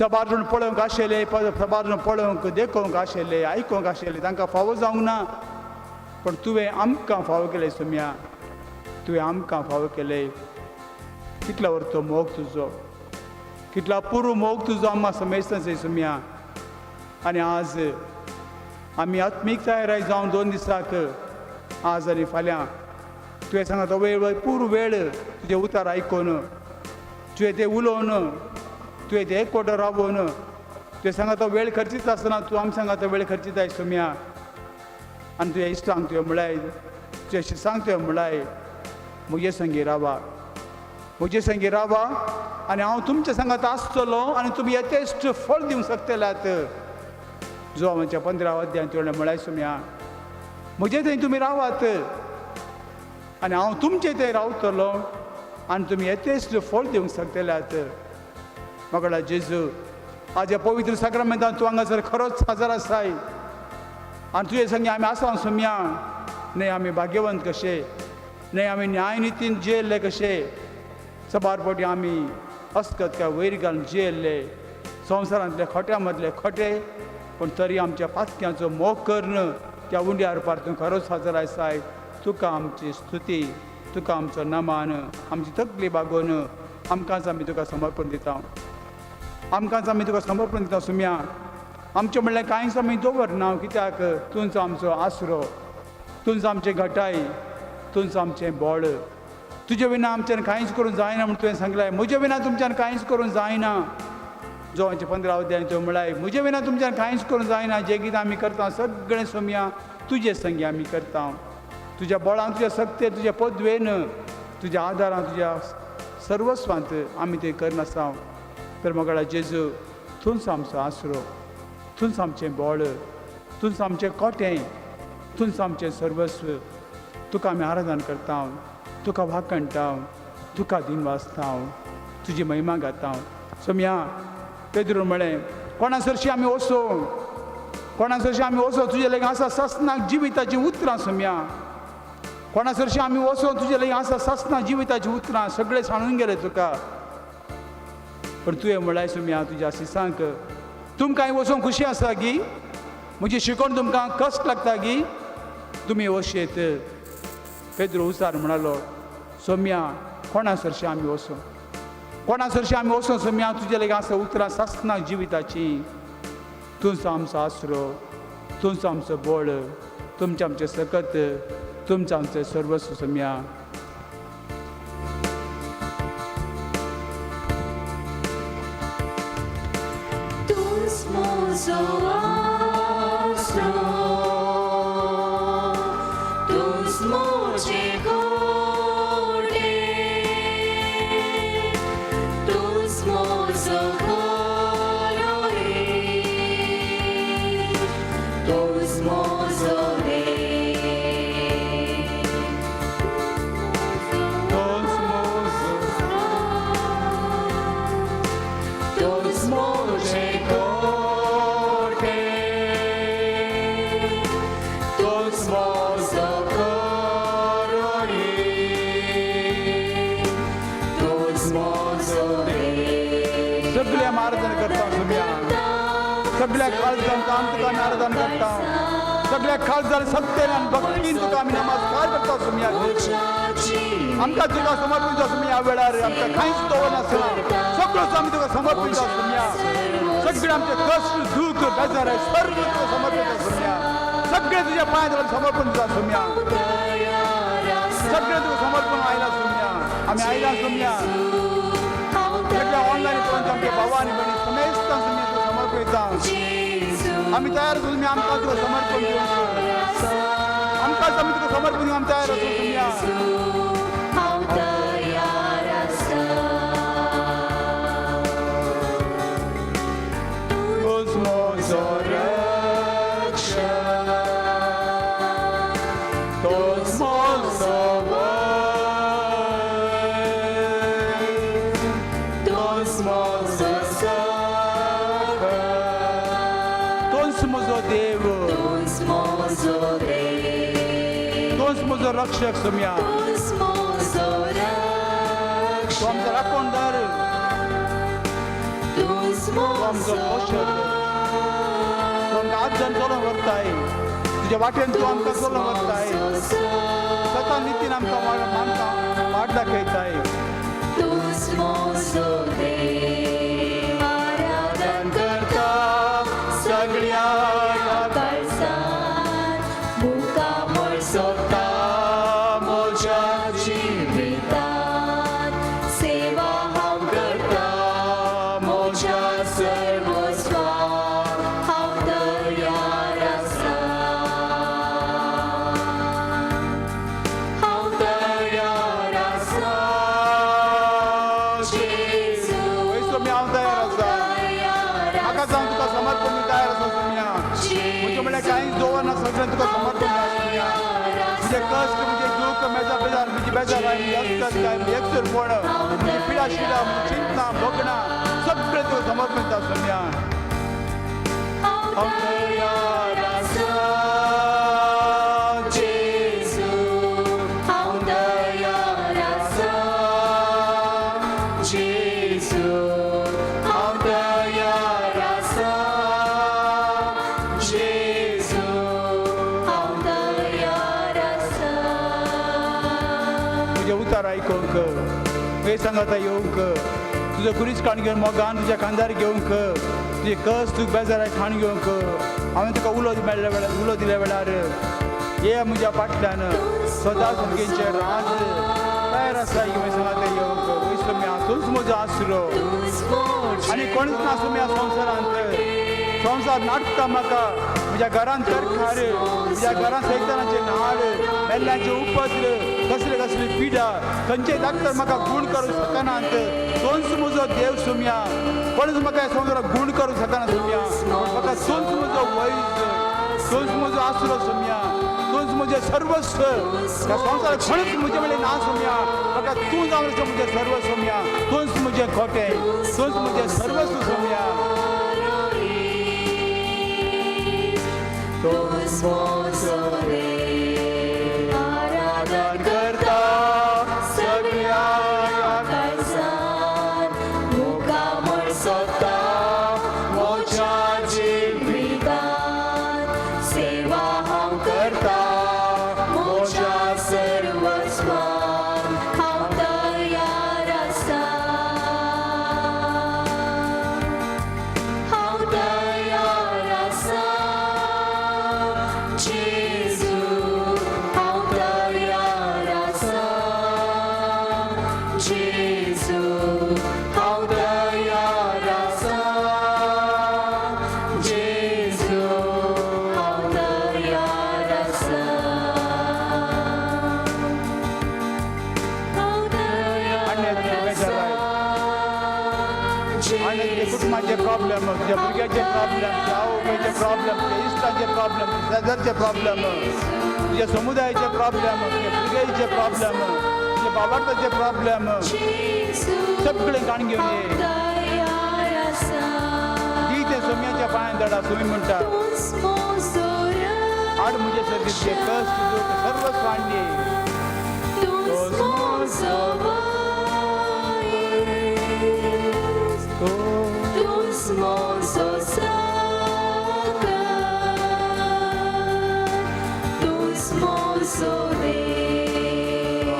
सबारून पळोवंक आशिल्ले, सबारून पळोवंक देखूंक आशिल्ले, आयकूंक आशिल्ले तांकां फावो जावंक ना. पण तुवें आमकां फावो केले सोम्या, तुवें आमकां फावो केले. कितलो व्हरतो मोग तुजो, कितला पुरो मोग तुजो आम्हा समेस्तांचे सोम्या. आनी आज आमी आत्मीक तयाराय जावन 2 दिसाक आज आनी फाल्यां तुवें सांगा तो वेळ पुरो वेळ तुजें उतार आयकून, तुवें तें उलोवन, तुवें तें एकवटो राबोवन, तुवें सांगा तो वेळ खर्चीत आसतना तूं आमी सांगा तो वेळ खर्चीताय सोम्या. आनी तुवें इश्टांक तुवें म्हळाय, तुज्या शिसांक तुवें म्हळाय म्हजे संगी रावा, म्हजे संगी रावा आनी हांव तुमच्या सांगात आसतलो आनी तुमी यथेश्ट फळ दिवंक शकतल्यात. जो आमच्या 15 अध्यायान तुवें म्हळाय सोम्या, म्हजे थंय तुमी रावात आनी हांव तुमचे थंय रावतलो आनी तुमी यथेश्ट फळ दिवंक शकतल्यात. म्हाका जेजू आज ह्या पवित्र साक्रामेंतान तूं हांगासर खरोच हजर आसाय आनी तुजे संगी आमी आसा सोम्या. न्हय आमी भाग्यवंत कशे, न्हय आमी न्यायनितीन जियेल्ले कशे, सबारपटी आमी अस्कत काय वयर घालून जियेल्ले, संवसारांतले खोट्या मदले खोटे, पूण तरी आमच्या पातक्यांचो मोग करून त्या उंड्यार पार तूं खरोच हजर आसाय. तुका आमची स्तुती, तुका आमचो नमान, आमची तकली बागोवन आमकांच आमी तुका समर्पण दिता, आमकांच आमी तुका समर्पण दिता सोम्या. आमचें म्हणलें कांयच आमी दवरना, कित्याक तूंच आमचो आसरो, तूंच आमचें घटाय, तूंच आमचें बळ. तुजे विना आमच्यान कांयच करूंक जायना म्हूण तुवें सांगलें, म्हजे विना तुमच्यान कांयच करूंक जायना. जोवांचे 15 अध्यायान तुवें म्हळाय म्हजे विना तुमच्यान कांयच करूंक जायना. जें कितें आमी करता सगळें सोम्या तुजे संगी आमी करता. तुज्या बळान, तुज्या सक्तेन, तुज्या पदवेन, तुज्या आदारान, तुज्या सर्वस्वांत आमी तें करनासा. तर म्हाका जेजू तूंच आमचो आसरो, तूंच आमचें बळ, तूंच आमचें कोटें, तूंच आमचें सर्वस्व. तुका आमी आराधन करता, तुका वाखणटा, तुका दिन वाचता, तुजी महिमा गाता. सोम्या पेद्रून म्हळें कोणासरशी आमी वचो, कोणासरशी आमी वचो तुजे लागीं आसा ससनाक जिविताची उतरां सोम्या. कोणासरशी आमी वचो तुजे लागीं आसा ससना जिविताची उतरां, सगळें सांडून गेले तुका. पण तुवें म्हळाय सोम्या तुज्या शिसांक, तुमकां वचोंक खुशी आसा गी, म्हजी शिकोवन तुमकां कश्ट लागता गी, तुमी वशेत. पेद्रू उसार म्हणालो सोम्या कोणासरशी आमी वचो, कोणासरशी आमी वचो सोम्या तुजे लागीं आसा उतरां ससनाक जिविताची. तूंच आमचो आसरो, तूंच आमचो बळ, तुमचें आमचें सकत, तुमचें आमचें सर्वस्व सोम्या. सगळ्या आराधन करता सोम्या, सगळ्या काळजान तुका आमी आराधन करता, सगळ्या काळजान सत्तेन आनी भक्तीन तुका आमी नमस्कार करता सोम्या. आमकां तुका समर्पण दिता सोम्या. ह्या वेळार आमकां कांयच दवरनासतना सगळोच आमी तुका समर्पण दिता सोम्या. सगळे आमचे कश्ट, दूख, बेजार सर्व तुका समर्पण दिता सोम्या. सगळे तुज्या पांयां समर्पण दिता सोम्या. सगळे तुका समर्पण आयला सोम्या. आमी आयला सोम्या. सगळ्या ऑनलायन पळोवन आमच्या भावा आनी भयणी समेस्तांक सोम्या तुका समर्पण दिता. आमी तयार आसूं सोम्या. आमकां तुका समर्पण दिवंक, आमकांच आमी तुका समर्पण दिवंक आमी तयार आसूं सोम्या. म्हजो रक्षक सोम्या. तूं आमचो राखणदार, आमचो पोशक तूं आमकां आजन चलोवन व्हरताय तुज्या वाटेन तूं आमकां चलोवन व्हरताय स्वता नितीन आमकां वाट दाखयताय आराधन करता सगळ्या काळजात मुखामळ सोदता म्हज्या जिवितांत सेवा हांव करता म्हज्या सर्वस्वाक हांव तयार आसा हांव तयार आसा जेजू सोम्या हांव तयार आसा म्हाका जावन तुका समर्पण तयार आसा सोम्या म्हजें म्हळ्यार कांयच दवरना सगळें तुका समर्पण सोम्या म्हजे कश्ट म्हजे दूख बेजार म्हजी बेजार एकसरपण म्हजी पिडा शिडा म्हजी चिंता भोगणा सगळें तुका समर्पण जाता सोम्या हांव तयार आसा जेजू हांव तयार आसा जेजू हांव तयार आसा जेजू हांव तयार आसा तुजें उतार आयकूंक हे सांगाता येवंक तुजो कुरीच काण घेवन मोगान तुज्या खांदार घेवंक तुजे कस तुका बेजार ठाण घेवंक हांवें तुका उलो दिल्या वेळार ये म्हज्या फाटल्यान सदांच तुमगेंचें राज तयार आसा हांवें सांगाता येवंक वय सोम्या तूंच म्हजो आसरो आनी कोणूच ना सोम्या संवसारांत संवसार नाटता म्हाका म्हज्या घरांत तरखार म्हज्या घरांत सैतानाचें नाड मेल्ल्यांचें उपद्र कसले कसली पिडा खंयचेय डाक्टर म्हाका गूण करूंक शकनात तोच म्हजो देव सोम्या कोणूच म्हाका ह्या संवसाराक गूण करूंक शकना सोम्या म्हाका तोच म्हजो वैज तोच म्हजो आसरो सोम्या तोच म्हजें सर्वस्व ह्या संवसाराक कोणूच म्हजे म्हळ्यार ना सोम्या म्हाका तूं जावन आसा म्हजें सर्व सोम्या तोच म्हजें खोटें तोच म्हजें सर्वस्व सोम्या तोच म्हजो देव आराधन करता सगळ्या काळजात मुखामळ सोदता म्हज्या जिवितांत सेवा हांव करता म्हज्या सर्वस्वाक हांव तयार आसा हांव तयार आसा जेजू हांव तयार आसा जेजू हांव तयार आसा जेजू हांव तयार आसा हांव तयार आसा जेजू कुटुंबाचे प्रॉब्लेम तुज्या भुरग्याचे प्रॉब्लेम तुज्या आवयचे प्रॉब्लेम तुज्या इश्टाचे प्रॉब्लेम शेजारचे प्रॉब्लेम तुज्या समुदायाचे प्रॉब्लेम तुज्या भुरग्याचे प्रॉब्लेम तुज्या बाबार्थाचे प्रॉब्लेम सगळें काण घेवन ये दी ते सोम्याच्या पांयां दडा तुमी म्हणटा हाड म्हजे सर्तीचे कश्ट दूख सर्व स्वांडे तोच म्हजो तोच म्हजो तोच म्हजो देव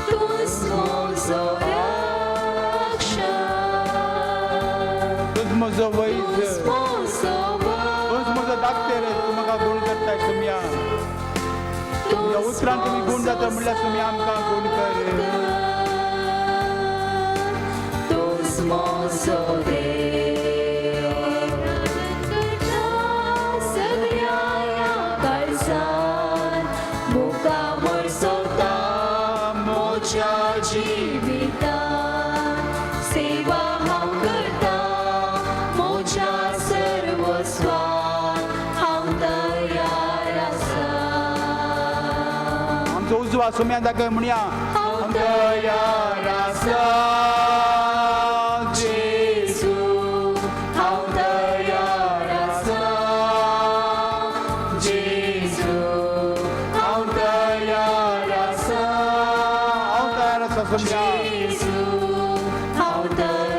तोच म्हजो रक्षक तोच म्हजो वैज तोच म्हजो डाक्टर तूं म्हाका गूण करताय सोम्या तुज्या उतरांत तुमी गूण जाता म्हणल्यार तुमी आमकां गूण कर तोच म्हजो देव सगळ्या काळजात मुखामळ सोदता म्हज्या जिवितांत सेवा हांव करता म्हज्या सर्वस्वाक हांव तयार आसा आमचो उजवा सोम्या दाखय म्हणया हांव तयार आसा जेजू हांव तयार आसा जेजू हांव तयार आसा सोम्या जेजू हांव तयार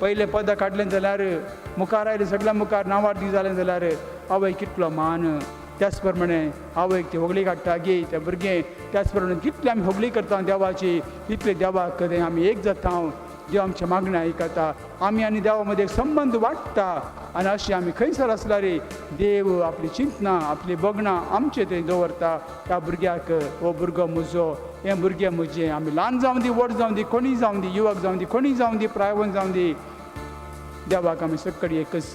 पयले पदां काडलें जाल्यार मुखार आयलें सगळ्या मुखार नांवार दी जालें जाल्यार आवय कितलो मान. त्याच प्रमाणे आवयक ती होगली काडटा गे ते भुरगे. त्याच प्रमाणे कितली आमी होगली करता देवाची तितले देवाक कदें आमी एक जाता. देव आमच्या मागण्या आयकता. आमी आनी देवा मदीं एक संबंद वाडटा आनी अशें आमी खंयसर आसल्यार देव आपली चिंतना आपली बगणां आमचे थंय दवरता. त्या भुरग्याक हो भुरगो म्हजो हें भुरगें म्हजें. आमी ल्हान जावं दी व्हड जावं दी कोणीय जावं दी युवक जावं दी कोणीय जावं दी प्रायवन जावं दी देवाक आमी सक्कडी एकच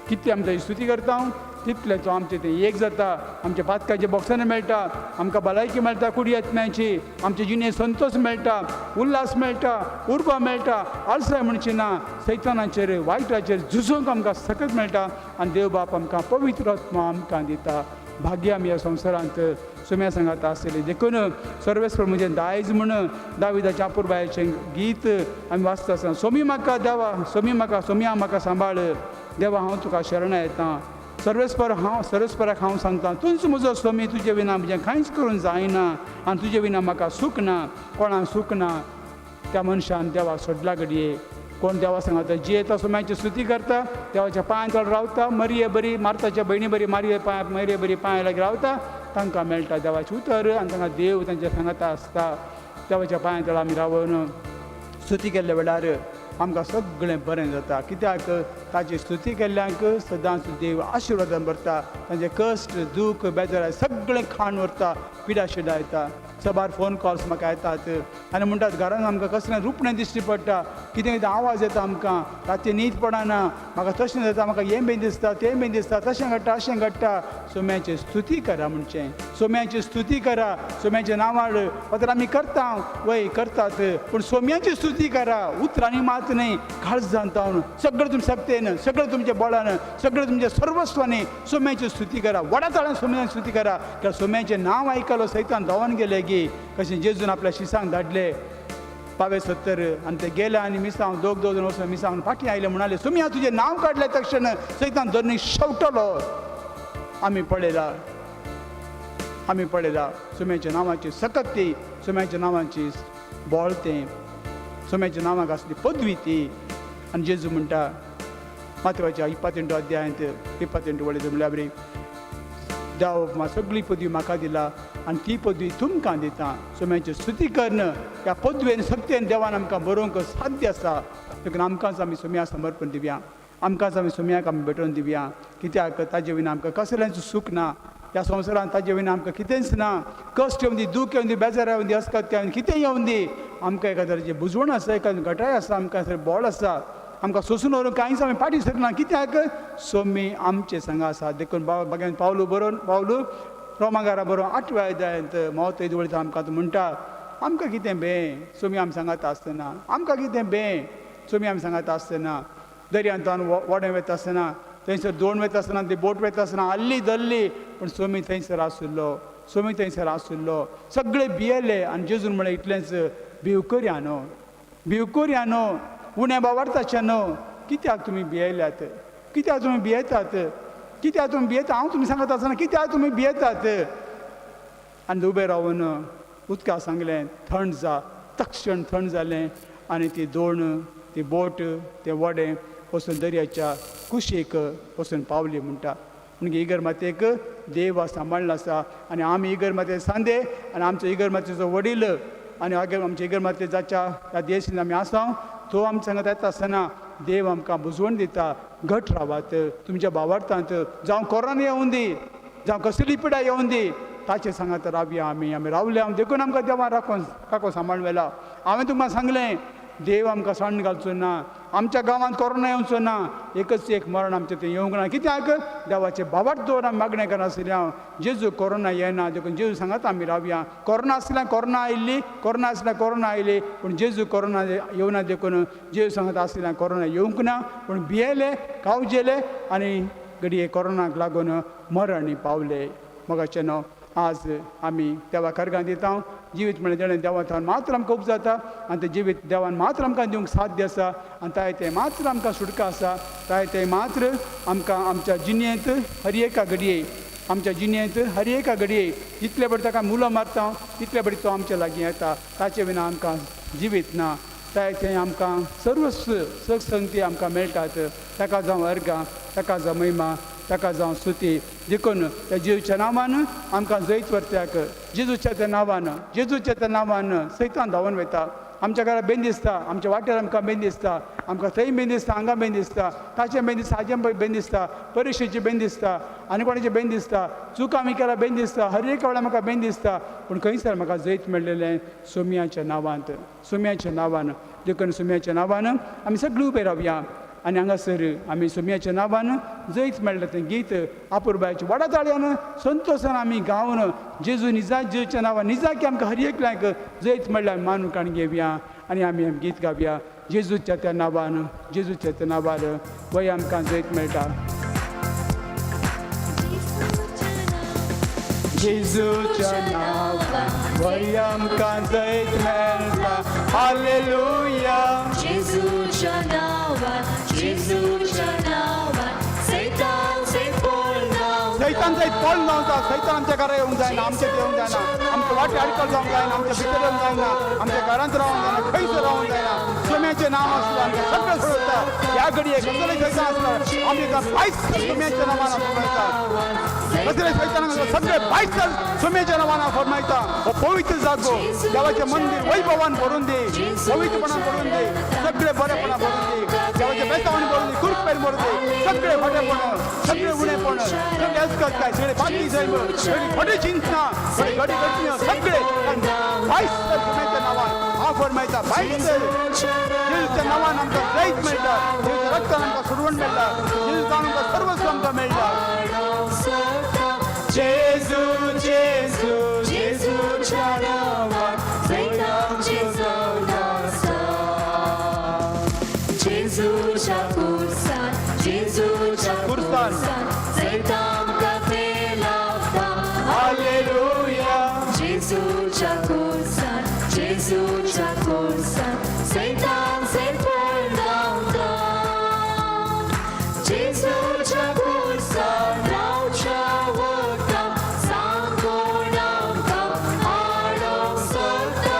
कितली आमी ताची स्तुती करता तितले तो आमचे थंय एक जाता. आमच्या पातकाचे बॉक्सांनी मेळटा. आमकां भलायकी मेळटा कुडी येतम्याची. आमचे जिणेंत संतोश मेळटा उल्हास मेळटा उर्बा मेळटा. आळसाय म्हणची ना सैतानाचेर वायटाचेर झुजूंक आमकां सकत मेळटा आनी देव बाप आमकां पवित्र आत्मा आमकां दिता. भाग्य आमी ह्या संवसारांत सुम्या सांगात आसतली. देखून सर्वेस्वर म्हणजे दायज म्हण दाविदाच्या आपुरबायेचें गीत आमी वाचता आसतना सोमी म्हाका देवा सोमी म्हाका सोम्या म्हाका सांबाळ. देवा हांव तुका शरणा येता. सर्वेस्पराक हांव सांगता तूंच म्हजो सोमी. तुजे विना म्हजें कांयच करूंक जायना आनी तुजे विना म्हाका सूख ना कोणाक सूख ना. त्या मनशान देवाक सोडला घडये. कोण देवा सांगता जी येता सोम्याची स्तुती करता देवाच्या पांयां तळ रावता. मरिये बरी मार्ताच्या भयणी बरी मरिये बरी पांयां लागीं रावता तांकां मेळटा देवाचें उतर आनी तांकां देव तांचे सांगता आसता. देवाच्या पांयां तळ आमी रावन स्तुती केल्ल्या वेळार आमकां सगळें बरें जाता. कित्याक ताची स्तुती केल्ल्यांक सदांच देव आशिर्वादान भरता. तांचे कश्ट दूख बेजार सगळें खाण व्हरता. पिडा शिडा येता. सबार फोन कॉल्स म्हाका येतात आनी म्हणटात घरान आमकां कसलें रुपणें दिश्टी पडटा. कितें कितें आवाज येता आमकां राती न्हीद पडना. म्हाका तशें जाता म्हाका हें बीन दिसता तें बीन दिसता तशें घडटा अशें घडटा. सोम्याची स्तुती करा म्हणचें. सोम्याची स्तुती करा. सोम्याचें नांवाड पत्र आमी करता वय करतात पूण सोम्याची स्तुती करा. उतरांनी मात न्ही काळजांत जावन सगळें तुमच्या सक्तेन सगळें तुमच्या बळान सगळें तुमच्या सर्वस्वांनी सोम्याची स्तुती करा. व्हडा ताळ्यान सोम्याची स्तुती करा. कित्याक सोम्याचें नांव आयकलो सैतान धांवन गेले गी कशें जेजून आपल्या शिसांक धाडले पावे 70 आनी ते गेले आनी मिसांव दोग जाण वचून मिसांव फाटीं आयले म्हणाले सोम्या तुजें नांव काडलें तक्षण सैतान धरणी शेवटलो. आमी पळयला सोम्याच्या नांवाची सकती सोम्याच्या नांवाची बोळतें सोम्याच्या नांवाक आसली पदवी ती. आनी जेजू म्हणटा मातवाच्या 22 अध्यायांत 22 वळेचो म्हणल्यार बरी देव सगळी पदवी म्हाका दिला आनी ती पदवी तुमकां दिता. सोम्याची स्तुती करन ह्या पदवेन सक्तेन देवान आमकां बरोवंक साध्य आसा. देखून आमकांच आमी सोम्या समर्पण दिवया. आमकांच आमी सोम्याक आमी भेटोवन दिवया. कित्याक ताजे विना आमकां कसलेंच सूख ना. ह्या संवसारांत ताजे विना आमकां कितेंच ना. कश्ट येवन दी दूख येवन दी बेजार येवन दी अस्कत येवन कितें येवन दी आमकां एका तरेची बुजवण आसा एका गटाय आसा आमकां थंय बोळ आसा. आमकां सोंसून व्हरून कांयच आमी फाटीं सरना. कित्याक सोमी आमचे संग आसा. देखून बागेन पावलू रोमाकारा बरोवन 8व्या अध्यायांत मौत वळीत आमकां म्हणटा आमकां कितें बे सोमी आमी सांगाता आसतना आमकां कितें बे सोमी आमी सांगाता आसतना दर्यांत वडें वयता आसतना थंयसर दोण वयता आसतना ती बोट वयता आसतना आल्ली धरली पूण सोमी थंयसर आसुल्लो. सगळे भियेले आनी जेजून म्हळें इतलेंच भिवकर्या न्हू उण्या बावार्थाचें न्हू. कित्याक तुमी भियेल्यात कित्याक तुमी भियेतात हांव तुमी सांगता आसतना कित्याक तुमी भियेतात. आनी उबें रावन उदका सांगलें थंड जा. तक्षण थंड जालें आनी ती दोण ती बोट तें वडें वचून दर्याच्या कुशीक वचून पावली म्हणटा. म्हणजे इगर मातयेक देव सांबाळ्ळो आसा आनी आमी इगर मातये सांदे आनी आमचो इगर मातयेचो वडील आनी आमच्या इगर मातये जाच्या ह्या देशांत आमी आसा तो आमी सांगत येता आसतना देव आमकां बुजवण दिता. घट रावात तुमच्या भावार्थांत जावं कोरोना येवं दी जावं कसली पिडा येवं दी ताचे सांगात रावया. आमी रावले देखून आमकां देवान राखो सांबाळून व्हेला. हांवें तुमकां सांगलें देव आमकां सांड घालचो ना. आमच्या गांवांत कोरोना येवचो ना. एकच एक मरण आमचें थंय येवंक ना. कित्याक देवाचे भावार्थ दवर आमी मागणें करनासल्या जेजू कोरोना येना. देखून जेजू सांगात आमी रावया. कोरोना आसल्यार कोरोना आयली पूण जेजू कोरोना येवना. देखून जेजू सांगात आसल्यार कोरोना येवंक ना पूण भियेले कावजेले आनी घडये कोरोनाक लागून मरण पावले. मोगाचें न्हू आज आमी देवा कर्गां दिता. जिवीत म्हणलें तेणें देवान मात्र आमकां उपजाता आनी तें जिवीत देवान मात्र आमकां दिवंक साध्य आसा आनी ताय तें मात्र आमकां सुटका आसा. ताय तें मात्र आमकां आमच्या जिणेंत हर एका घडये जितले बरें ताका मुलं मारता तितले बरें तो आमच्या लागीं येता. ताचे विना आमकां जिवीत ना. थंय आमकां सर्व सत्संगती आमकां मेळटात. ताका जावं अर्गां, ताका जावं महिमा, ताका जावं स्तुती देखून त्या जेजूच्या नांवान आमकां जैत वर्त्याक जेजूच्या त्या नांवान सैतान धांवन वयता. आमच्या घरा बेंदिसता, आमच्या वाट्यार आमकां बेंदिसता, आमकां थंय बेंदिसता, हांगा बेंदिसता, ताचें बेंदिसता, हाचें बेंदिसता, परीक्षेचें बेंदिसता, आनी कोणाचें बेंदिसता, चूक आमी केल्यार बेंदिसता, हर एक वेळा म्हाका बेंदिसता. पूण खंयसर म्हाका जैत मेळिल्लें सोमयाच्या नांवान देखून सोमयाच्या नांवान आमी सगळीं उबे रावया आनी हांगासर आमी सोमयाच्या नांवान जैत मेळ्ळें तें गीत आपुरबायच्या व्हडा ताळयान संतोशान आमी गावन जेजूच्या नांवान निजाकी आमकां हर एकल्याक जैत मेळ्ळें आमी मानून काण घेवया आनी आमी गीत गावया. जेजूच्या त्या नांवान वय आमकां जैत मेळटा. जेजूच्या नांवान वय आमकां जैत मेळटा. हालेलुया. जेजूच्या नांवान सैतान जैत पळ जावंक जाय. सैतान आमच्या घरा येवंक जायना, आमच्या येवंक जायना, आमच्या वाटे आडकल जावंक जायना, आमच्या भितर येवंक जायना, आमच्या घरांत रावंक जायना, खंयसर रावंक जायना. सोम्याचें नांव आसलें आमकां सगळें सोडटा. ह्या घडये कसलें सैतान आसता आमी भायस सोम्याच्या नांवान फरमायता. कसलें सैतान सगळे भायस सोम्याच्या नांवान फरमायता. हो पवित्र जागो देवाचें मंदीर वैभवान भरून दी, पवित्रपणान भरून दी, सगळे बरेपणान भरून दी, देवाच्या बेतावान भरून दी, कृपेन भरून दी, सगळे फटेपण, सगळे उणेपण, सगळे अस्कत काय, सगळे बाकी जैब, सगळी खोटी चिंतना, सगळी घडी घडणी सगळे भायस सोम्याच्या नांवान हांव फरमायता. भायस जेजूच्या नांवान आमकां जैत मेळटा, जेजूच्या रक्तान आमकां सुरवण मेळटा, जेजूच्या आमकां सर्वस्व आमकां मेळटा. जेजू जेजू जेजूच्या नांवान जेजूच्या कुर्सान सैतान काते लावता. हालेलुया. जेजूच्या कुर्सान सैतान पळ लावता. जेजूच्या कुर्सान रावच्या वता, सांगोड आमकां हाडोंक सोदता.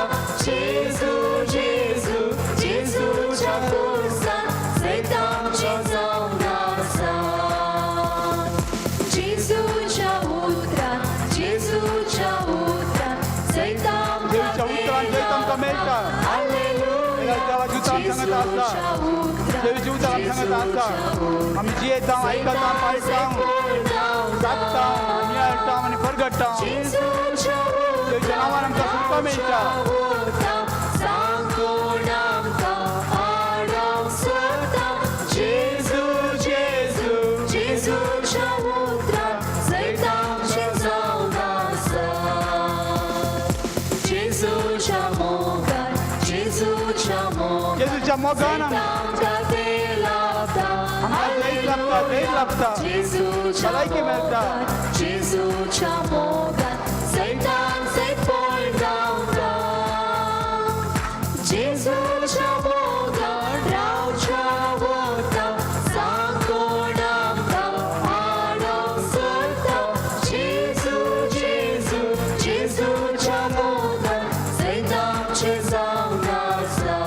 जेजूच्या कुर्सान सैतानचें जावन आसा. जेजूच्या उतरान सैतान जेजूच्या उतरान जैत आमकां मेळटा. देवा जुतां सांगता आसा, देवीच्या उतरान सांगता आसा आमी जियेता, आयकता, पाळटा, जागता, नियाळटा आनी परगडटा. देवीच्या नांवान आमकां सुटका मेळटा. जेजूच्या उतरान सैतानचें जावन आसा. जेजूच्या मोगान आमकां जैत लाभता. भलायकी मेळटा. जेजूच्या मोगान सैतान पळ गावता. जेजूच्या मोगान रावच्या वता, सांगोड आमकां हाडोंक सोदता. जेजूच्या मोगान सैतानचें जावन आसा.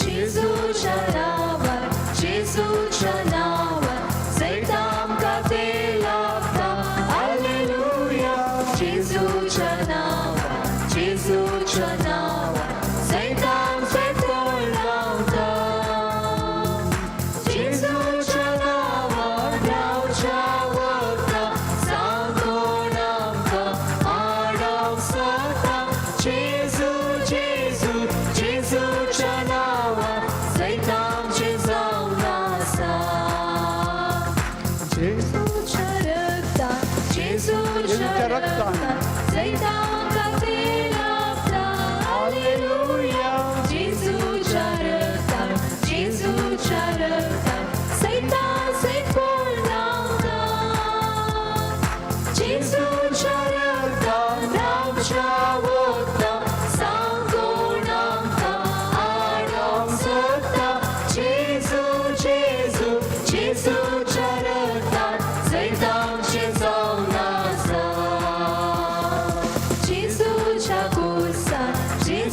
जेजूच्या नांवान सैतान काते लावता. हालेलुया. जेजूच्या नांवान सैतान पळ लावता. जेजूच्या नांवान रावच्या वता, सांगोड आमकां हाडोंक सोदता. जेजूच्या नांवान सैतानचें जावन आसा. जेजूच्या रक्तान रक्तान सैतान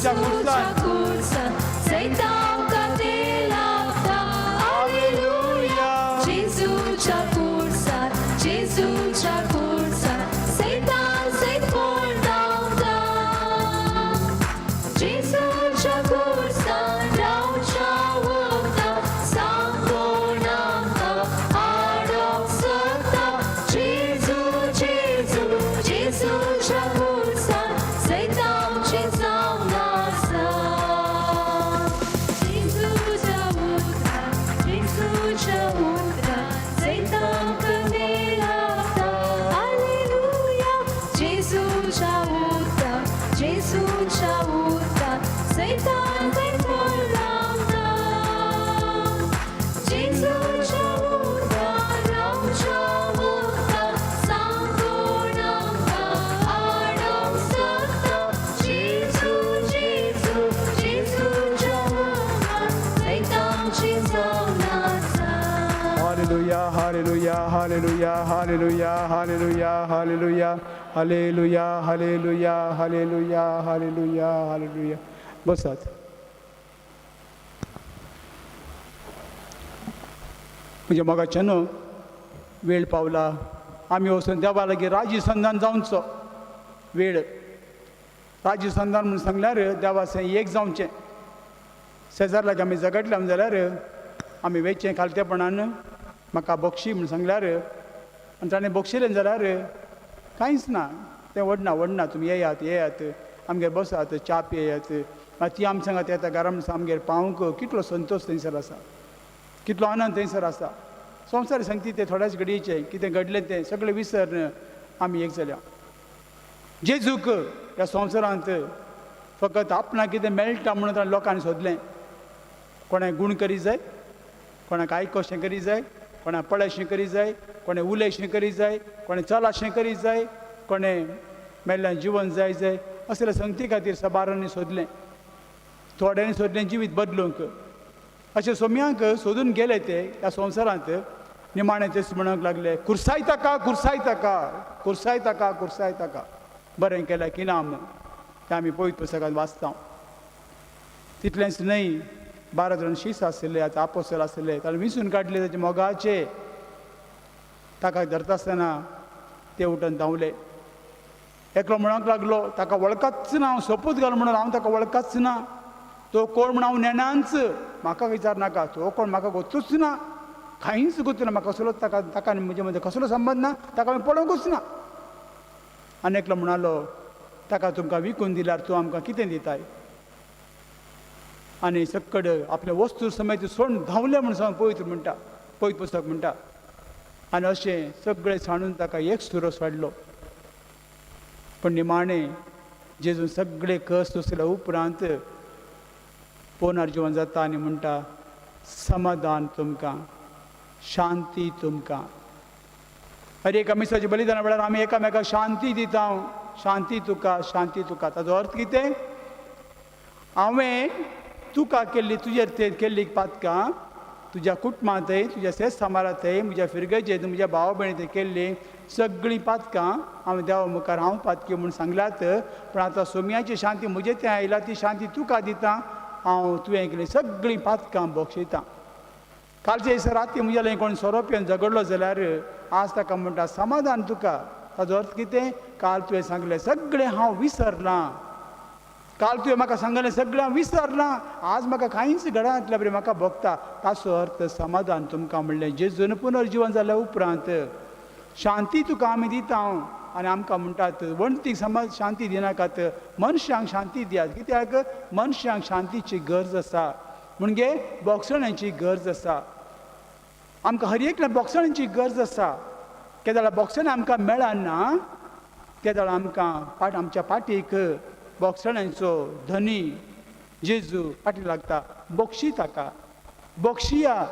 जेजूच्या कुर्सान कुर्सान सैतांका ते लागता हालेलुया जेजूच्या कुर्सान सैतान सैतान धांवता जेजूच्या कुर्सान रावच्या वखदां सांगोन आमकां हाडोंक सोदता जेजूच्या कुर्सान सैतांचें जावन आसा जेजूच्या उतरां सैतांका ते लागता हालेलुया जेजूच्या उतरां सैतान सैतान धांवता जेजूच्या उतरां रावच्या वखदां सांगोन आमकां हाडोंक सोदता जेजूच्या उतरां सैतांचें जावन आसा hallelujah hallelujah hallelujah hallelujah hallelujah hallelujah hallelujah hallelujah hallelujah hallelujah hallelujah बसात. म्हणजे मगाच्यान वेळ पावला आमी वचून देवा लागीं राजी संधान जावचो वेळ राजी संधान म्हणून सांगल्यार देवा थंय एक जावचें शेजार लागीं आमी झगडले जाल्यार आमी वेचें खालतेपणान म्हाका बक्षी म्हूण सांगल्यार आनी ताणें बक्षिलें जाल्यार कांयच ना तें व्हडना तुमी येयात आमगेर बसात च्या पियेयात मागीर ती आमी सांगात येता घरा म्हणून आमगेर पावूंक कितलो संतोश थंयसर आसा कितलो आनंद थंयसर आसा संवसार सांगती ते थोड्याच घडयेचें कितें घडलें तें सगळें विसरून आमी एक जाल्या जेजूक ह्या संवसारांत फकत आपणाक कितें मेळटा म्हणून ताणें लोकांनी सोदलें कोणाक गूण करी जाय कोणाक आयकोशें करी जाय कोणाक पळयशें करी जाय कोणें उलयशें करी जाय कोणें चलाशें करी जाय कोणें मेल्ल्यान जिवन जाय असले संगती खातीर सबारांनी सोदलें थोड्यांनी सोदलें जिवीत बदलूंक अशें सोम्यांक सोदून गेले ते ह्या संवसारांत निमाणें तेच म्हणूंक लागले कुर्साय ताका बरें केलें की ना तें आमी पवित्र पुस्तकांत वाचता तितलेंच न्हय 12 जाण शीस आसले आतां आपोस्तल आसले ताणें विसून काडले ताचे मोगाचे ताका धरता आसतना ते उठून धांवले एकलो म्हणूंक लागलो ताका वळखच ना हांव सोपूत घाल म्हणून हांव ताका वळखच ना तो कोण म्हण हांव नेनांच म्हाका विचारनाका तो कोण म्हाका गोतूच ना कांयच गोतू ना म्हाका कसलो ताका म्हजे मदें कसलो संबंद ना ताका हांवें पळोवंकूच ना आनी एकलो म्हणालो ताका तुमकां विकून दिल्यार तूं आमकां कितें दिताय आनी सक्कड आपले वस्तू समेत सोडून धांवले म्हणून सांग पवित्र पुस्तक म्हणटा आनी अशें सगळें सांडून ताका एक सुरो सोडलो पण निमाणें जेजून सगळे कस सोंसल्या उपरांत पुनर्जीवन जाता आनी म्हणटा समाधान तुमकां शांती तुमकां हर एका मिसाच्या बलिदाना वेळार आमी एकामेकाक शांती दिता शांती तुका ताचो अर्थ कितें हांवें तुका केल्ली तुजेर केल्ली पातकां तुज्या कुटुंबांतय तुज्या शेत समारांतय म्हज्या फिरगेचेर म्हज्या भाव भयणी केल्ली सगळीं पातकां हांवें देवा मुखार हांव पातकी म्हूण सांगल्यात पण आतां सोम्याची शांती म्हजे थंय आयला ती शांती तुका दिता हांव तुवें केली सगळीं पातकां बक्षिता कालचे दिसा राती म्हज्या लागीं कोण सोरोप्यान झगडलो जाल्यार आज ताका म्हणटा समाधान तुका ताचो अर्थ कितें काल तुवें सांगलें सगळें हांव विसरलां काल तुवें म्हाका सांगलें सगळें हांव विसरलां आज म्हाका कांयच घडांतल्या बरें म्हाका भोगता ताचो अर्थ समाधान तुमकां म्हणलें जेजून पुनर्जीवन जाल्या उपरांत शांती तुका आमी दिता आनी आमकां म्हणटात वणटीक समज शांती दिनाकात मनशांक शांती दियात कित्याक मनशांक शांतीची गरज आसा म्हणजे बोगसणांची गरज आसा आमकां हर एकल्या बोगसणांची गरज आसा केद जाल्यार बोगसणां आमकां मेळना केद जाल्यार आमकां आमच्या पाठीक बोगसणांचो धनी जेजू पाटी लागता बक्षी ताका बक्षिया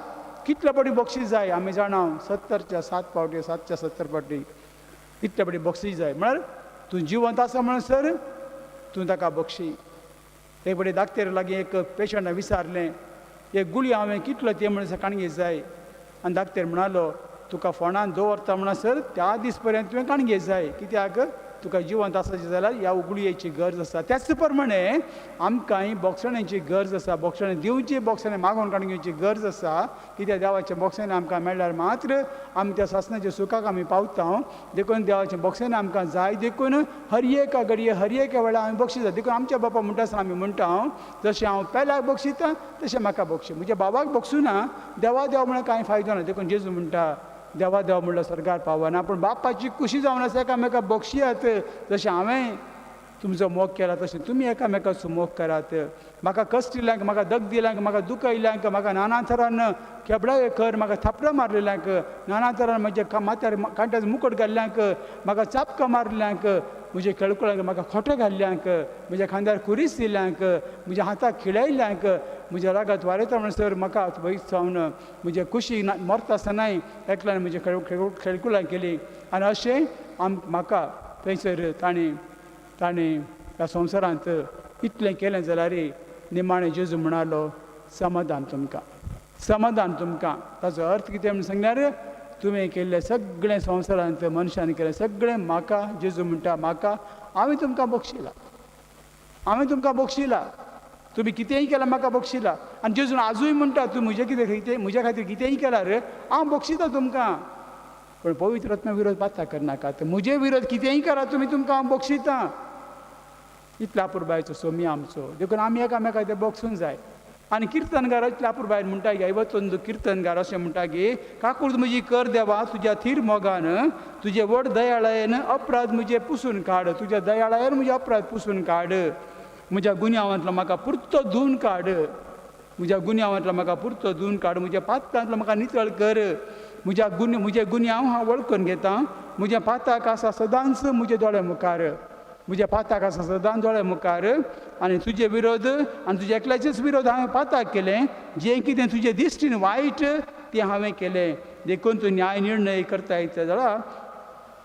कितले बडी बक्षी जाय आमी जाणा 70च्या 7 पावटी 7च्या 70 पावटी इतले बडी बक्षी जाय म्हळ्यार तूं जिवंत आसा म्हणसर तूं ताका बक्षी एक बडी धाकटेर लागीं एक पेशंटाक विचारलें एक गुळी हांवें कितलो ते म्हणसर काणगे जाय आनी धाकटेर म्हणालो तुका फोंडान दवरता म्हणसर त्या दीस पर्यंत तुवें काणगे जाय कित्याक तुका जिवंत आसाचें जाल्यार ह्या उगडुयेची गरज आसा. त्याच प्रमाणे आमकांय बोक्षणांची गरज आसा, बोक्षणां दिवची, बोक्षणां मागोवन काडून घेवची गरज आसा. कित्याक देवाच्या बोक्षणां आमकां मेळ्ळ्यार मात्र आमी त्या सासणाच्या सुखाक आमी पावता. देखून देवाचें बोक्षणां आमकां जाय. देखून हर एका घडये हर एका वेळार आमी बक्षिता. देखून आमच्या बापा म्हणटा आसतना आमी म्हणटा जशें हांव पेल्याक बक्षिता तशें म्हाका बक्षी. म्हज्या बाबाक बक्षुना देवा देव म्हणून कांय फायदो ना. देखून जेजू म्हणटा देवा देवा म्हणल्यार स्वर्गार पावना, पूण बापाची खुशी जावन आसा एकामेकाक बक्षियात. जशें हांवें तुमचो मोग केला तशें तुमी एकामेकाचो मोग करात. म्हाका कश्ट दिल्यांक, म्हाका दग दिल्यांक, म्हाका दुख आयल्यांक, म्हाका नाना तरान केबडां कर, म्हाका थापडां मारलेल्यांक, नाना तरान म्हज्या माथ्यार कांट्याचो मुकुट घाल्ल्यांक, म्हाका चापकां मारल्यांक, म्हज्या केळकुळ्यांक म्हाका खोटे घाल्ल्यांक, म्हज्या खांद्यार कुरीस दिल्यांक, म्हज्या हाताक खिळयल्यांक, म्हज्या रागात वारयता म्हणसर म्हाका वयस जावन म्हज्या कुशी मरता आसतनाय एकल्यान म्हज्या खेळकुळां केली. आनी अशें म्हाका थंयसर ताणें ह्या संवसारांत इतलें केलें जाल्यार निमाणें जेजू म्हणालो समाधान तुमकां, समाधान तुमकां. ताचो अर्थ कितें म्हण सांगल्यार तुवें केल्लें सगळें संवसारांत मनशान केलें सगळें म्हाका, जेजू म्हणटा म्हाका हांवें तुमकां बक्षिलां, हांवें तुमकां बक्षिलां. तुमी कितेंय केलां म्हाका बक्षिलां. आनी जेजून आजूय म्हणटा तूं म्हज्या खातीर कितेंय केल्यार हांव बक्षिता तुमकां. पूण पवित्र आत्म्या विरोध पाता करनाकात. म्हजे विरोध कितेंय करा तुमकां हांव बक्षिता. इतल्या पुरबायचो सोमी आमचो. देखून आमी एकामेकाक ते बक्षूंक जाय. आनी किर्तनगार इतल्या पुरबायर म्हणटा गे 51 किर्तनगार अशें म्हणटा गे काकूळ म्हजी कर देवा तुज्या थीर मोगान, तुजे व्हड दयाळायेन अपराध म्हजे पुसून काड, तुज्या दयाळायेन म्हजे अपराध पुसून काड, म्हज्या गुन्यांवांतलो म्हाका पुर्तो धुवन काड, म्हज्या गुन्यांवांतलो म्हाका पुर्तो धुवन काड, म्हज्या पातकांतलो म्हाका नितळ कर. म्हजे गुन्यांव हांव वळखून घेता. म्हज्या पाताक आसा सदांच म्हजे दोळे मुखार, म्हज्या पाताक आसा सदांच दोळे मुखार. आनी तुजे विरोध आनी तुज्या एकल्याचेच विरोध हांवें पाताक केलें. जें कितें तुजे दिश्टीन वायट तें हांवें केलें. देखून तूं न्याय निर्णय करता येता जाल्यार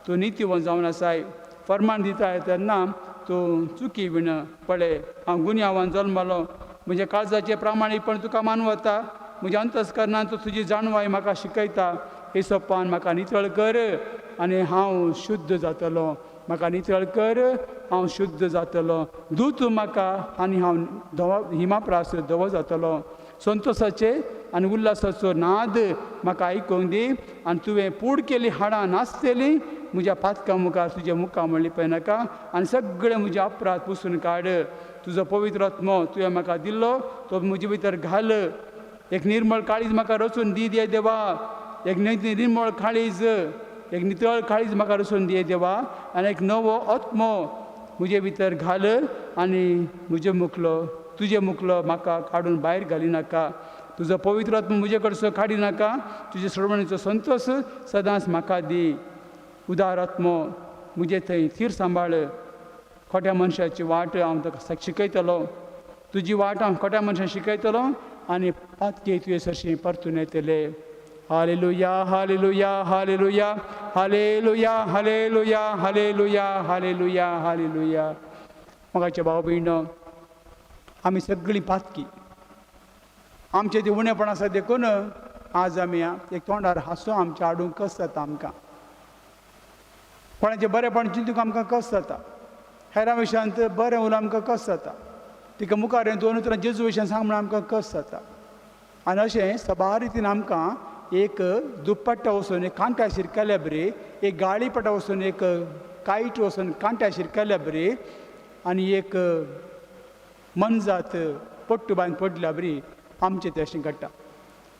तूं नितीवन जावन आसाय. फर्माण दिता तेन्ना तूं चुकी विण पळय. हांव गुन्यांवान जल्मलो, म्हज्या काळजाचें प्रामाणीकपण तुका मानवता. म्हज्या अंतस्करणांत तुजी जाणवाय म्हाका शिकयता. हे सोपान म्हाका नितळ कर आनी हांव शुद्ध जातलो. म्हाका नितळ कर, हांव शुद्ध जातलो. दूत म्हाका आनी हांव हिमाप्रास धवो जातलो. संतोशाचे आनी उल्हासाचो नाद म्हाका आयकूंक दी. आनी तुवें पूड केली हाडां नासतलीं म्हज्या पातकां मुखार तुज्या मुखार म्हणली पळय नाका. आनी सगळे म्हजे अपराध पुसून काड. तुजो पवित्र आत्मो तुवें म्हाका दिल्लो तो म्हजे भितर घाल. एक निर्मळ काळीज म्हाका रचून दी दे देवा. एक निर्मळ काळीज, एक नितळ काळीज म्हाका रचून दी देवा. आनी एक नवो आत्मो म्हजे भितर घाल. आनी तुजे मुखलो म्हाका काडून भायर घाली नाका. तुजो पवित्र आत्मो म्हजे कडचो काडी नाका. तुजे सोडवणेचो संतोश सदांच म्हाका दी. उदार आत्मो म्हजे थंय थीर सांबाळ. खोट्या मनशाची वाट हांव ताका शिकयतलो. तुजी वाट हांव खोट्या मनशाक शिकयतलो आनी पातके तुजे सरशी परतून येतले. Hallelujah hallelujah hallelujah hallelujah hallelujah hallelujah hallelujah hallelujah. मोगाचे भाव भयणो, आमी सगळीं पातकी. आमचे ते उणेपण आसा देखून आज आमी एक तोंडार हांसो आमच्या हाडूंक कस जाता. आमकां कोणाचें बरेंपण चिंतूंक आमकां कस जाता. हेरां विशयांत बरें उलोवंक आमकां कस जाता. तिका मुखार दोन उतरां जेजू विशयान सांग म्हणून आमकां कस जाता. आनी अशें सभा रितीन आमकां एक दुप्पट्टा वचून एक कांट्या शिरकेल्या बरी, एक गाळी पट्टा वचून एक कायट वचून कांट्या शिरकेल्या बरी, आनी एक मनजात पट्टू बांद पडल्या बरी आमचें तें अशें घडटा.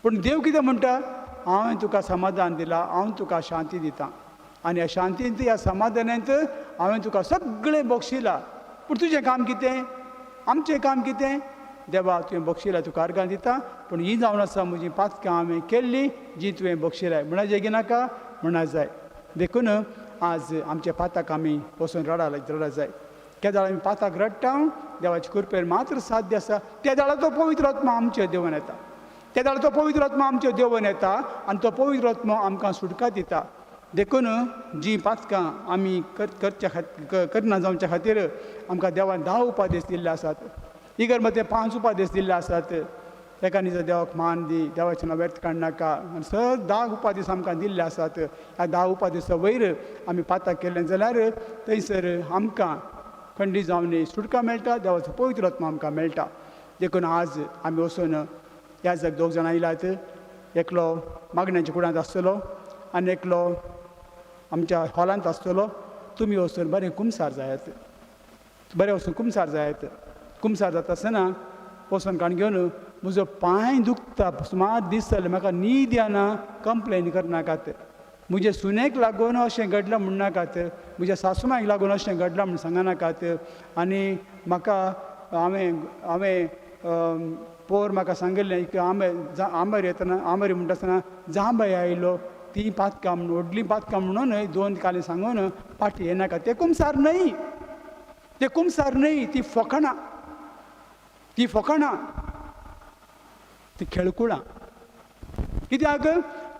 पूण देव कितें म्हणटा, हांवें तुका समाधान दिलां, हांव तुका शांती दितां. आनी ह्या शांतींत ह्या समाधानांत हांवें तुका सगळें बक्षिलां. पूण तुजें काम कितें, आमचें काम कितें? देवा तुवें बक्षिलां तुका अर्गां दिता. पूण ही जावन आसा म्हजीं पातकां हांवें केल्लीं जीं तुवें बक्षिलाय. म्हणा जेगी नाका म्हणा जाय. देखून आज आमचे पाताक आमी वचून रडा जाय. केदाळ आमी पाताक रडटा, देवाचे कृपेन मात्र साध्य आसा. त्या दाळा तो पवित्र आत्मा आमचेर देंवन येता. त्या दाळा तो पवित्र आत्मा आमचेर देंवन येता आनी तो पवित्र आत्मा आमकां सुटका दिता. देखून जीं पातकां आमी करना जावच्या खातीर आमकां देवान 10 उपादेश दिल्ले आसात. इगर्म ते 5 उपादेश दिल्ले आसात. एकानी जर देवाक मान दी, देवाचें नांव व्यर्थ काडनाका. आनी सद 10 उपादीस आमकां दिल्ले आसात. ह्या 10 उपादिसा वयर आमी पाताक केलें जाल्यार थंयसर आमकां खंडी जावन सुटका मेळटा, देवाचो पवित्र आत्मा आमकां मेळटा. देखून आज आमी वचून ह्या जाग 2 जाणां आयल्यात. एकलो मागण्यांच्या कुडांत आसतलो आनी एकलो आमच्या हॉलांत आसतलो. तुमी वचून बरें कुमसार जायात, बरें वचून कुमसार जायात. कुमसार जाता आसतना वचून काण घेवन म्हजो पांय दुखता, सुमार दीस जाले म्हाका न्हीद येना, कंप्लेन करनाकात. म्हजे सुनेक लागून अशें घडलां म्हण नाकात, म्हज्या सासूमायक लागून अशें घडलां म्हण सांगनाकात. आनी म्हाका हांवें पोर म्हाका सांगिल्लें की आंबेर येतना आंबेर म्हणटा आसतना जांबय आयलो, ती पातकां म्हणून व्हडली पातकां म्हणून 2 काली सांगून पाटी येनाका. ते कुमसार न्हय, ते कुमसार न्हय, ती फकाणां, ती फकाणां, ती खेळकुळां. कित्याक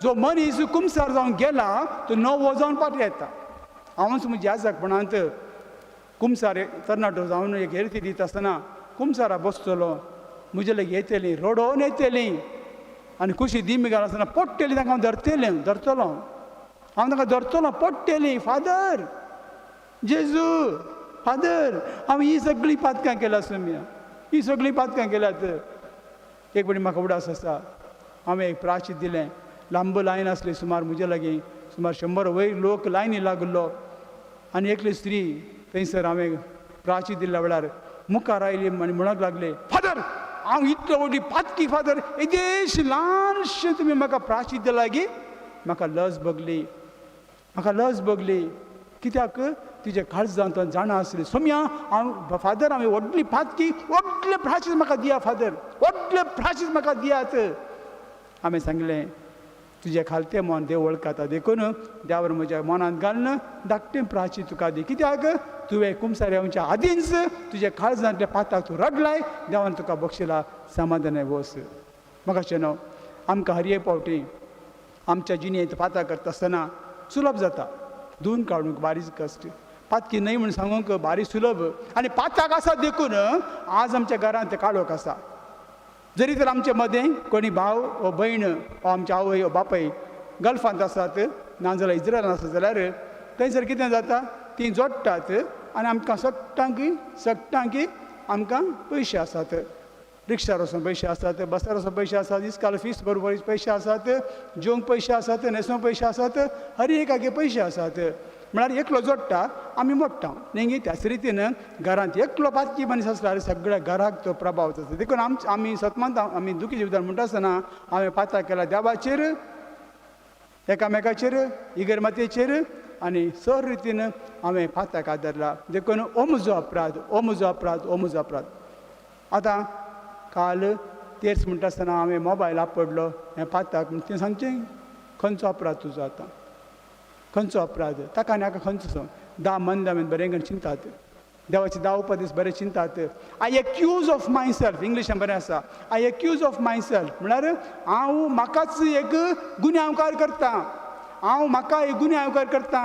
जो मनीस कुमसार जावन गेला तो नवो जावन पाटी येता. हांवच म्हज्या आजाकपणांत कुमसार तरणाटो जावन एक हेरती दीत आसतना कुमसारा बसतलो, म्हजे लागीं येतलीं, रडोवन येतलीं आनी खुशी दिमी घाल आसतना पडटलीं, तांकां हांव धरतलो, हांव तांकां धरतलो, पडटलीं. फादर जेजू, फादर हांव ही सगळीं पातकां केल्या सुम्या, ही सगळीं पातकां केल्यात. एक बडी म्हाका उडास आसा, हांवें एक प्राशीत दिलें. लांब लायन आसली सुमार म्हजे लागीं, सुमार 100 वयर लोक लायनी लागलो. आनी एकली स्त्री थंयसर हांवें प्राशीत दिल्ल्या वेळार मुखार आयली आनी म्हणूंक लागले, फादर हांव इतलो व्हडली पातकी, फादर एदेश ल्हानशें तुमी म्हाका प्राशीत दिला गी. म्हाका लज भोगली, म्हाका लज भोगली. कित्याक तुजे काळजांत जाणा आसली. सोम्या हांव फादर हांवें व्हडली पातकी, व्हडलें प्राशीत म्हाका दिया फादर, व्हडलें प्राशीत म्हाका दियात. हांवें सांगलें तुजें खालतें मन देव वळखता, देखून देवावर म्हज्या मनांत घालून धाकटें प्राशीत तुका दी. कित्याक तुवें कुमसार येवच्या आदींच तुज्या काळजांतल्या पाताक तूं रडलाय, देवान तुका बक्षिला समाधान वस. म्हाका न्हू आमकां हर एक फावटी आमच्या जिणेंत पातां करता आसतना सुलभ जाता, धुवन काडूंक बारीक कश्ट, पातकी न्हय म्हूण सांगूंक बारीक सुलभ. आनी पाताक आसा देखून आज आमच्या घरांत ते काडोक आसा. जरी तर आमचे मदें कोणी भाव वा भयण वा आमच्या आवय वा बापाय गल्फांत आसात, नाजाल्यार इज्रायलांत आसात, जाल्यार थंयसर कितें जाता, तीं जोडटात आनी आमकां सट्टांकी आमकां पयशे आसात. रिक्षार वचून पयशे आसात, बसार वचून पयशे आसात, इस्काल फीस भरपाक पयशे आसात, जेवंक पयशे आसात, न्हेसोवंक पयशे आसात, हर एकागे पयशे आसात. म्हळ्यार एकलो जोडटा आमी मोडटा. न्ही त्याच रितीन घरांत एकलो पातकी मनीस आसल्यार सगळ्या घराक तो प्रभाव जाता. देखून आमी सतमांत आमी दुखी जिवितांत म्हणटा आसतना हांवें पातां केला देवाचेर, एकामेकाचेर, इगर्मातेचेर आनी सर रितीन हांवें पाताक आदरला. देखून हो म्हजो अपराध, हो म्हजो अपराध, हो म्हजो अपराध. आतां काल तेर्स म्हणटा आसतना हांवें मोबायल आपडलो, हें पाताक म्हण तें सांगचें खंयचो अपराध तुजो आतां, खंयचो अपराध ताका आनी हाका खंयचो. 10 मंद बरें करून चिंतात, देवाचे 10 उपदेश बरें चिंतात. I accuse of myself, इंग्लिशान बरें आसा, I accuse of myself. म्हळ्यार हांव म्हाकाच एक गुन्यांवकार करता, हांव म्हाका एक गुन्यांवकार करता.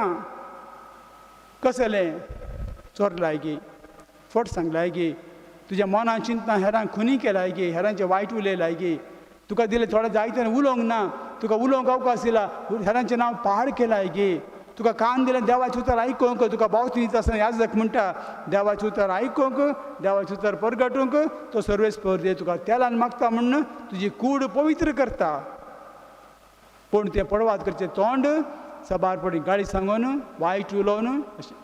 कसलें चोरलाय गे, फट सांगलाय गे, तुज्या मनान चिंतना हेरांक खुनी केलाय गे, हेरांचे वायट उलयलाय गे, तुका दिलें थोडें जायते उलोवंक ना, तुका उलोवंक अवकाश दिला, हेरांचें नांव पाड केलाय गे, तुका कान दिलें देवाचें उतर आयकूंक, तुका बावती दिता आसतना याजक म्हणटा देवाचें उतर आयकूंक, देवाचें उतर परगटूंक तो सर्वेस्पर दे, तुका तेलान मागता म्हणून तुजी कूड पवित्र करता. पूण तें पडवाद करचें तोंड सबार पडी गाळी सांगून वायट उलोवन अशें.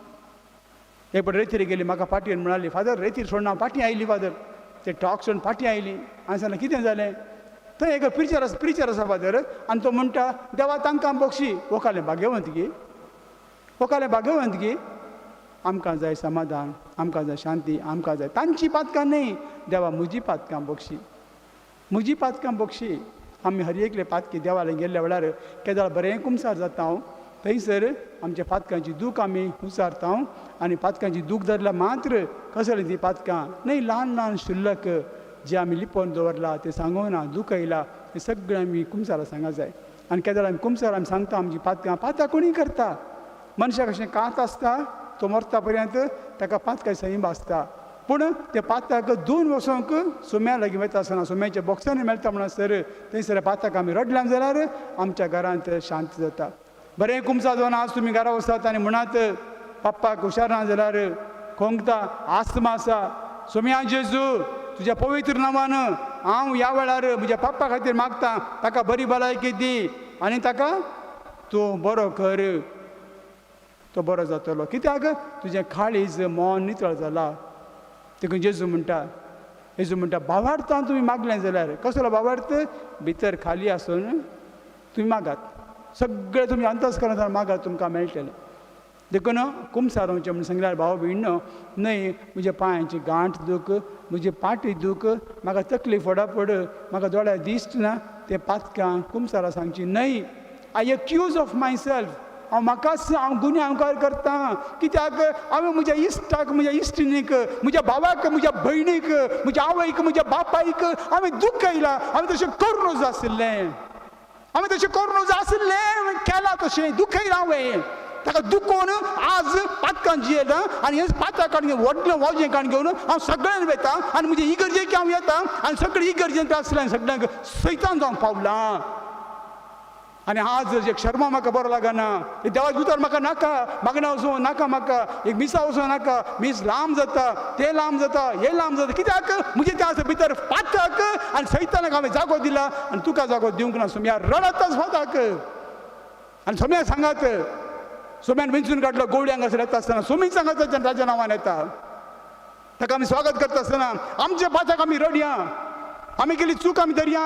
एक पड रेतीर गेली, म्हाका पाटयेन म्हणाली, फादर रेतीर सोडून हांव पाटी आयली फादर, ते टॉक सोडून पाटी आयली. हांवें सांगलें कितें जालें? थंय एक प्रिचर आसा फादर, आनी तो म्हणटा देवा तांकां बक्षी. वकालें भाग्यवंत गे, वकालें भाग्यवंत गे. आमकां जाय समाधान, आमकां जाय शांती, आमकां जाय तांची पातकां न्हय, देवा म्हजी पातकां बक्षी, म्हजी पातकां बक्षी. आमी हर एकले पातकी देवाला गेल्ल्या वेळार केदाळ बरें कुमसार जाता हांव. थंयसर आमच्या पातकांची दूख आमी उसारता आनी पातकांची दूख धरल्यार मात्र कसलीं तीं पातकां न्हय, ल्हान ल्हान शुल्लक जे आमी लिपोवन दवरला, ते सांगून ना, दूख येयला, हें सगळें आमी कुमसारा सांगूंक जाय. आनी केदाळ आमी कुमसार आमी सांगता आमची पातकां. पातां कोणी करता? मनशाक अशें कात आसता, तो मरता पर्यंत ताका पातकाची सैम आसता. पूण ते पाताक 2 वर्सांक सोम्या लागीं वता आसतना सोम्याच्या बॉक्सांनी मेळटा म्हणसर थंयसर पाताक आमी रडल्यान जाल्यार आमच्या घरांत शांत जाता. बरें कुमसा जावन आज तुमी घरा वसात आनी म्हणात पप्पाक हुशार ना जाल्यार खोंकता आस्तमा आसा, सोम्या जेजू तुज्या पवित्र नांवान हांव ह्या वेळार म्हज्या पप्पा खातीर मागता, ताका बरी भलायकी दी आनी ताका तूं बरो कर. तो बरो जातलो कित्याक तुजें काळीज मोन नितळ जाला. देखून जेजू म्हणटा भावार्थान तुमी मागलें जाल्यार कसलो भावार्थ भितर खाली आसून तुमी मागात, सगळें तुमी अंतस्करणांतल्यान मागात तुमकां मेळटलें. देखून कुमसारोवचें म्हणून सांगल्यार भाव भयणो न्हय म्हज्या पांयाची गांठ दूख, म्हजी पाटी दूख, म्हाका तकली फोडाफोड, म्हाका दोळ्यार दिश्ट ना ते पातकां कुमसारा सांगची न्हय. I accuse of myself, हांव गुन्यांवकार करता कित्याक हांवें म्हज्या इश्टाक, म्हज्या इश्टिणीक, म्हज्या भावाक, म्हज्या भयणीक, म्हज्या आवयक, म्हज्या बापायक हांवें दूख केलां. हांवें तशें करूं आशिल्लें, केलां तशें दुखयलां हांवें. ताका दुखोवन आज पातकां जियेलां आनी हे पातकां व्हडलें वजें काण घेवन हांव सगळ्यांक वेता आनी म्हजे इगर्जेक हांव येता आनी सगळें इगर्जेंत आसलें सगळ्यांक सैतान जावंक पावलां. आनी आज एक शर्मा म्हाका बरो लागना, देवाचे उतर म्हाका नाका, मागणा वचूं नाका, म्हाका एक मिसा वचूं नाका, मीस लांब जाता, ते लांब जाता, हे लांब जाता. कित्याक म्हणजे त्या भितर पातक आनी सैतानाक हांवें जागो दिला आनी तुका जागो दिवंक ना. सोम्या रडताच पाताक आनी सोम्या सांगात, सोम्यान विंचून काडलो गोवडी हांगासर येता आसतना सोमीक सांगात ताच्या नांवान येता, ताका आमी स्वागत करता आसतना आमच्या पाताक आमी रडया, आमी केली चूक आमी धरया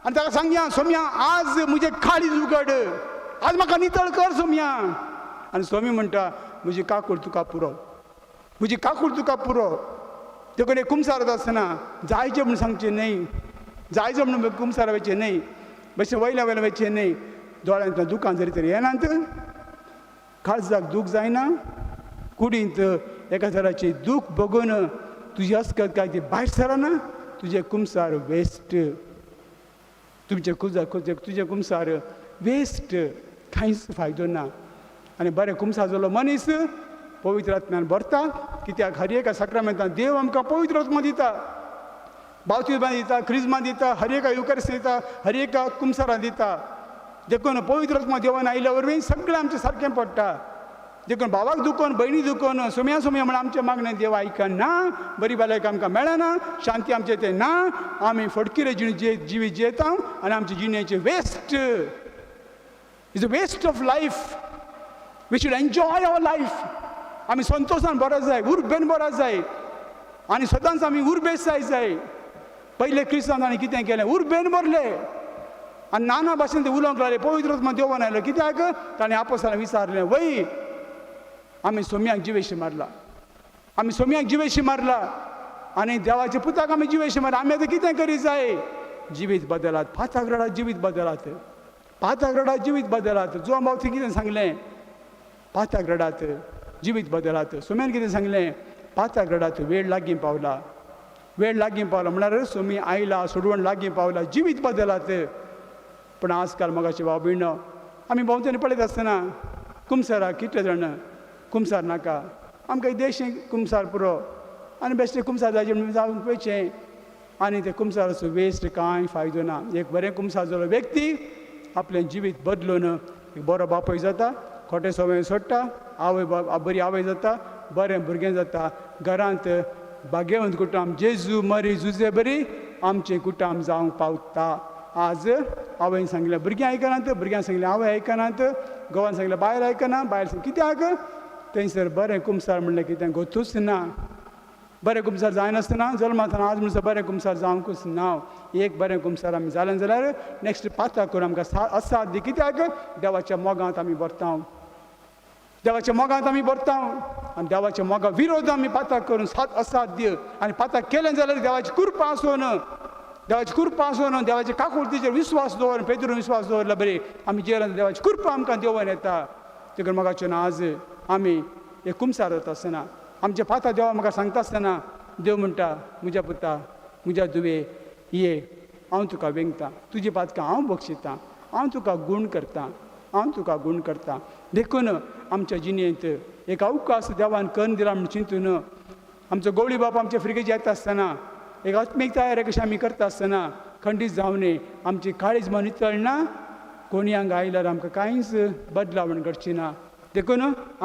आनी ताका सांगया सोम्या आज म्हजें काळीज उगड, आज म्हाका नितळ कर सोम्या. आनी सोमी म्हणटा म्हजी काकूळ तुका पुरो, म्हजी काकूळ तुका पुरो. देखून एक कुमसार वता आसतना जायचें म्हणून सांगचें न्हय, जायचें म्हणून कुमसार वयचें न्हय, बेश्टें वयल्या वयल्या वयचें न्हय. दोळ्यांतल्यान दुकान जरी तरी येनात, काळजाक दूख जायना, कुडींत एका तराची दूख बघून तुजी अस्कत काय ती भायर सरना, तुजें कुमसार वेस्ट, तुजें कुमसार वेस्ट, कांयच फायदो ना. आनी बरें कुमसार जालो मनीस पवित्र आत्म्यान भरता, कित्याक हर एका सक्रामेंतान देव आमकां पवित्र आत्मा दिता, बावतिजमा दिता, क्रिजमा दिता, हर एका युकरिस्त दिता, हर एका कुमसारां दिता. देखून पवित्र आत्मा देवान आयल्या वरवीं सगळें आमचें सारकें पडटा. देखून भावाक दुखोवन, भयणी दुखोवन, सोम्या म्हणून आमचें मागणें देव आयकना, बरी भलायकी आमकां मेळना, शांती आमचें तें ना, आमी फटकिरे जिवी जियेता आनी आमचे जिणेचें waste is a waste of life. We should enjoy our life. आमी संतोशान बरो जाय, उर्बेन बरो जाय आनी सदांच आमी उर्बेस जाय. पयले क्रिस्तांवांनी कितें केलें, उर्बेन भरले आनी नाना भाशेन ते उलोवंक लागले. पवित्र आत्मा देवान आयलो, कित्याक ताणें आपोस्तालांक विचारलें, वय आमी सोम्याक जिवेशी मारला, आमी सोम्याक जिवेशी मारला आनी देवाच्या पुताक आमी जिवेशी मारला, आमी आतां कितें करी जाय? जिवीत बदलात, पाताक रडात, जिवीत बदलात, पाताक रडात, जिवीत बदलात. जो भावती कितें सांगलें, पाताक रडात, जिवीत बदलात. सोम्यान कितें सांगलें, पाताक रडात, वेळ लागीं पावला, वेळ लागीं पावला म्हळ्यार सोमी आयला, सोडवण लागीं पावला, जिवीत बदलात. पूण आजकाल मोगाची भाव भयणो आमी भोंवतणी पळयत आसतना कुमसाराक कितले जाण कुमसार नाका, आमकां देशी कुमसार पुरो आनी बेश्टे कुमसार जायचे म्हणून जावन पळयचें आनी ते कुमसाराचो वेस्ट कांय फायदो ना. एक बरें कुमसार जालो व्यक्ती आपलें जिवीत बदलून एक बरो बापूय जाता, खोटें सवय सोडटा, बरी आवय जाता, बरें भुरगें जाता, घरांत भाग्यवंत कुटुंब जेजू मरी झुजे बरी आमचें कुटुंब जावंक पावता. आज आवयन सांगलें भुरगीं आयकनात, भुरग्यांक सांगलें आवय आयकनात, घोवान सांगलें बायल आयकना, बायल कित्याक थंयसर बरें कुमसार म्हणलें कितें गोतूच ना. बरें कुमसार जायनासतना जल्मातना आज म्हणसर बरें कुमसार जावंकूच ना. एक बरें कुमसार आमी जालें जाल्यार नेक्स्ट पाताक करून आमकां असाद दी, कित्याक देवाच्या मोगांत आमी भरता, देवाच्या मोगांत आमी भरता आनी देवाच्या मोगा विरोध आमी पाताक करून असाद दी. आनी पाताक केलें जाल्यार देवाची कृपा आसून, देवाची कृपा आसून, देवाच्या काकुळतीचेर विश्वास दवरून, पेदरून विश्वास दवरला बरी आमी जियेन देवाची कृपा आमकां देवान येता. देखून मोगाचें आज आमी एक कुमसार जाता आसतना आमचे पाता देवा म्हाका सांगता आसतना देव म्हणटा, म्हज्या पुता, म्हज्या दुवे ये, हांव तुका वेंगता, तुजी पातकां हांव बक्षितां, हांव तुका गूण करतां, हांव तुका गूण करतां. देखून आमच्या जिणेंत एक अवकाश देवान करून दिला म्हूण चिंतून आमचो गवळी बाप आमच्या फ्रिकेज येता आसतना एक आत्मीक तयारी कशी आमी करता आसतना खंडीत जावं न्ही आमची काळीज मन नितळना कोणी हांगा आयल्यार आमकां कांयच बदलावण घडची ना देखून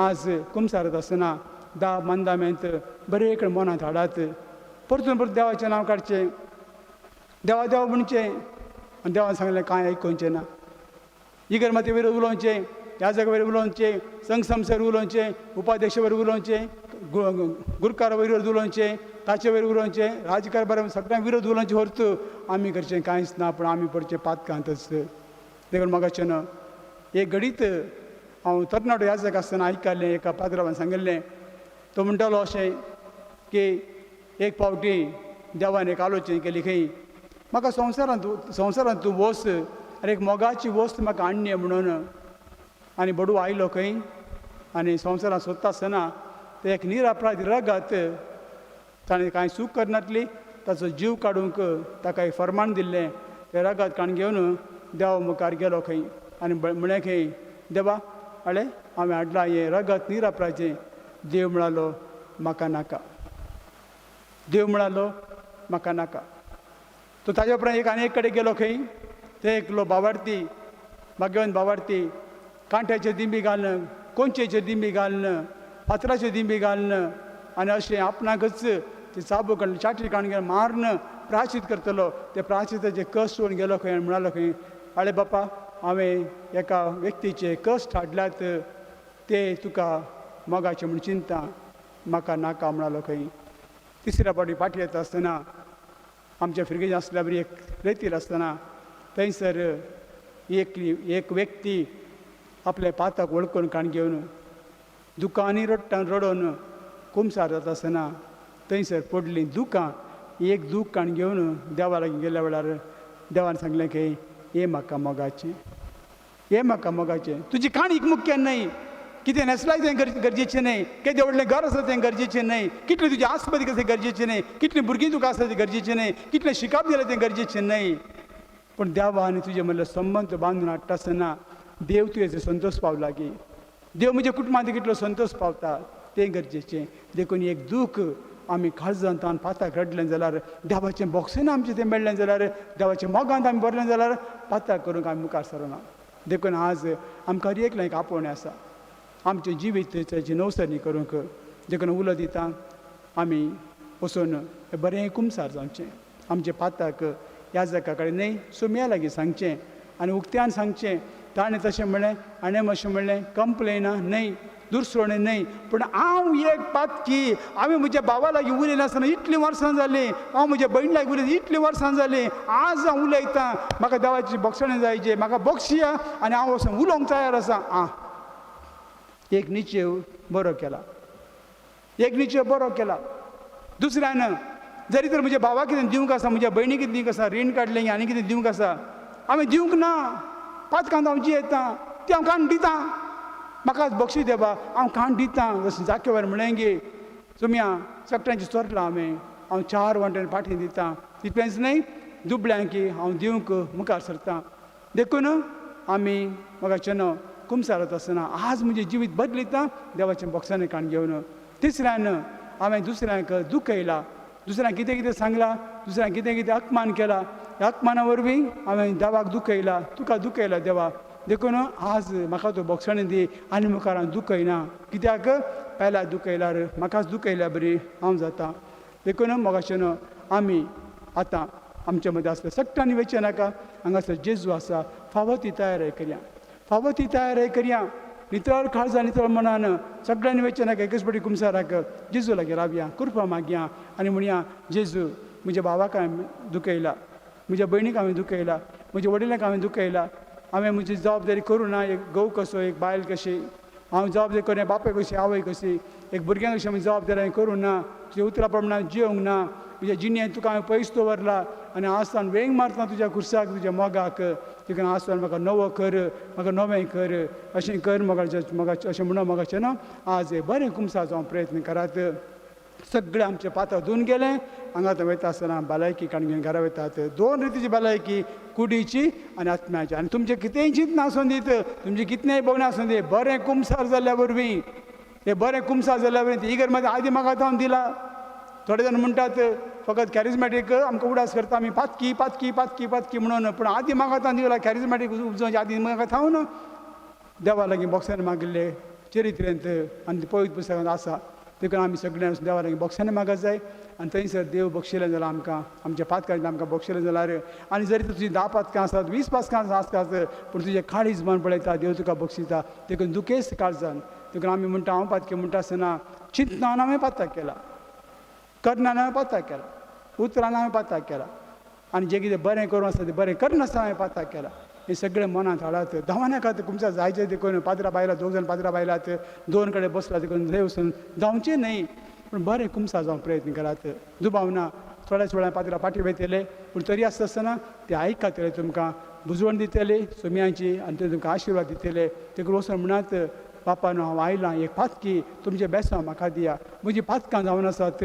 आज कुमसारत आसतना दा मंदामेंत बरे कडेन मनांत हाडात परतून परत देवाचें नांव काडचें देवा देवा म्हणचें आनी देवान सांगलें कांय आयकोवचें ना इगर माती वयर उलोवचें ह्या जाग्या वयर उलोवचें संघ संसार उलोवचें उपाध्यक्ष वयर उलोवचें गुरकार विरोध उलोवचें ताचे वयर उलोवचें राजकारभार सगळ्यांक विरोध उलोवचें व्हरत आमी करचें कांयच ना पूण आमी पडचें पातकांतच देखून म्हाका न्हू एक घडीत हांव तरणाटो ह्या जाग्यार आसतना आयकल्लें एका पात्रावान सांगिल्लें तो म्हणटालो अशें की एक फावटी देवान एक आलोचना केली खंय म्हाका संवसारांत तूं वस आनी एक मोगाची वस्त म्हाका हाडणी म्हणून आनी बडू आयलो खंय आनी संवसारांत सोदता आसतना ते एक निरपराधी रगत ताणें कांय चूक करनातली ताचो जीव काडूंक ताका एक फर्माण दिल्लें तें रगत काण घेवन देवा मुखार गेलो खंय आनी म्हळें खंय देवा अळे हांवें हाडलां हें रगत निरपराधें देव म्हणालो म्हाका नाका देव म्हणालो म्हाका नाका तो ताजे उपरांत एक आनी एक कडेन गेलो खंय ते एकलो भावार्थी भाग्यवान भावार्थी कांट्याच्यो दिंबी घालन कोंचेच्यो दिंबी घालन फातराच्यो दिंबी घालन आनी अशें आपणाकच ते चाबूक चाटरी काण घेवन मारन प्राशीत करतलो ते प्राशिताचे कश्ट व्हरून गेलो खंय आनी म्हणालो खंय आळे बापा हांवें एका व्यक्तीचे कश्ट हाडल्यात ते तुका मोगाचे म्हूण चिंता म्हाका नाका म्हणालो खंय तिसऱ्या फावटी फाटी येता आसतना आमच्या फ्रिगेज आसल्या बरी एक रेतीर आसतना थंयसर एक व्यक्ती आपल्या पाताक वळखून काण घेवन दुकानी रडोवन कुमसार जाता आसतना थंयसर पडली दुकां एक दूख काण घेवन देवा लागीं गेल्या वेळार देवान सांगलें की हें म्हाका मोगाचें हें म्हाका मोगाचें तुजी काणीक मुख्य न्हय कितें नेसलाय तें गरजेचें न्हय केदें व्हडलें घर आसा तें गरजेचें न्हय कितलें तुजें आस्पत आसा तें गरजेचें न्हय कितलीं भुरगीं तुका आसा तें गरजेचें न्हय कितलें शिकप जालें तें गरजेचें न्हय पूण देवा आनी तुजे मदले संबंद बांदून हाडटा आसतना देव तुवें संतोश पावला की देव म्हज्या कुटुंबांत कितलो संतोश पावता तें गरजेचें देखून एक दूख आमी काळजांत तान पाताक रडलें जाल्यार देवाचें बॉक्सीन आमचें तें मेळ्ळें जाल्यार देवाच्या मोगांत आमी भरलें जाल्यार पाताक करूंक आमी मुखार सरना देखून आज आमकां एकलें एक आपोवणें आसा आमचें जिवीताची नवसरणी करूंक देखून उलो दिता आमी वचून बरें कुमसार जावचें आमचें पाताक ह्या जाका कडेन न्हय सुमया लागीं सांगचें आनी उक्त्यान सांगचें ताणें तशें म्हणलें आनी अशें म्हणलें कंप्लेना न्हय दुरसोणें न्हय पूण हांव एक पातकी हांवें म्हज्या भावा लागीं उलयलें आसतना इतलीं वर्सां जालीं हांव म्हज्या भयणी लागीं उलयलें इतलीं वर्सां जालीं आज हांव उलयतां म्हाका देवाची बक्षणें जायचें म्हाका बक्षिया आनी हांव वचून उलोवंक तयार आसा एक निश्चय बरो केला एक निश्चय बरो केला दुसऱ्यान जरी तर म्हज्या भावाक कितें दिवंक आसा म्हज्या भयणीक कितें दिवंक आसा रीण काडलें आनी कितें दिवंक आसा हांवें दिवंक ना पातकांत हांव जियेतां ती हांव काण दितां म्हाका बक्षी देवा हांव काण दितां जशें जाके वर म्हळें गे तुमी सगळ्यांची चोरलां हांव 4 वंट्यान फाटीं दितां इतलेंच न्हय दुबळ्यांकी हांव दिवंक मुखार सरतां देखून आमी म्हाका चेनो कुमसारत आसतना आज म्हजें जिवीत बदलिता देवाचें बॉक्सांनी काण घेवन तिसऱ्यान हांवें दुसऱ्यांक दुखयलां दुसऱ्यांक कितें कितें सांगलां दुसऱ्यांक कितें कितें अपमान केला ह्या अपमाना वरवीं हांवें देवाक दुखयलां तुका दुखयलां देवा देखून आज म्हाका तूं बॉक्साणी दी आनी मुखार हांव दुखयना कित्याक पेला दुखयल्यार म्हाकाच दुखयल्या बरी हांव जाता देखून मोगाचेन आमी आतां आमचे मदीं आसता सट्टांनी वयचें नाका हांगासर जेजू आसा फावो ती तयारी करया फावो ती तयारी करया नितळ काळजां नितळ मनान सगळ्यांनी वयचें नाका एकच फावटी कुमसाराक जेजू लागीं रावया कृपा मागया आनी म्हणया जेजू म्हज्या भावाक हांवें दुखयला म्हज्या भयणीक हांवें दुखयला म्हज्या वडिलांक हांवें दुखयला हांवें म्हजी जबाबदारी करूं ना एक घोव कसो एक बायल कशी हांव जबाबदारी करूं बापाय कशी आवय कशी एक भुरग्यांक कशी हांवें जबाबदारी हांवें करूं ना तुज्या उतरां प्रमाणान जियोंक ना तुज्या जिणेंत तुका हांवें पयस दवरला आनी आसतान वेंग मारता तुज्या कुर्साक तुज्या मोगाक देखून आसतान म्हाका नवो कर म्हाका नवें कर अशें कर मोगा अशें म्हणून मोगाचें न्हू आज बरें कुमसाचो हांव प्रयत्न करात सगळें आमचें पातां धुवन गेलें हांगा आतां वयता आसतना भलायकी काण घेवन घरा वयतात 2 रितीची भलायकी कुडीची आनी आत्म्याची आनी तुमचें कितेंय चिंतन आसूं दीत तुमचें कितलेंय भोवणें आसूं दी बरें कुमसार जाल्ल्या वरवीं हें बरें कुमसार जाल्ल्या वरवीं इगर म्हाका आदी म्हाका आतां दिला थोडे जाण म्हणटात फकत कॅरिझमॅटीक आमकां उडास करता आमी पातकी पातकी पातकी पातकी म्हणून पूण आदी म्हाका आतां दिवला कॅरिझमॅटीक उजोवचे आदी म्हाका थांव देवा लागीं बॉक्सांनी मागिल्ले चरित्रेंत आनी पवित्र पुस्तकांत आसा देखून आमी सगळ्यां देवा लागीं बॉक्सांनी मागत जाय आनी थंयसर देव बक्षिलें जाल्यार आमकां आमच्या पातकांत आमकां बक्षिलें जाल्यार आनी जरी तुजीं 10 पातकां आसात 20 पातकां आसतात पूण तुजें काळीज मन पळयता देव तुका बक्षिता देखून दुखेस्त काळजान देखून आमी म्हणटा हांव पातकी म्हणटा आसतना चिंतनान हांवें पातक केला करनान हांवें पातक केला उतरान हांवें पातक केला आनी जें कितें बरें करूं आसा तें बरें करनासतना हांवें पातक केला हे सगळे मनांत हाडात धांवण्या खातीर तुमच्या जायचे देखून पात्रां बायलां 2 जाण पात्रां बायलात 2 कडेन बसला देखून थंय वचून जावचें न्हय पूण बरें कुमसा जावंक प्रयत्न करात दुबावना थोड्याच वेळान पात्रां फाटीं वयतले पूण तरी आसतना ते आयकतले तुमकां बुजवण दितले सोम्यांची आनी ते तुमकां आशिर्वाद दितले देखून वचून म्हणात बापानो हांव आयलां एक पातकी तुमचे बेसांव म्हाका दिया म्हजीं पातकां जावन आसात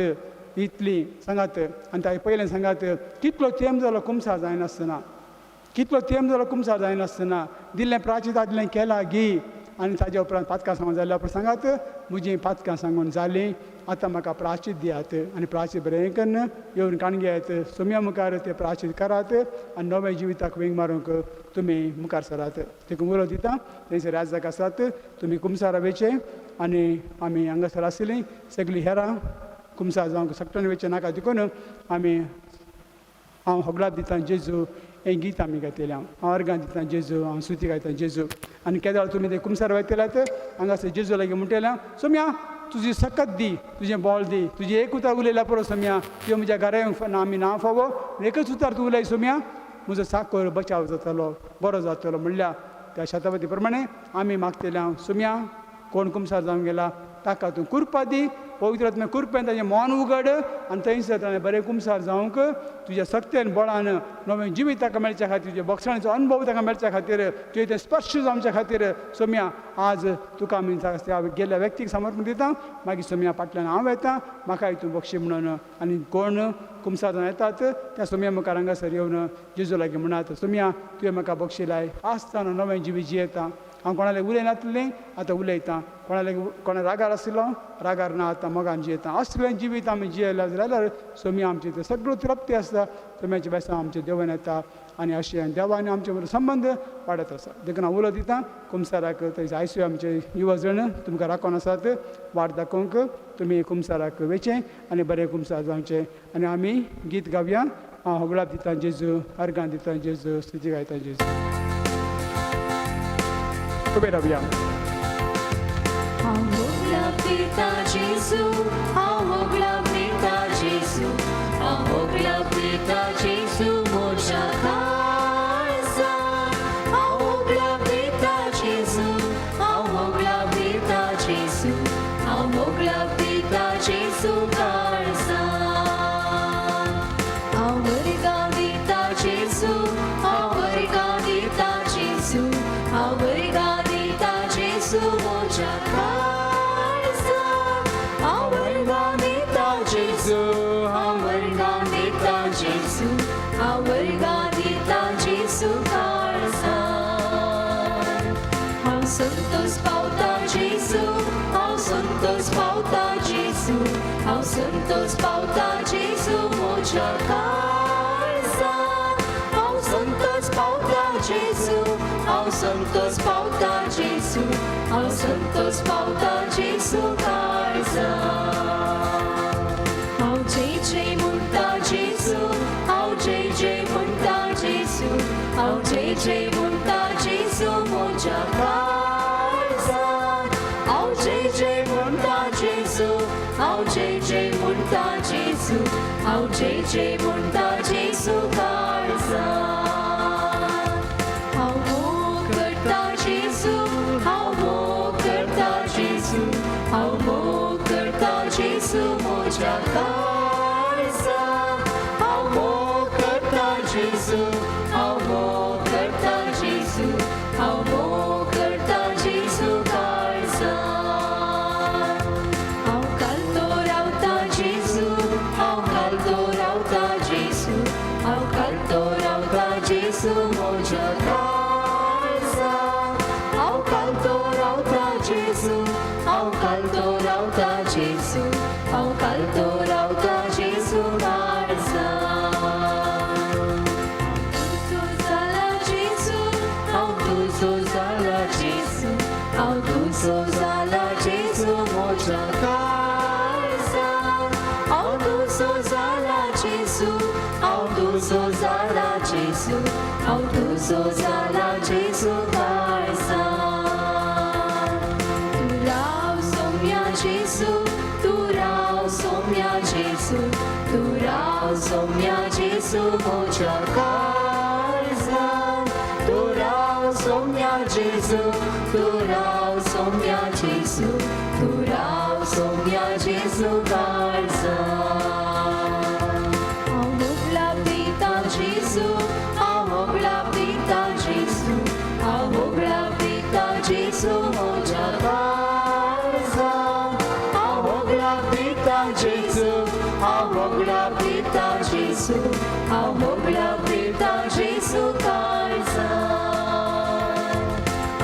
इतलीं सांगात आनी ताका पयलें सांगात कितलो तेंप जालो कुमसा जायनासतना कितलो तेंप जालो कुमसार जायनासतना दिल्लें प्राचिता दिल्लें केलां गी आनी ताज्या उपरांत पातकां सांगून जाल्या उपरांत सांगात म्हजीं पातकां सांगून जालीं आतां म्हाका प्राचीत दियात आनी प्राचीत बरें कन्न येवन काणग्यात सोम्या मुखार ते प्राचीत करात आनी नव्या जिविताक वेंग मारूंक तुमी मुखार सरात देखून उलो दिता थंयसर राजाक आसात तुमी कुमसारा वेचे आनी आमी हांगासर आसलीं सगळीं हेरां कुमसार जावंक सक्तन वेचे नाका देखून आमी हांव होगलाप दिता जेजू हें गीत आमी गायतलें हांव अर्गां दिता जेजू हांव स्तुती गायता जेजू आनी केदार तुमी ते कुमसार वयतल्यात हांगासर जेजू लागीं म्हणटलें सोम्या तुजी सकत दी तुजें बॉल दी तुजी एक उतर उलयल्या पुरो सोम्या तुवें म्हज्या घरा येवंक आमी ना फावो एकच उतर तूं उलय सोम्या म्हजो साकोर बचाव जातलो बरो जातलो म्हणल्यार त्या शतावती प्रमाणे आमी मागतले हांव सोम्या कोण कुमसार जावंक गेला ताका तूं कुरपा दी पवित्र आत्म्या कुरपेन ताचें मन उगड आनी थंयसर ताणें बरें कुमसार जावंक तुज्या सत्तेन बळान नवें जिवीत ताका मेळच्या खातीर तुज्या बक्षाणेचो अनुभव ताका मेळच्या खातीर तुवें तें स्पर्श जावच्या खातीर सोम्या आज तुका आमी गेल्ल्या व्यक्तीक समर्पण दिता मागीर सोम्या फाटल्यान हांव येता म्हाकाय तूं बक्षी म्हणून आनी कोण कुमसार जावन येतात त्या सोम्या मुखार हांगासर येवन जेजू लागीं म्हणत सोम्या तुवें म्हाका बक्षी लाय आसतना नवें जिवीत जियेता हांव कोणाले उलयनासलें आतां उलयतां कोणा रागार आसलो रागार ना आतां मोगान जियेता असलें जिवीत आमी जियेला जाल्यार सोम्या आमचे ते सगळो तृप्ती आसता सोम्याचे बेसांव आमचे देवान येता आनी अशें देवान आमचे बरोबर संबंद वाडत आसा देखून हांव उलो दितां कुमसाराक थंय आयसूय आमचे युवा जण तुमकां राखून आसात वाट दाखोवंक तुमी कुमसाराक वेचें आनी बरें कुमसार जावचें आनी आमी गीत गावया हांव होगळाप दितां जेजू अर्गां दितां जेजू स्तुती गायता जेजू उबे रावया हांव होगलाप दिता जेजू हांव होगलाप दिता जेजू हांव होगलाप दिता जेजू म्हज्या काळजाक हांव होगलाप दिता जेजू हांव होगलाप दिता जेजू हांव होगलाप दिता जेजू काळजाक हांव वर्गां दिता जेजू हांव वर्गां दिता जेजू हांव वर्गां दिता जेजू म्हज्या काळजाक हांव वर्गां दिता जेजू हांव वर्गां दिता जेजू हांव वर्गां दिता जेजू काळजाक हांव संतोष पावता जेजू हांव संतोष पावता जेजू हांव संतोष पावता जेजू म्हज्या काळजाक हांव संतोष पावता जेजू हांव संतोष पावता जेजू हांव संतोष पावता जेजू काळजाक हांव जय जय म्हणटा जेजू हांव जय जय म्हणटा जेजू हांव जय जय म्हणटा जेजू म्हज्या काळजाक हांव जय जय म्हणटा जेजू हांव जय जय म्हणटा जेजू हांव जय जय म्हणटा जेजू काळजाक हांव मोग करता जेजू हांव मोग करता जेजू हांव मोग करता जेजू म्हज्या काळजाक हांव मोग करता जेजू हांव मोग करता जेजू हांव मोग करता जेजू काळजाक हांव कालतो रावता जेजू हांव कालतो रावता जेजू हांव कालतो रावता जेजू म्हज्या काळजाक हांव कालतो रावता जेजू हांव कालतो रावता जेजू हांव कालतो रावता सो जाला जेजू काळजा तू राव सौम्या जेजू तू राव सौम्या जेजू तू राव सौम्या जेजू मोच्या काळजा तू राव सौम्या जेजू तू राव सौम्या जेजू तू राव सौम्या जेजू काळजा आवगला पिता जेजू आवगला पिता जेजू आवगला पिता जेजू मोच्या काळजा आवगला पिता जेजू आवगला पिता जेजू आवगला पिता जेजू काळजा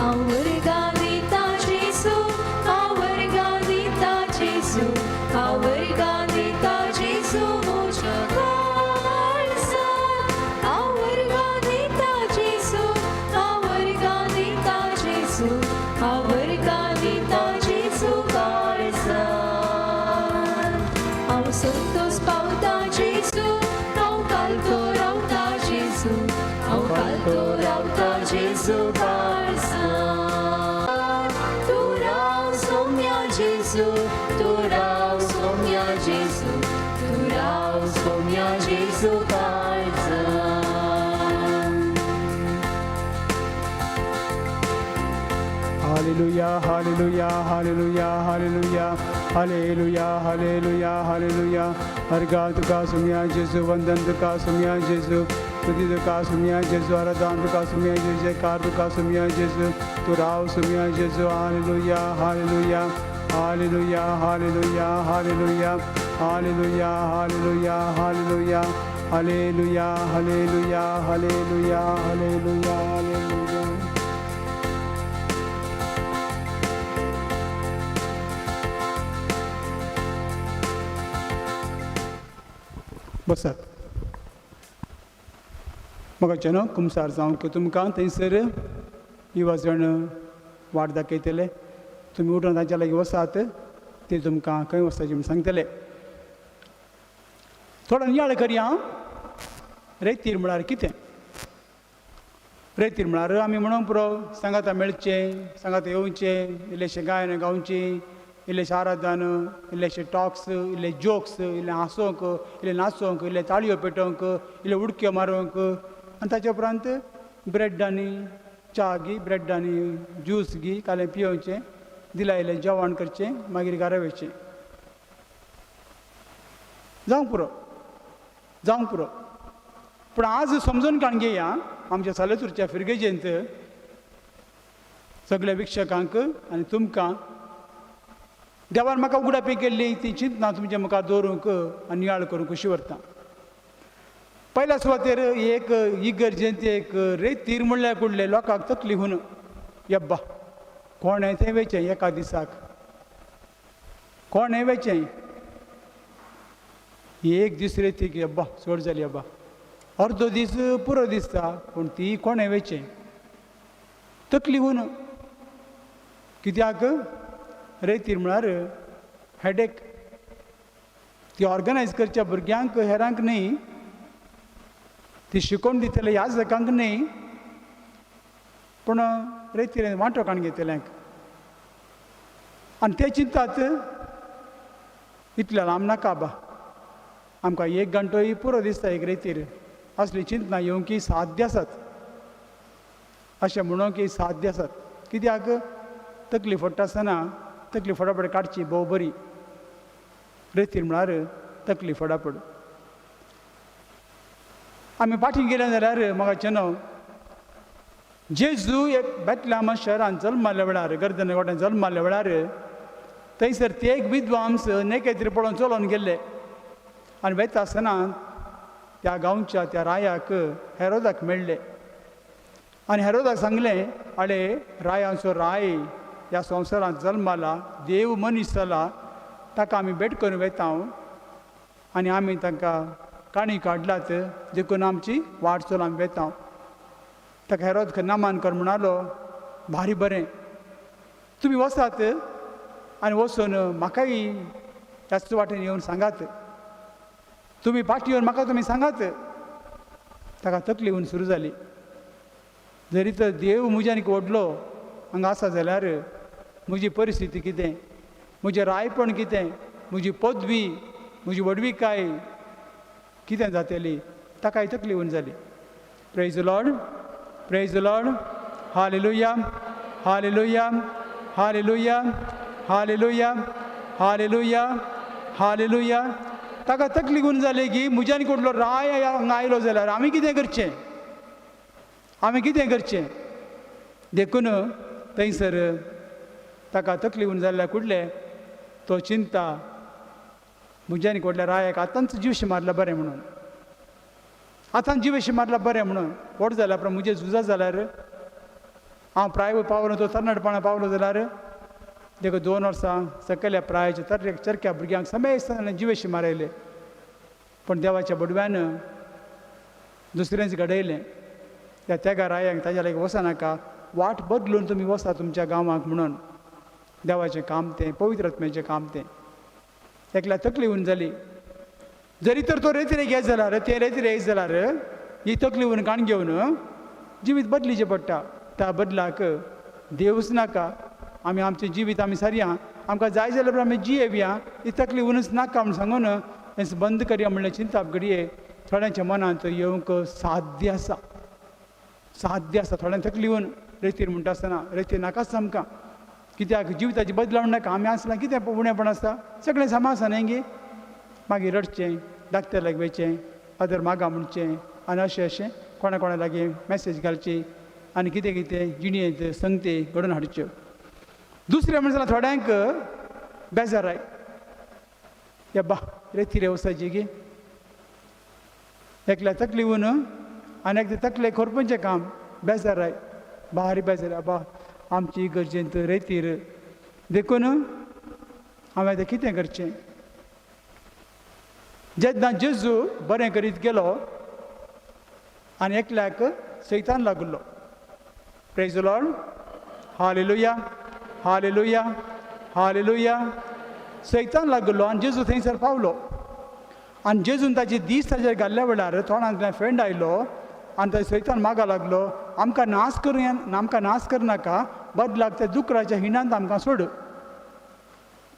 आवरगा दिता जेजू आवरगा दिता जेजू आवरगा दिता जेजू मोच्या काळजा आवरगा दिता जेजू आवरगा दिता जेजू आवरगा दिता जेजू काळजा ao santos pauta jesu ao calto rauta jesu ao calto rauta jesu barsa tu rau somya jesu tu rau somya jesu tu rau somya jesu barsa Hallelujah, hallelujah, hallelujah, hallelujah, hallelujah, hallelujah, hallelujah. हरगा तुका सुम्या जेजू वंदन तुका सुम्या जेजू स्तुति तुका सुम्या जेजू आराधना तुका सुम्या जेजू जयकार तुका सुम्या जेजू तू राव सुम्या जेजू hallelujah hallelujah hallelujah hallelujah hallelujah hallelujah hallelujah hallelujah hallelujah hallelujah hallelujah hallelujah hallelujah. बसात मगाच्यान कुमसार जावंक तुमकां थंयसर इवाजण वाट दाखयतले तुमी उठून तांच्या लागीं वसात ते तुमकां खंय वचपाचें म्हूण सांगतले. थोडो नियाळ करया रेतीर म्हळ्यार कितें. रेतीर म्हळ्यार आमी म्हणूंक पुरो सांगाता मेळचें सांगाता येवचें इल्लेशें गायन गावचीं इल्लेशें आराधन इल्लेशे टॉक्स इल्ले जोक्स इल्लें हांसोवंक इल्लें नाचोवंक इल्ले ताळयो पेटोवंक इल्ले उडक्यो मारूंक आनी ताचे उपरांत ब्रेडांनी च्या घी ब्रेडांनी ज्यूस घी कालें पियोवचें दिला इल्लें जेवण करचें मागीर घरा वयचें जावंक पुरो. पूण आज समजून काण घेया आमच्या सालेसूरच्या फिरगेजेंत सगळ्या विक्षकांक आनी तुमकां देवान म्हाका उगडापी केल्ली ती चिंतना तुमच्या मुखार दवरूंक आनी नियाळ करूंक कशी व्हरता. पयल्या सुवातेर एक इगर्जेंत एक रेतीर म्हणल्यार कुडले लोकांक तकली होन यब्बा कोणें थंय वेचें एका दिसाक कोणें वेचें एक दीस रेतीक यब्बा चड जाली यब्बा अर्दो दीस पुरो दिसता पूण ती कोणें वेचें तकली होन कित्याक रेतीर म्हळ्यार हेडेक ती ऑर्गनायज करच्या भुरग्यांक हेरांक न्ही ती शिकोवन दितले ह्या जगांक न्ही पूण रेतीर वांटोकान घेतल्यांक आनी ते चिंतात इतले लांब नाका बा आमकां एक घंटोय पुरो दिसता एक रेतीर असली चिंतना येवंकी साध्य आसात अशें म्हणूंक साध्य आसात. कित्याक तकली फोडटा आसतना तकली फटाफट काडची भोव बरी रेतीर म्हळ्यार तकली फटाफट. आमी फाटीं गेले जाल्यार म्हाका न्हू जेजू एक बेतलेहम शहरान जल्माल्या वेळार गर्दन गोट्यान जल्माल्या वेळार थंयसर ते एक विद्वांस नेके तरी पळोवन चलोवन गेल्ले आनी वयता आसतना त्या गांवच्या त्या रायाक हेरोदाक मेळ्ळे आनी हेरोदाक सांगलें आडे रायांचो राय ह्या संवसारांत जल्माला देव मनीस जाला ताका आमी भेट करून वयता आनी आमी तांकां काणी काडलात देखून आमची वाट चलून आमी वयता. ताका हेरोद नामांकन म्हणालो भारी बरें तुमी वसात आनी वचून म्हाकाय ह्याच वाटेन येवन सांगात तुमी फाटीं येवन म्हाका तुमी सांगात. ताका तकली येवन सुरू जाली जरी तर देव म्हज्यान ओडलो हांगा आसा जाल्यार म्हजी परिस्थिती कितें, म्हजें रायपण कितें, म्हजी पदवी, म्हजी व्हडविकाय कितें जातली ताकाय तकली उरून जाली. Praise the Lord, praise the Lord, hallelujah, hallelujah, hallelujah, hallelujah, hallelujah, hallelujah. ताका तकली उरून जाली की म्हज्यान कोडलो राय हांगा आयलो जाल्यार आमी कितें करचें, आमी कितें करचें. देखून थंयसर ताका तकली उरून जाल्ल्या कुडले तो चिंता म्हज्यान कोडल्या रायाक आतांच जीवशी मारला बरें म्हणून, आतां जीवशी मारला बरें म्हणून. व्हड जाल्या उपरांत म्हजें झुजा जाल्यार हांव प्राय पावलो तो तरणाटपणा पावलो जाल्यार देखून 2 वर्सां सकयल्या प्रायाच्या चरक्या भुरग्यांक समेस्तान जिवेशी मारयले. पण देवाच्या बडव्यान दुसरेंच घडयलें. त्या तेगा रायांक ताज्या लागीं वचनाका, वाट बदलून तुमी वसा तुमच्या गांवांक म्हणून. देवाचें काम तें, पवित्र आत्म्याचें काम तें. एकल्या तकली उरून जाली. जरी तर तो रेतीरे घेत जाल्यार, ते रेतीरे येत जाल्यार ही तकली उरून काण घेवन जिवीत बदलीचें पडटा. त्या बदलाक देवूच नाका. आमी आमचें जिवीत आमी सारया, आमकां जाय जाल्यार आमी जियेवया, ही तकली उरूच नाका म्हूण सांगून हें बंद करया म्हणलें चिंता घडये थोड्यांच्या मनांत येवंक साध्य आसा, साध्य आसा. थोड्यांक तकली उरून रेतीर म्हणटा आसतना रेतीर नाकाच आमकां, कित्याक जिविताची बदलावण नाका. आमी आसला कितें उणेंपण आसता, सगळें सामा आसा न्ही गे. मागीर रडचें, धाकट्या लागीं वयचें, आदर मागा म्हणचें, आनी अशें कोणा लागीं मॅसेज घालची आनी कितें कितें जिणेंत संगती घडोवन हाडच्यो. दुसरें म्हणजे जाल्यार थोड्यांक बेजाराय, बा रेतीर वसाची गे. एकल्या तकली उरून आनी एक तकले करपाचें काम, बेजाराय, भारी बेजार. बा आमची गरजेंत रेतीर. देखून हांवें आतां कितें करचें. जेन्ना जेजू बरें करीत गेलो आनी एकल्याक सैतान लागलो. Praise the Lord, hallelujah, hallelujah, hallelujah. सैतान लागलो आनी जेजू थंयसर पावलो. आनी जेजून ताचे दीस ताचेर घाल्ल्या वेळार तोंडांतल्यान फेंड आयलो आनी थंय सैतान मागा लागलो, आमकां नाश करूं, आमकां नाश करनाका, बदलाक त्या दुकराच्या हिणांत आमकां सोड.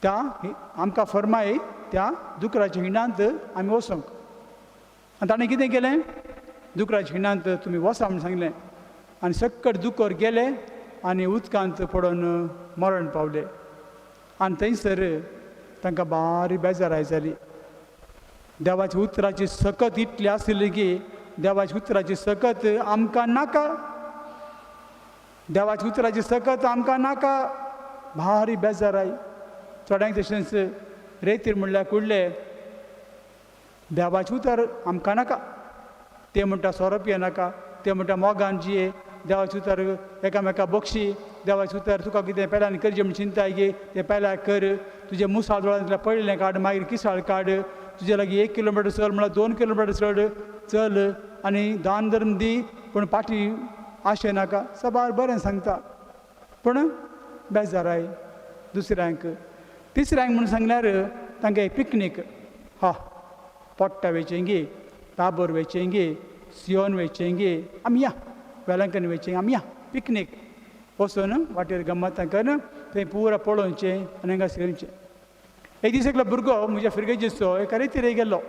त्या आमकां फरमाय त्या दुकराच्या हिणांत आमी वचोंक. आनी ताणें कितें केलें, दुकराच्या हिणांत तुमी वसा म्हूण सांगलें. आनी सक्कट दुकर गेले आनी उदकांत पडोवन मरण पावले. आनी थंयसर तांकां बारी बेजाराय जाली. देवाच्या उतराची सकत इतली आसली की देवाच्या उतराची सकत आमकां नाका, देवाच्या उतराची सकत आमकां नाका. भारी बेजाराय. थोड्यांक तशेंच रेतीर म्हणल्यार कुडले देवाचें उतर आमकां नाका. ते म्हणटा सोरो पियेनाका, ते म्हणटा मोगान जिये, देवाचें उतर एकामेका बक्षी, देवाचें उतर तुका कितें पेल्यान करचें म्हूण चिंताय गे, तें पेल्यार कर. तुजें मुसाळ दोळ्यांतल्यान पडलें काड, मागीर किसाळ काड. तुजे लागीं 1 किलोमिटर चल म्हळ्यार 2 किलोमिटर चल आनी दान धर्म दी, पूण फाटी आशे नाका. सबार बरें सांगता, पूण बेजाराय. दुसऱ्यांक तिसऱ्यांक म्हणून सांगल्यार तांकां एक पिकनीक. पोट्टा वेचें गे, ताबोर वेचें गे, सियोन वेचें गे, आमी या वेलांकन वेचें, आमी या पिकनीक वचून वाटेर गम्मतां कर, थंय पुरा पळोवचें आनी हांगा सेरचें. एक दीस एकलो भुरगो म्हज्या फिरगेचीचो एका रेतीर गेलो.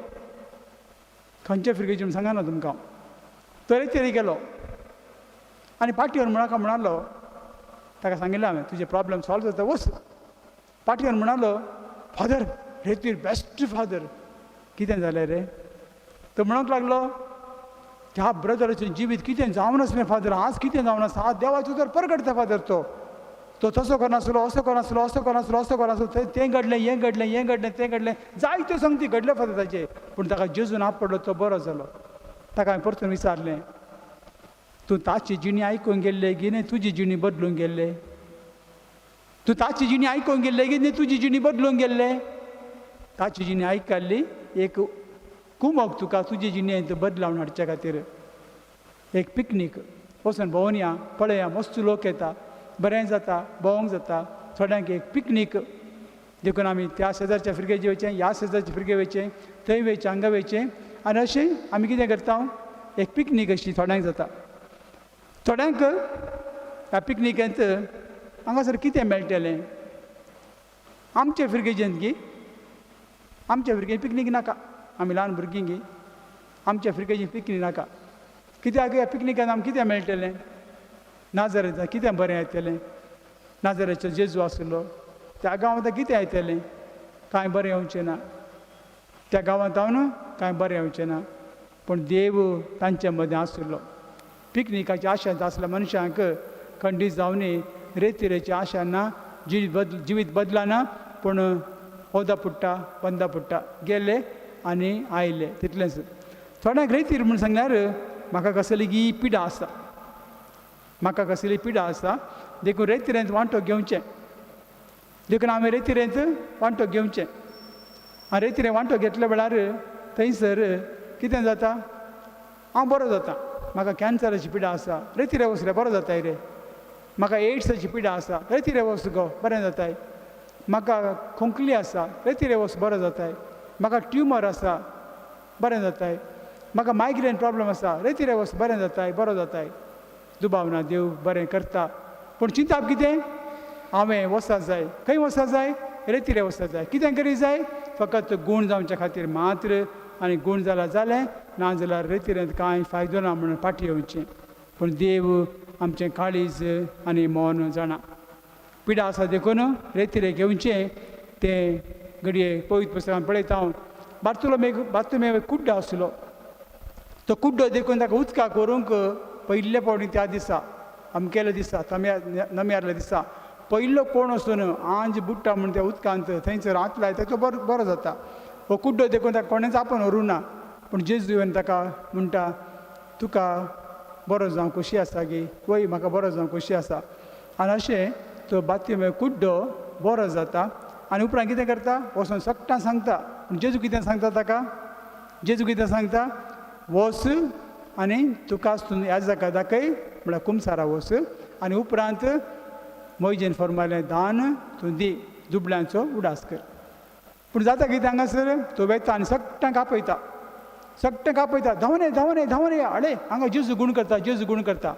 खंयच्या फिरगेची म्हूण सांगना तुमकां. तो रेतीर गेलो आनी पाठयेर म्हणाका म्हणालो, ताका सांगिल्लें हांवें तुजे प्रॉब्लेम सॉल्व जाता वच. पाठयेर म्हणालो, फादर रेतीर बेस्ट फादर. कितें जालें रे. तो म्हणूंक लागलो, ह्या ब्रदराचें जिवीत कितें जावन आसलें फादर, आज कितें जावन आसा, आज देवाचो उतर परगडता फादर. तो तसो करनासलो, असो करनासलो, असो करनासलो, असो करनासलो, तें घडलें, हें घडलें, हें घडलें, तें घडलें, जायत्यो संगती घडल्यो फादर ताचे. पूण ताका जेजून आपडलो तो बरो जालो. ताका हांवें परतून विचारलें, तूं ताची जिणी आयकूंक गेल्ले की न्ही तुजी जिणी बदलूंक गेल्ले. तूं ताची जिणी आयकूंक गेल्ले की न्ही तुजी जिणी बदलूंक गेल्ले. ताची जिणी आयकल्ली एक कुमक तुका तुजी जिणेंत बदलावन हाडच्या खातीर. एक पिकनीक वचून भोंवून या, पळया, मस्त लोक येता, बरें जाता, भोंवंक जाता. थोड्यांक एक पिकनीक देखून आमी त्या शेजारच्या फिरगेचे वयचें, ह्या शेजारच्या फिरगे वयचें, थंय वयचें, हांगा वयचें. आनी अशें आमी कितें करता, एक पिकनीक अशी थोड्यांक जाता. थोड्यांक ह्या पिकनिकेंत हांगासर कितें मेळटलें? आमचे भुरगें गी आमच्या भुरग्यांक पिकनीक नाका. आमी ल्हान भुरगीं गी आमच्या भुरग्यांची पिकनीक नाका. कित्याक ह्या पिकनिकान आमकां कितें मेळटलें? नाजरेंत कितें बरें येतलें? नाजरेचो जेजू आसलो त्या गांवांत कितें येतलें? कांय बरें येवचें ना. त्या गांवांत हांव कांय बरें येवचें ना. पूण देव तांचे मदें आसलो. पिकनिकाची आशांत आसल्या मनशांक खंडीत जावनी रेतीरेची आशा ना. जिवीत बदलाना पूण ओदा पुट्टा बंदा पुट्टा गेले आनी आयले तितलेंच. थोड्यांक रेतीर म्हूण सांगल्यार म्हाका कसली गी पिडा आसा. म्हाका कसली पिडा आसा देखून रेतीरेंत वांटो घेवचें. देखून हांवें रेतीरेंत वांटो घेवचें. आनी रेतीरें वांटो घेतल्या वेळार थंयसर कितें जाता? हांव बरो जाता. म्हाका कॅन्सराची पिडा आसा. रेतीरे वचल्यार बरो जाताय रे. म्हाका एड्साची पिडा आसा. रेतीरे वच गो बरें जाताय. म्हाका खोंकली आसा. रेतीरे वच बरो जाताय. म्हाका ट्युमर आसा बरें जाताय. म्हाका मायग्रेन प्रॉब्लम आसा. रेतीरे वच बरें जाताय बरो जाताय. दुबावना देव बरें करता. पूण चिंताप कितें? हांवें वचूंक जाय. खंय वचूंक जाय? रेतीरे वचूंक जाय. कितें करी जाय? फकत गूण जावच्या खातीर मात्र. आनी गूण जाला जालें नाजाल्यार रेतीरेंत कांय फायदो ना म्हणून फाटीं येवचें. पूण देव आमचें काळीज आनी मन जाणा. पिडा आसा देखून रेतीरे घेवचें. तें घडये पवित्र पुस्तकांत पळयता हांव बार्तुलोमेव कुड्डो आसलो. तो कुड्डो देखून ताका उदकाक व्हरूंक पयले फावटी त्या दिसा अमकेल्या दिसा नम्यारल्या दिसा पयलो कोण वचून आंज बुडटा म्हूण त्या उदकांत थंयसर हात लायता तो बरो जाता. हो कुड्डो देखून ताका कोणेंच आपण व्हरूं ना. पूण जेजू येवन ताका म्हणटा तुका बरो जावं कशी आसा गे. वय म्हाका बरो जावं कशी आसा. आनी अशें तो बार्तुलोमेव कुड्डो बरो जाता. आनी उपरांत कितें करता? वचून सगळ्यांक सांगता. पूण जेजू कितें सांगता ताका? जेजू कितें सांगता? वच आनी तुका याजका दाखय म्हळ्यार कुमसारा वच आनी उपरांत मोयजेन फर्मालें दान तूं दी. दुबळ्यांचो उडास कर. पूण जाता कितें हांगासर? तो वेता आनी सगळ्यांक आपयता. सगळ्यांक आपयता. धांवन धांवन हाडे हांगा जेजू गूण करता. जेजू गूण करता.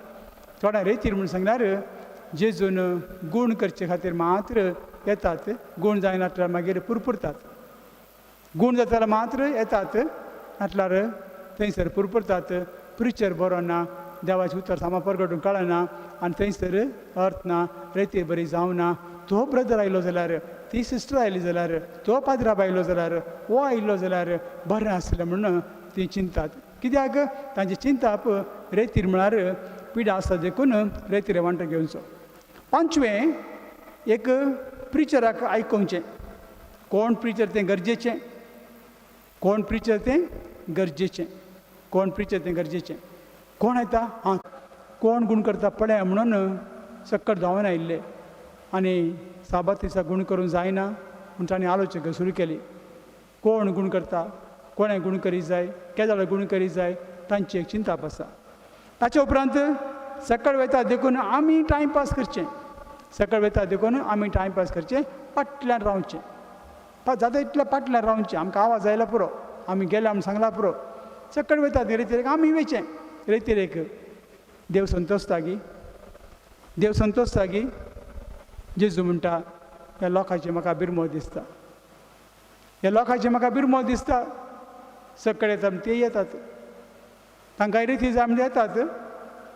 थोड्या रेतीर म्हूण सांगल्यार जेजून गूण करचे खातीर मात्र येतात. गूण जायनातल्यार मागीर पुरपुरतात. गूण जाताल्यार मात्र येतात नातल्यार थंयसर पुरपुरतात. प्रिचर बरो ना. देवाचें उतर सामा परगटूंक कळना आनी थंयसर अर्थ ना. रेतीर बरी जावना. तो ब्रदर आयलो जाल्यार ती सिस्टर आयली जाल्यार तो पाद्राब आयलो जाल्यार हो आयलो जाल्यार बरें आसलें म्हणून ती चिंतात. कित्याक तांची चिंताप रेतीर म्हळ्यार पिडा आसा देखून रेतीर वांटो घेवचो. पांचवें एक प्रिचराक आयकोवचें. कोण प्रिचर तें गरजेचें. कोण प्रिचर तें गरजेचें. कोण प्रिचर तें गरजेचें. कोण येता? हां कोण गूण करता पळय म्हणून सक्कट धांवन आयिल्ले आनी साबात दिसा गूण करूंक जायना म्हूण ताणें आलोचना सुरू केली. कोण गूण करता? कोणें गूण करीत जाय? केदोळे गूण करीत जाय? तांची एक चिंताप आसा. ताचे उपरांत सकाळ वेता देखून आमी टायमपास करचें. सकाळ वेता देखून आमी टायमपास करचें. फाटल्यान रावचें. जाता तितल्या फाटल्यान रावचें. आमकां आवाज आयला पुरो. आमी गेल्या म्हूण सांगला पुरो. सकाळ वेता रेतीरेक आमी वेचें. रेतीरेक देव संतोसता गी. देव संतोसता गी. जेजू म्हणटा ह्या लोकांची म्हाका बिरमो दिसता. ह्या लोकांची म्हाका बिरमो दिसता. सकाळ येता ते येतात. तांकां रेती जाय म्हणजे येतात.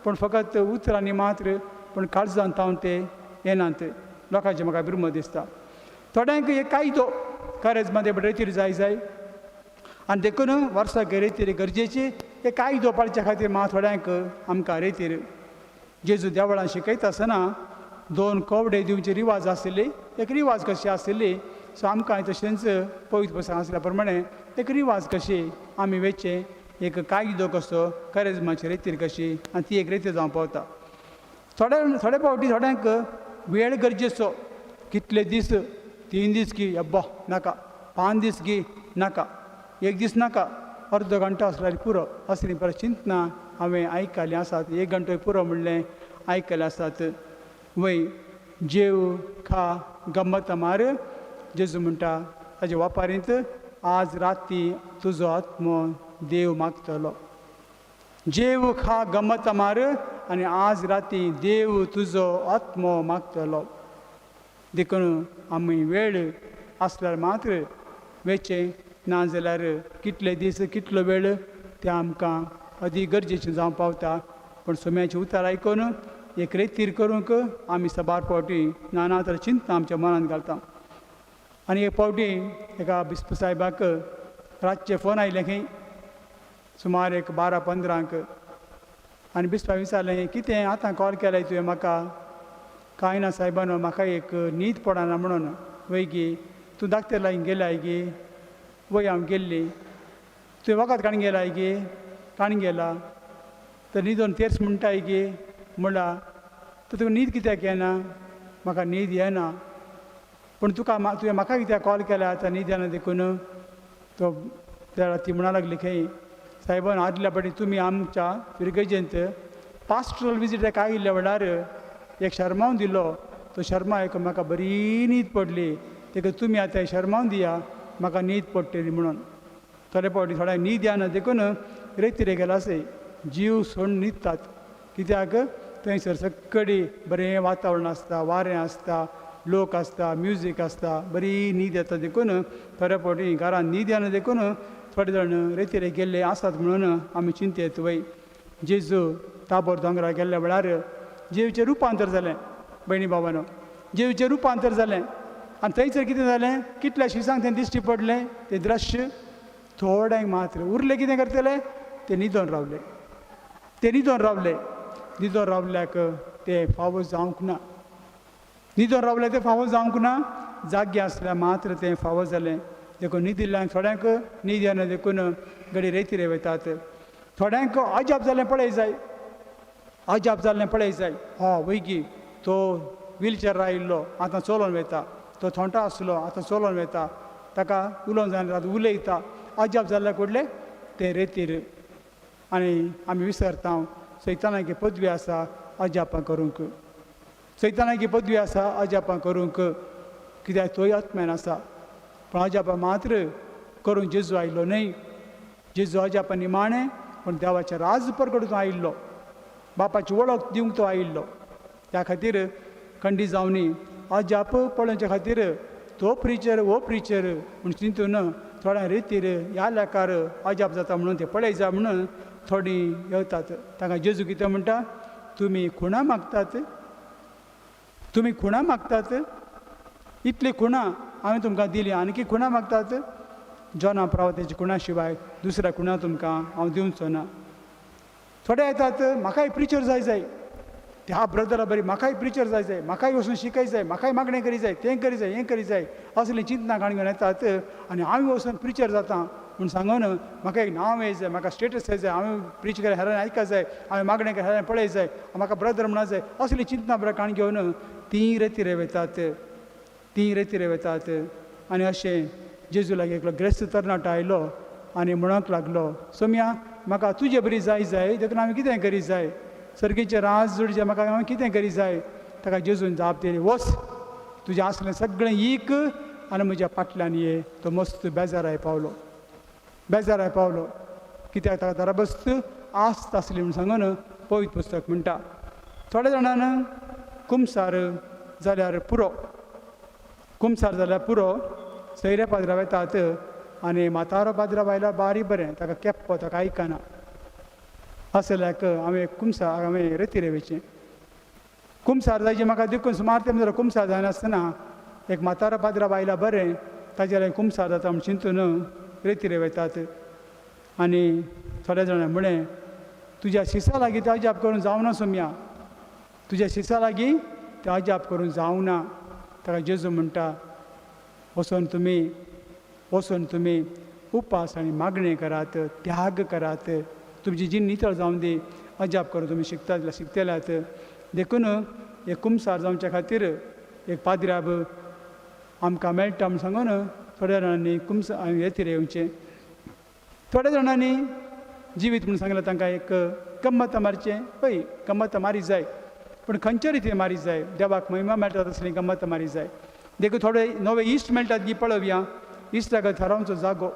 पूण फकत उतरांनी मात्र. पूण काळजांत तावन ते येनात. लोकांची म्हाका बिरमो दिसता. थोड्यांक एक कायदो कारेज मध्ये रेतीर जाय आनी देखून वर्साक रेतीर गरजेची एक कायदो पाळच्या खातीर थोड्यांक आमकां रेतीर जेजू देवळान शिकयता आसतना 2 कवडे दिवचे रिवाज आसले. एक रिवाज कशी आसली. सो आमकां तशेंच पवित्र पुस्तकांत आसल्या प्रमाणे एक रिवाज कशी आमी वेचे. एक कायदो कसो करेजमाची रेतीर कशी आनी ती एक रेतीर जावं पावता. थोडे फावटी थोड्यांक वेळ गरजेचो. कितले दीस? 3 दीस की अब्बा नाका. 5 दीस की नाका. 1 दीस नाका. अर्द घंटा आसल्यार पुरो असली परत चिंतना हांवें आयकलें आसात. 1 घंटो पुरो म्हणलें आयकलें आसात. वय जेव खा गम्मत मार. जेजू म्हणटा ताजे वापारींत आज राती तुजो आत्मो देव मागतलो. जेव खा गम्मत मार आनी आज राती देव तुजो आत्मो मागतलो. देखून आमी वेळ आसल्यार मात्र वेचे, नाजाल्यार कितले दीस कितलो वेळ तें आमकां अदीक गरजेचें जावं पावता. पण सोम्याचें उतर आयकून एक रेतीर करूंक आमी सबार फावटी नाना तर चिंता आमच्या मनांत घालता. आनी एक फावटी एका बिस्प सायबाक रातचे फोन आयले खंय सुमार एक 12-15 आनी बिस्पाक विचारलें, कितें आतां कॉल केलाय तुवें म्हाका? कांय ना सायबानो, म्हाका एक न्हीद पडना म्हणून. वय गी, तूं दाक्तर लागीं गेलाय गी? वय हांव गेल्ली. तुवें वखद काडून गेलाय गी? काडून गेला. तर न्हिदोन तेर्स म्हणटाय गी म्हणला. तर तुका न्हीद कित्याक येना? म्हाका न्हीद येना. पूण तुवें म्हाका कित्याक कॉल केला आतां न्हीद येना देखून? तो त्या ती म्हणा लागली खंय, सायबान आदल्या फावटी तुमी आमच्या पिरगजेंत पास्टरल विजीटाक आयिल्ल्या वेळार एक शर्मावन दिलो. तो शर्मा आयकून म्हाका बरी न्हीद पडली. ताका तुमी आतां शर्मावन दिया, म्हाका न्हीद पडटली म्हणून. थोडे फावटी थोड्यांक न्हीद येना देखून रेतीरे गेला आसय जीव सोडून न्हिदतात. कित्याक थंयसर सक्कडी बरें वातावरण आसता, वारें आसता, लोक आसता, म्युजीक आसता, बरी न्हीद येता. देखून थोड्या फावटी घरान न्हीद येना देखून थोडे जाण रेतीरे गेल्ले आसात म्हणून आमी चिंतेत. वय जेजू ताबोर दोंगरा गेल्ल्या वेळार जेवचें रुपांतर जालें. भयणी भावानो, जेवचें रुपांतर जालें. आनी थंयसर कितें जालें, कितल्या शिसांक तें दिश्टी पडलें तें दृश्य. थोड्यांक मात्र उरले कितें करतले, ते न्हिदोन रावले. ते न्हिदोन रावले. न्हिदोन रावल्याक ते फावो जावंक ना. न्हिदोन रावले ते फावो जावंक ना. जागे आसल्यार मात्र तें फावो जालें. देखून न्हिदिल्ल्यांक थोड्यांक न्हीद येना देखून घडी रेतीरे वयतात. थोड्यांक अजाप जाल्लें पळय जाय. अजाप जाल्लें पळय जाय. वयगी तो व्हीलचॅर आयिल्लो आतां चलोन वयता. तो थोंटा आसलो आतां चलोन वयता. ताका उलोवंक जायना आतां उलयता. अजाप जाल्ल्या कडले ते रेतीर. आनी आमी विसरता सैतानाची पदवी आसा अजापां करूंक. सैतानाची पदवी आसा अजापां करूंक. कित्याक तोय आत्म्यान आसा. पण अजापां मात्र करूंक जेजू आयिल्लो न्हय. जेजू अजापां निमाणें पूण देवाचें राज परगडून आयिल्लो. बापाची वळख दिवंक तो आयिल्लो. त्या खातीर खंडी जावनी अजाप पळोवचे खातीर तो प्रिचर वो प्रिचर म्हूण चिंतून थोड्या रेतीर ह्या लेकार अजाप जाता म्हणून ते पळय जा म्हणून थोडीं येतात. ताका जेजू कितें म्हणटा, तुमी खुणां मागतात, तुमी खुणां मागतात. इतली खुणां हांवें तुमकां दिली, आनीक खुणां मागतात. जॉना प्रावतेची खुणा शिवाय दुसऱ्या खुणां तुमकां हांव दिवचो ना. थोडे येतात, म्हाकाय प्रिचर जाय. त्या ब्रदरा बरी म्हाकाय प्रिचर जाय, म्हाकाय वचून शिकय जाय, म्हाकाय मागणें करी जाय, तें करी जाय, हें करी जाय, असलें चिंतना काणून येतात. आनी हांवें वचून प्रिचर जाता म्हूण सांगून म्हाका एक नांव येय जाय, म्हाका स्टेटस जाय जाय, हांवें प्रीच केल्यार हेरांनी आयका जाय, हांवें मागणें केल्यार हेरांनी पळय जाय, म्हाका ब्रदर म्हणा जाय, असली चिंतना बरें काण घेवन तीं रेतीरे वतात. आनी अशें जेजू लागीं एकलो ग्रेस्त तरणाटो आयलो आनी म्हणूंक लागलो, सोम्या म्हाका तुजे बरी जाय देखून हांवें कितें करी जाय? सर्गेचें राज जोडचें म्हाका हांवें कितें करी जाय? ताका जेजून जाप दिली, वच तुजें आसलें सगळें ईक आनी म्हज्या फाटल्यान ये. तो मस्त बेजाराय पावलो. कित्याक ताका दराबस्त आस्त आसली म्हूण सांगून पवित्र पुस्तक म्हणटा. थोड्या जाणांन कुमसार जाल्यार पुरो सैऱ्या पाद्रा वतात आनी म्हातारो पाद्रा बायल्यार बारीक बरें, ताका केप्पो, ताका आयकना. असल्याक हांवें रेतीरे वयचें. कुमसार जायचें म्हाका देखून सुमार तें जाल्यार कुमसार जायनासतना एक म्हातारो पाद्रा बायला बरें, ताजे लागीं कुमसार जाता म्हूण चिंतून रेतीरे वयतात. आनी थोड्या जाणां म्हणें, तुज्या शिसा लागीं तें अजाप करून जावना सोम्या, तुज्या शिसा लागीं तें अजाप करून जावना. ताका जेजू म्हणटा, वचून तुमी उपास आनी मागणें करात, त्याग करात, तुमची जी नितळ जावन दी, अजाप करून तुमी शिकतल्यात. देखून एक कुमसार जावच्या खातीर एक पाद्र्याब आमकां मेळटा म्हूण सांगून थोड्या जाणांनी रेतीरे येवचें. थोड्या जाणांनी जिवीत म्हणून सांगलें तांकां एक गम्मत मारचें. पळय गम्मत मारी जाय, पूण खंयच्या रितीन मारी जाय? देवाक महिमा मेळटा तसली गम्मत मारी जाय. देखून थोडे नवे इश्ट मेळटात गी पळोवया. इश्टाक थरावचो जागो.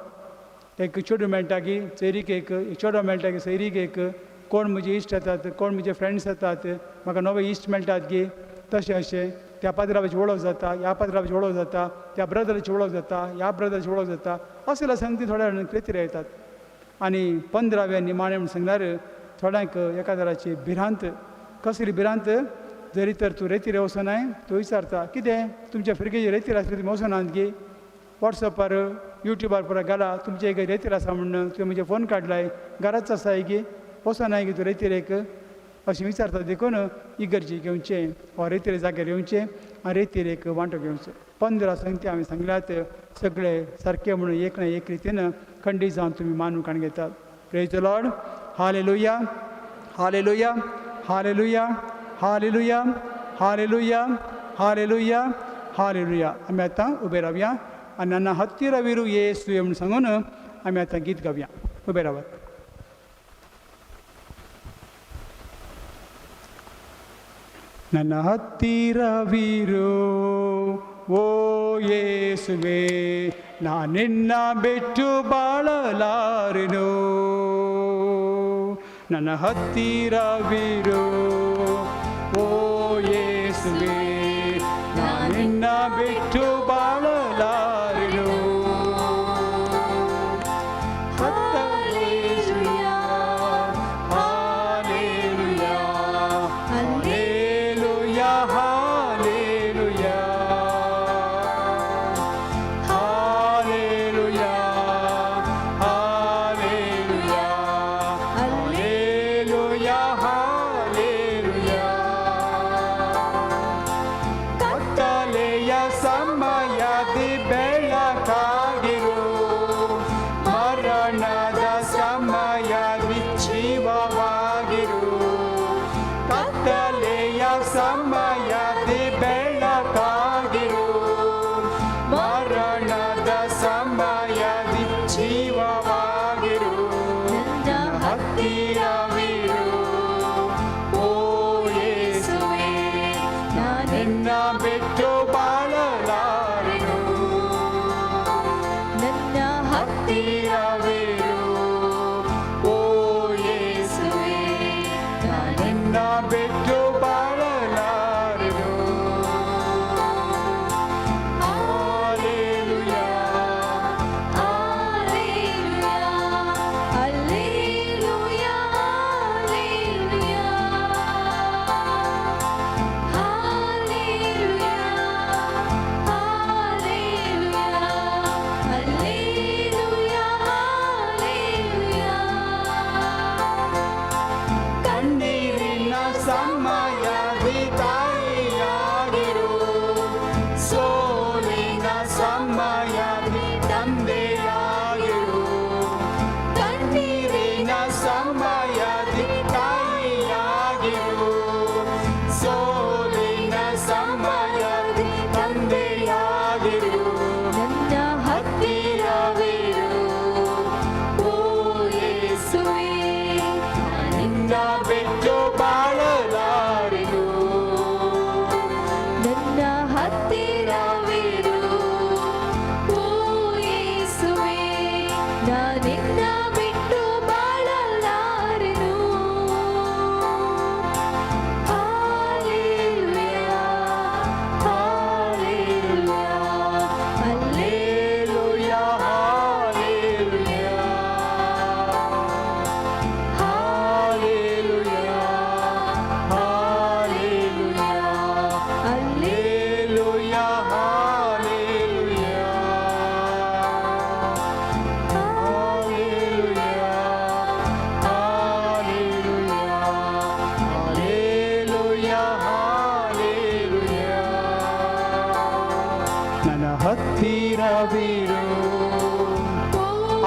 एक चेडूं मेळटा गी सैरीक एक चेडो मेळटा गी सैरीक एक कोण म्हजे इश्ट येतात, कोण म्हजे फ्रेंड्स येतात, म्हाका नवे इश्ट मेळटात गे, तशें अशें त्या पात्रावाची वळख जाता, ह्या पात्रावाची वळख जाता, त्या ब्रदराची वळख जाता, ह्या ब्रदराची वळख जाता, असल्या संगती थोड्या जाणांक क्रेतीर येतात. आनी 15व्या निमाणे म्हण सांगल्यार थोड्यांक एकादराची भिरांत, कसली भिरांत, जरी तर तूं रेतीर वचनाय, तूं विचारता कितें तुमच्या फिरकेची रेतीर आसली तुमी वचनात गे, वॉट्सॅपार युट्यूबार पुरो गेला, तुमचे एक रेतीर आसा म्हणून तुवें म्हजे फोन काडलाय, घराच आसाय गे, वचनाय गे तूं रेतीरेक, अशें विचारता देखून इगर्जेक येवचें वा रेतीर जाग्यार येवचें आनी रेतीरेक वांटो घेवचो. 15 संगती हांवें सांगल्यात, सगळे सारके म्हणून एक ना एक रितीन खंडीत जावन तुमी मानून घेतात. Praise the Lord. Hallelujah, hallelujah, hallelujah, hallelujah, hallelujah, hallelujah, hallelujah. आमी आतां उबे रावया आनी ನನ್ನ ಹತ್ತಿರವಿರು ಯೇಸುವೆ म्हणून सांगून आमी आतां गीत गावया. उबे रावात. ನನ್ನ ಹತ್ತಿರವಿರು ಓ ಯೇಸುವೆ, ನಾನಿನ್ನ ಬಿಟ್ಟು ಬಾಳಲಾರೆನು. ನನ್ನ ಹತ್ತಿರವಿರು ಓ ಯೇಸುವೆ, ನಾನಿನ್ನ ಬಿಟ್ಟು ಬಾಳಲಾರೆನು.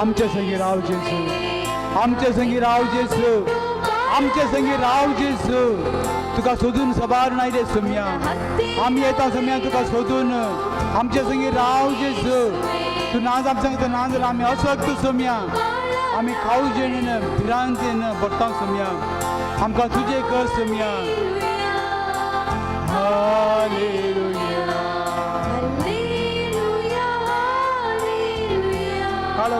आमच्या संगी राव जेसू, आमच्या संगी राव जेसू, आमच्या संगी राव जेसू. तुका सोदून सबार नाही रे सोम्या, आम्ही येता सोम्या तुका सोदून. आमच्या संगी राव जेसू. तू नाच आमच्या संग ना जाल्यार आमी असक्त सोम्या. आमी खाऊ जेणीन भिरांतीन भरता सोम्या. आमकां तुजे कर सोम्या. हालेलुया. काळो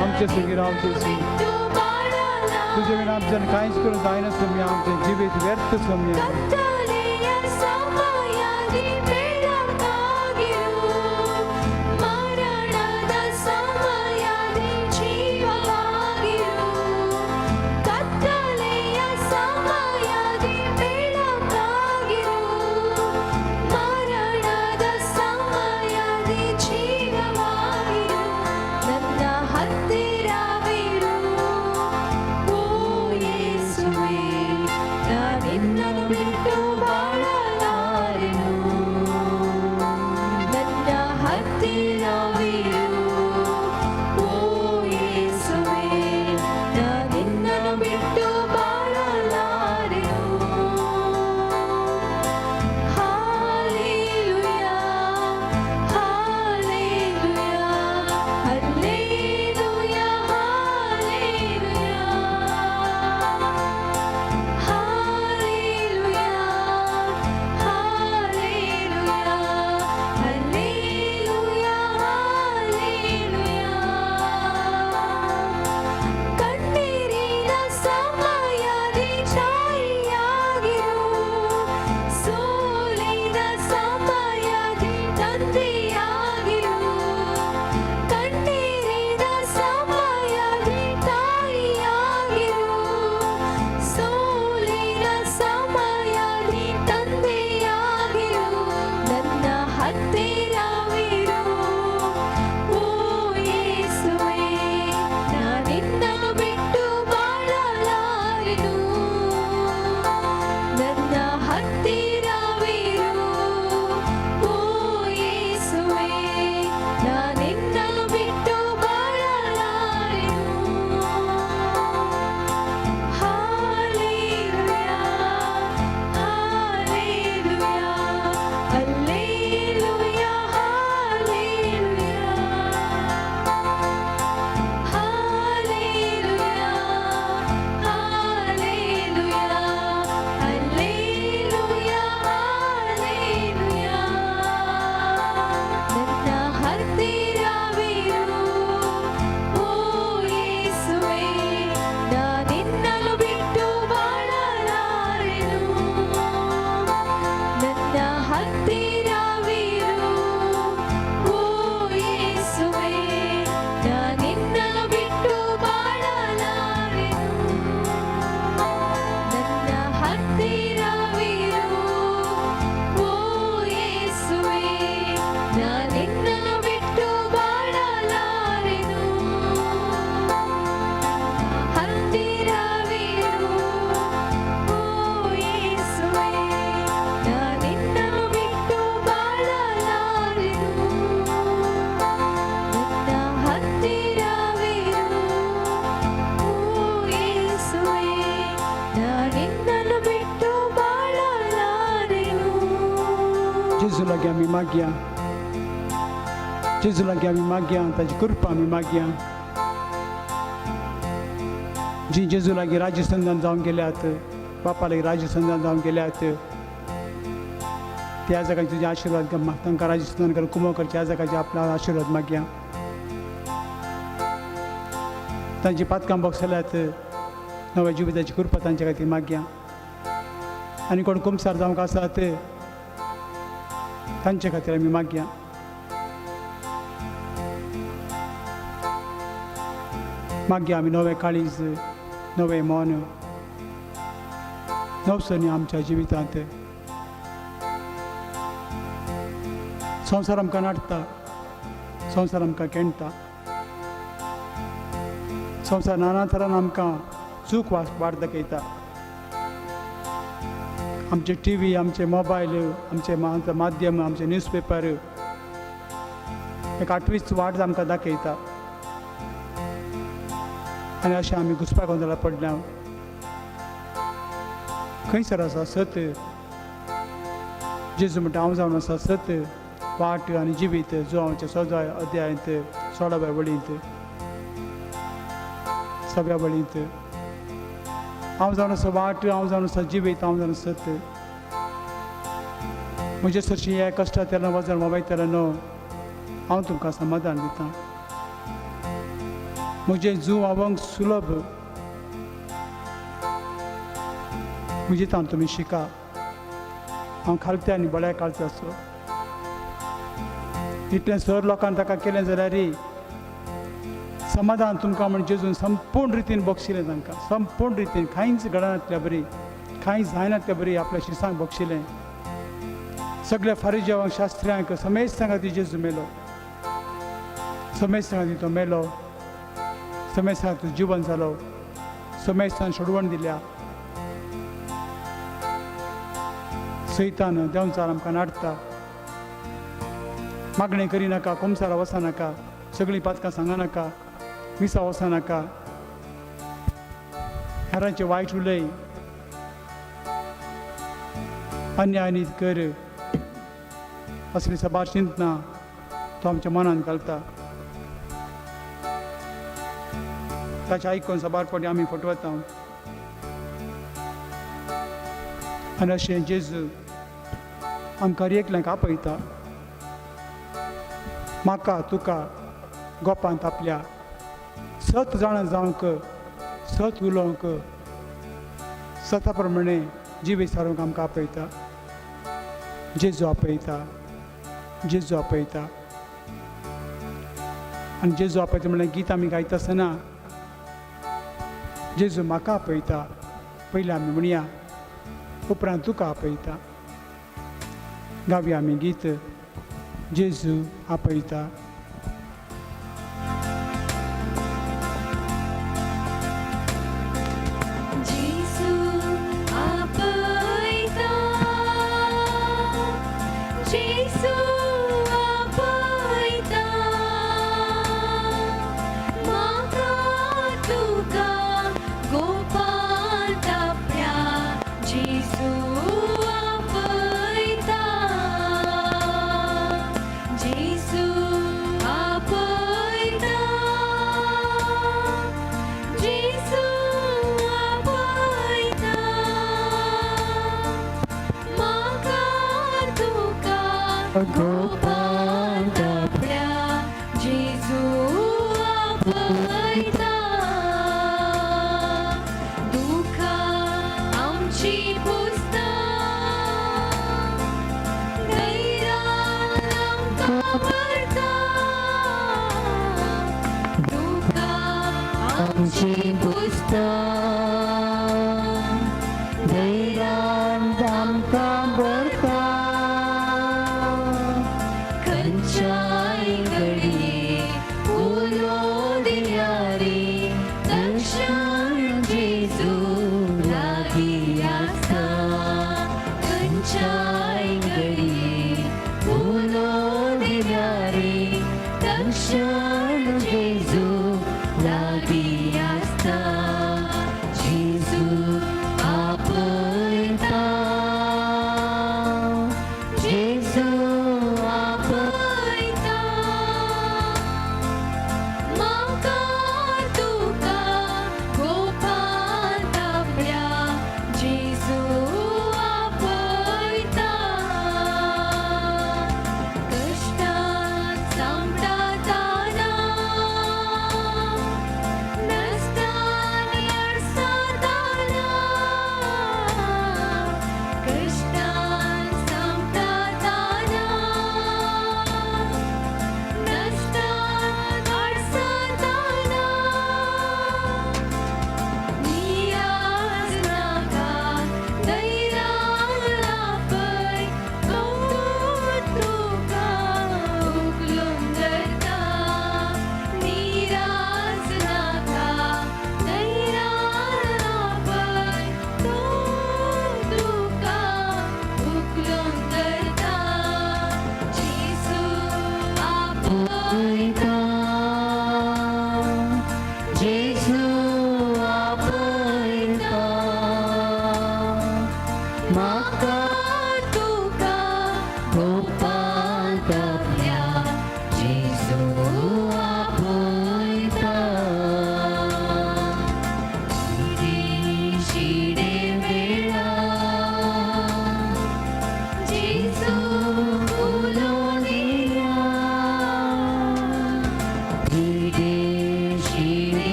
आमचे सगळे राव जेसू तुझे विना आमच्यानं कांयच करूं जायना स्वामी आमचें जिवीत व्यर्थ स्वामी जेजूलागी आमी मागया जेजूलागी आमी मागया ताची कृपा आमी मागया जी जेजू लागी राजस्थानान जावन गेल्यात बापा लागी राजस्थानान जावन गेल्यात त्या जाग्यार तुजे आशिर्वाद तांकां राजस्थान कुमो करचे ह्या जाग्याचे आपला आशिर्वाद मागया तांची पातकां बसल्यात नव्या जिविताची कृपा तांचे खातीर मागया आनी कोण कुमसार जावंक आसात तांचे खातीर आमी मागया मागया आमी नवें काळीज नवें मन नवसनी आमच्या जिवितांत संवसार आमकां नाडटा संवसार आमकां केणटा संवसार नाना तरान आमकां चूक वाट दाखयता आमचे टीव्ही आमचे मोबायल आमचे माध्यम आमचे न्यूजपेपर एक आठवीच वाट आमकां दाखयता आनी अशें आमी घुसपा गोंदळा पडल्या खंयसर आसा सत जेजू म्हणटा हांव जावन आसा सत वाट आनी जिवीत जो आमच्या सगळ्या अध्यायांत 16व्या वळींत 7व्या वळींत हांव जावन आसा वाट हांव जावन आसा जिवीत हांव जावन सत म्हजे सरशी हे कश्टां तेन्ना वजन वयताना न्हू हांव तुमकां समाधान दितां म्हजे जू आवंक सुलभ म्हजे तान तुमी शिका. हांव खालत्या आनी बळ्या काळचो आसलो. इतलें सर लोकांनी ताका केलें जाल्यार समाधान तुमकां म्हण जेजून संपूर्ण रितीन बक्षिलें. तांकां संपूर्ण रितीन कांयच घडनातल्या बरी, कांय जायनातल्या बरी आपल्या शिरसांक बक्षिलें. सगळ्या फारिजेवांक शास्त्र्यांक समेज सांगाती जेजू मेलो. समेज सांगाती तो मेलो. समेज सांगाती तो जिवन जालो. समेज सांग सोडवण दिल्या. सैतान देंवचार आमकां नाडटा. मागणी करिनाका, कोमसारा वचनाका, सगळीं पातकां सांगनाका, मिसा वचनाका, हेरांचे वायट उलय, अन्याय न्हीद कर, असली सबार चिंतना तो आमच्या मनांत घालता. ताचें आयकून सबारपणी आमी फटवता. आनी अशें जेजू आमकां एकल्यांक आपयता. म्हाका तुका गोपांत आपल्या सत जाणां जावंक, सत उलोवंक, सता प्रमाणे जीव विचारूंक आमकां आपयता. जेजू आपयता. जेजू आपयता. आनी जेजू आपयता म्हणल्यार गीत आमी गायता आसतना जेजू म्हाका आपयता पयलीं आमी म्हणया, उपरांत तुका आपयता. गावया आमी गीत जेजू आपयता. जेजू आपयता. जेजू आपयता. म्हाका तुका गोपांत आपल्या. जेजू आपयता. जेजू आपयता. जेजू आपयता. म्हाका तुका गोपांत आपल्या. जेजू आपयता. दुखां आमची पुसता. धैर्यान आमकां भरता. दुखां आमची पुसता. धैर्यान आमकां भरता. खंयच्याय घडये उलो दिल्या रे तक्षण जेजू लागीं आसता. खंयच्याय घडये उलो दिल्या रे तक्षण जेजू लागीं आसता.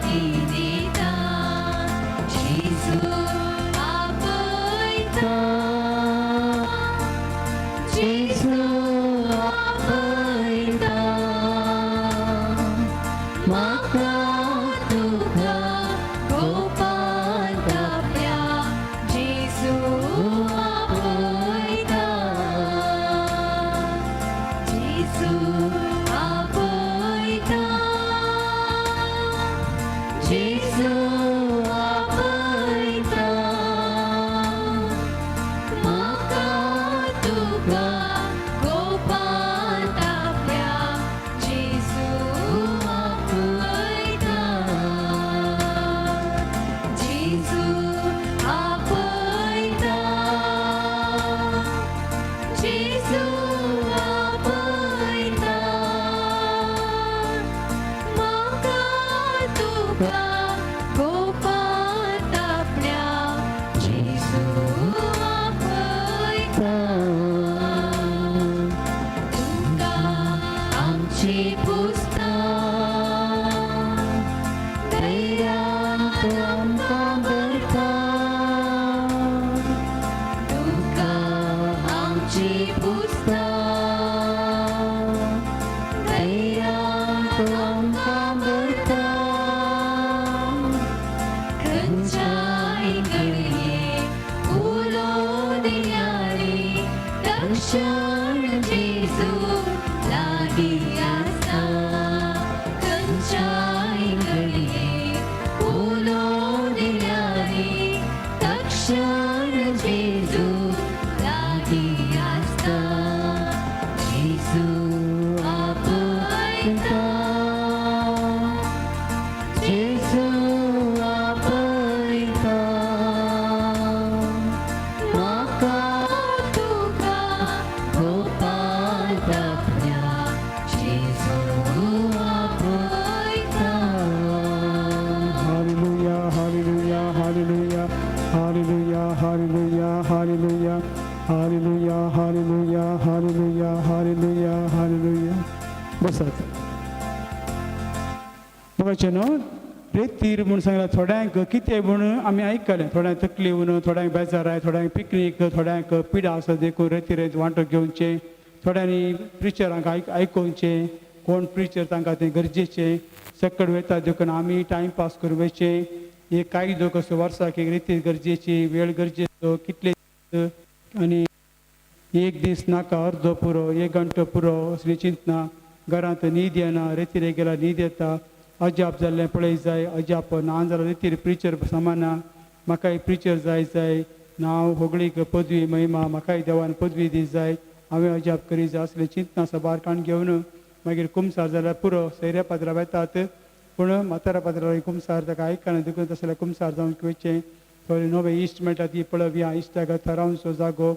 लागी दिता जेजू आपयता जेजू आपयता म्हाका तुका गोपाल आपल्या जेजू आपयता जेजू आपयता जेजू आपयता म्हाका तुका गोपाल आपल्या जेजू आपयता जेजू आपयता जेजू आपयता म्हाका तुका गोपाल आपल्या जेजू आपयता तुका आमची पुस्ता धैर्यांत आमकां भरता तुका आमची पुस्ता धैर्यांत आमकां भरता खंयच्याय घडये उलोवन यारी रक्षण जेजू लागी आसा खंयच्याय घडये उलोवन यारी रक्षण जेजू लागी आसा जेजू आपयता जेजू आपयता म्हाका तुका गोपाल आपल्या जेजू आपयता Hallelujah, hallelujah, hallelujah, hallelujah, hallelujah, hallelujah, hallelujah, hallelujah, hallelujah, hallelujah, hallelujah. बसात. बघायचे न्हू रेतीर म्हूण सांगला थोड्यांक कितें म्हूण आमी आयकलें थोड्यांक तकली येवन थोड्यांक बेजाराय थोड्यांक पिकनीक थोड्यांक पिडा आसा देखून रेतीरेंत वांटो घेवचे थोड्यांनी प्रिचरांक आयकोवचे कोण प्रिचर तांकां तें गरजेचें सकड वयता देखून आमी टायम पास करून वयचे एक कायदो कसो वर्साक एक रेती गरजेची वेळ गरजेचो कितले आनी एक दीस नाका अर्दो पुरो एक घंटो पुरो असली चिंतना घरांत न्हीद येना रेतीर गेल्यार न्हीद येता अजाप जाल्लें पळय जाय अजाप ना जाल्यार रेतीर प्रिचर समाना म्हाकाय प्रिचर जाय नांव होगळीक पदवी महिमा म्हाकाय देवान पदवी दी जाय हांवें अजाप करी जाय असलें चिंतना सबार काण घेवन मागीर कुमसार जाल्यार पुरो सैऱ्या पात्रां वेतात पूण म्हातारा पात्रां कुमसार ताका आयकना देखून तसले कुमसार जावन वयचें थोडे नवे इश्ट मेळटा ती पळोवया इश्टाक थारावचो जागो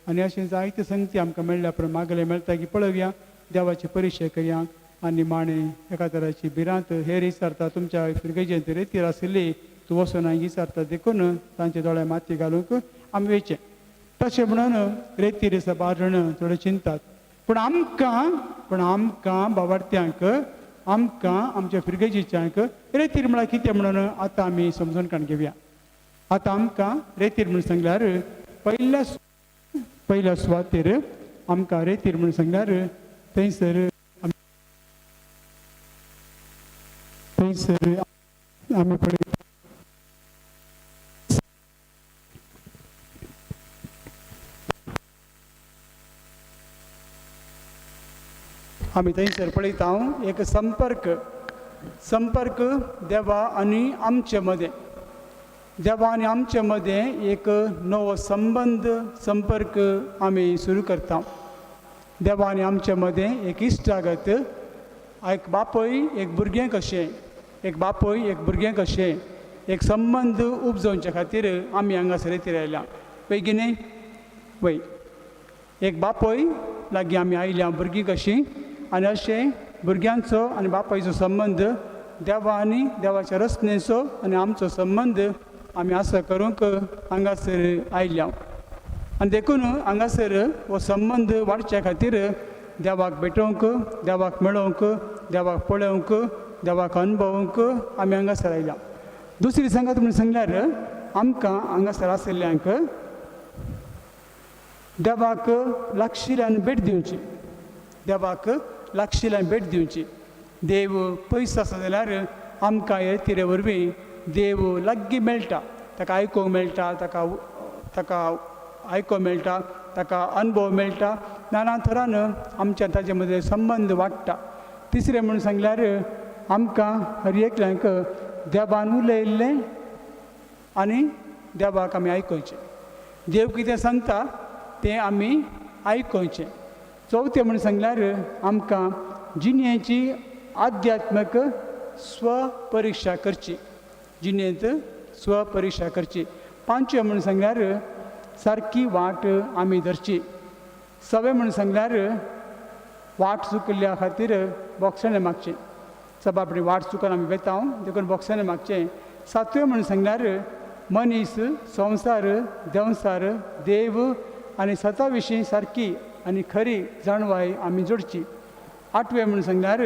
आनी अशें जायते संगती आमकां मेळ्ळ्या पूण मागले मेळटा की पळोवया देवाची परिशय करया आनी माणे एका तराची भिरांत हेर विचारता तुमच्या भुरगेजेंत रेतीर आशिल्ली तूं वचून हांगा विचारता देखून तांचे दोळ्या माती घालूंक आमी वयचें तशें म्हणून रेतीर सबारण थोडे चिंतात पूण आमकां बावार्थ्यांक आमकां आमच्या भुरगेजीच्यांक रेतीर म्हळ्यार कितें म्हणून आतां आमी समजून काण घेवया आतां आमकां रेतीर म्हणून सांगल्यार पयल्या सुवातेर आमकां रेतीर म्हणून सांगल्यार थंयसर आमी पळयता आमी थंयसर पळयता एक संपर्क देवा आनी आमचे मदें देवा आनी आमचे मदें एक नवो संपर्क आमी सुरू करता देवा आनी आमचे मदें एक इश्टागत एक बापय एक भुरगें कशें एक संबंध उपजोवचे खातीर आमी हांगासर येतीर आयल्या बेगिने वय एक बापय लागीं आमी आयल्या भुरगीं कशीं आनी अशें भुरग्यांचो आनी बापायचो संबंध देवा आनी देवाच्या रचनेचो आनी आमचो संबंध आमी आसा करूंक हांगासर आयल्या आनी देखून हांगासर हो संबंध वाडच्या खातीर देवाक भेटोवंक देवाक मेळोवंक देवाक पळोवंक देवाक अनुभवूंक आमी हांगासर आयल्या. दुसरी सांगात म्हणून सांगल्यार आमकां हांगासर आशिल्ल्यांक देवाक लागशिल्ल्यान भेट दिवची. देवाक लागशिल्ल्यान भेट दिवची. देव पयस आसा जाल्यार आमकां हे तिरे वरवीं देव लागीं मेळटा. ताका आयकूंक मेळटा, ताका आयको मेळटा, ताका अनुभव मेळटा. नाना तरान आमच्या ताजे मदें संबंद वाडटा. तिसरें म्हणून सांगल्यार आमकां हर एकल्यांक देवान उलयल्लें आनी देवाक आमी आयकचें. देव कितें सांगता तें आमी आयकचें. चवथें म्हणून सांगल्यार आमकां जिणेची आध्यात्मीक स्वपरिक्षा करची. जिणेंत स्वपरिक्षा करची. पांचवें म्हणून सांगल्यार सारकी वाट आमी धरची. सवें म्हणून सांगल्यार वाट चुकल्या खातीर बोगसणें मागचें. सब आपली वाट चुकोन आमी वेता देखून बोगसणें मागचें. सातवें म्हणून सांगल्यार मनीस, संवसार, देंवसार, देव आनी स्वता विशीं सारकी आनी खरी जाणवाय आमी जोडची. आठवें म्हणून सांगल्यार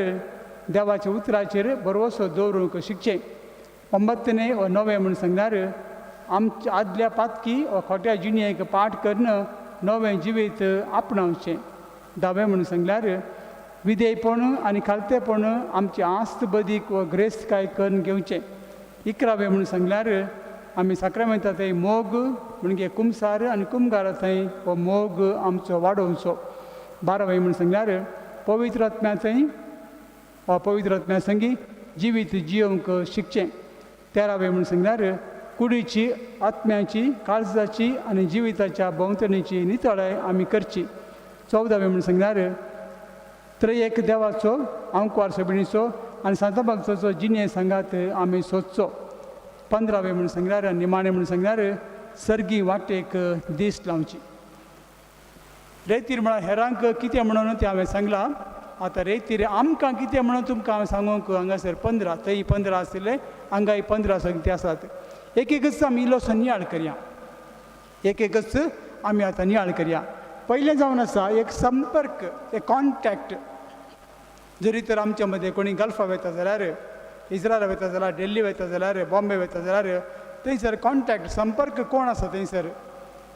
देवाच्या उतराचेर भरवोसो दवरूंक शिकचें. ओंबत्तें वा णवें म्हणून सांगल्यार आमच्या आदल्या पातकी वा खोट्या जिणेक पाठ करून नवें जिवीत आपणावचें. धावें म्हणून सांगल्यार विधेयपण आनी खालतेपण आमची आस्त बदीक व ग्रेस्तकाय करून घेवचें. 11वें म्हणून सांगल्यार आमी साक्रामेंता थंय मोग म्हणजे कुमसार आनी कुमगारा थंय हो मोग आमचो वाडोवचो. 12वें म्हणून सांगल्यार पवित्र आत्म्या थंय वा पवित्र आत्म्या संगी जिवीत जियोवंक शिकचें. 13वें म्हणून सांगल्यार कुडीची, आत्म्याची, काळजाची आनी जिविताच्या भोंवतणीची नितळाय आमी करची. 14वें म्हणून सांगल्यार त्रयेक देवाचो आंकवार सोबिणीचो आनी सांता भक्ताचो जिणे सांगात आमी सोदचो. 15वें म्हणून सांगल्यार निमाणें म्हणून सांगल्यार सर्गी वाटेक दीस लावची. रेतीर म्हळ्यार हेरांक कितें म्हणून तें हांवें सांगलां. आतां रेतीर आमकां कितें म्हणून तुमकां हांवें सांगूंक हांगासर 15 थंय 15 आसले, हांगाय 15 संगती आसात. एक एकच आमी इल्लोसो नियाळ करया. एक एकच आमी आतां नियाळ करया. पयलें जावन आसा एक संपर्क, एक कॉन्टॅक्ट. जरी तर आमच्या मदें कोणी गल्फा वयता जाल्यार, इस्रायला वयता जाल्यार, दिल्ली वयता जाल्यार, बॉम्बे वयता जाल्यार थंयसर कॉन्टॅक्ट संपर्क कोण आसा थंयसर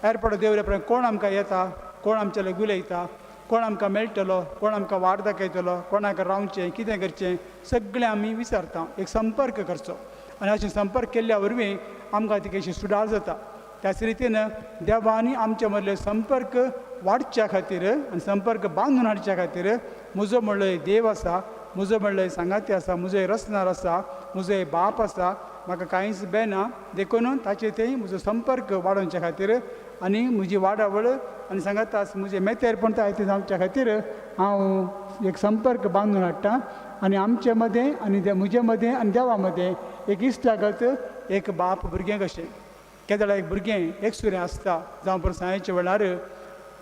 एअरपोर्ट देवले पर्यंत कोण आमकां येता, कोण आमचे लागीं उलयता, कोण आमकां मेळटलो, कोण आमकां वाट दाखयतलो, कोणाक रावचें, कितें करचें सगळें आमी विचारता. एक संपर्क करचो. आनी अशें संपर्क केल्ल्या वरवीं आमकां ती कशी सुदार जाता. त्याच रितीन देवानी आमचे मदले संपर्क वाडच्या खातीर आनी संपर्क बांदून हाडच्या खातीर म्हजो म्हणलो देव आसा, म्हजो म्हणलो सांगाती आसा, म्हजो रसनार आसा, म्हजो बाप आसा, म्हाका कांयच बेना. देखून ताचे थंय म्हजो संपर्क वाडोवच्या खातीर आनी म्हजी वाडावळ आनी सांगाता म्हजें मेतेरपण जायतें जावच्या खातीर हांव एक संपर्क बांदून हाडटा. आनी आमचे मदें आनी म्हजे मदें आनी देवा मदें एक इश्टागत एक बाप भुरगें कशें. केदळा एक भुरगें एक सुरें आसता जावं परसांच्या वेळार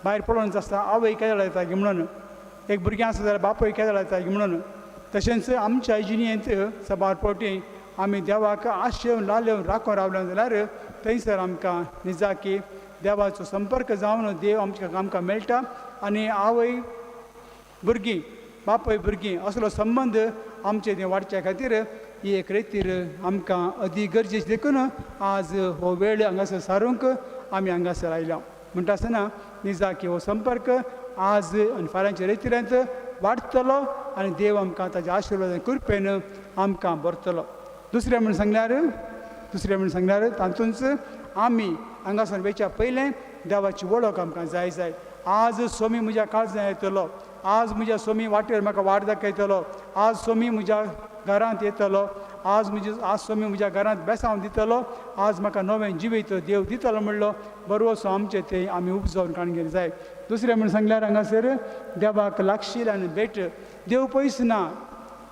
भायर पडोवन आसता आवय केदळा येता गी म्हणून, एक भुरगें आसा जाल्यार बापूय केदळा येता गी म्हणून. तशेंच आमच्या जिणेंत सबार पोटी आमी देवाक आशेवन लालेवन राखून रावले जाल्यार थंयसर आमकां निजा की देवाचो संपर्क जावन देव आमकां मेळटा. आनी आवय भुरगीं, बापूय भुरगीं असलो संबंद आमचे थंय वाडच्या खातीर ही एक रेतीर आमकां अदीक गरजेची. देखून आज हो वेळ हांगासर सारूंक आमी हांगासर आयल्या. म्हणटा आसतना निजा की हो संपर्क आज आनी फाल्यांच्या रेतीरांत वाडटलो आनी देव आमकां ताच्या आशिर्वाद कृपेन आमकां भरतलो. दुसरें म्हणून सांगल्यार तातूंच आमी हांगासर वेच्या पयलें देवाची वळख आमकां जाय. आज स्वामी म्हज्या काळजांत येतलो, आज म्हज्या स्वामी वाटेर म्हाका वाट दाखयतलो, आज स्वामी म्हज्या घरांत येतलो, आज स्वामी म्हज्या घरांत बेसांव दितलो, आज म्हाका नवें जिवीत देव दितलो म्हणलो बरोसो आमचे ते आमी उपजावन काडूंक जाय. दुसरें म्हणून सांगल्यार हांगासर देवाक लागशिल्ल्यान भेट. देव पयस ना,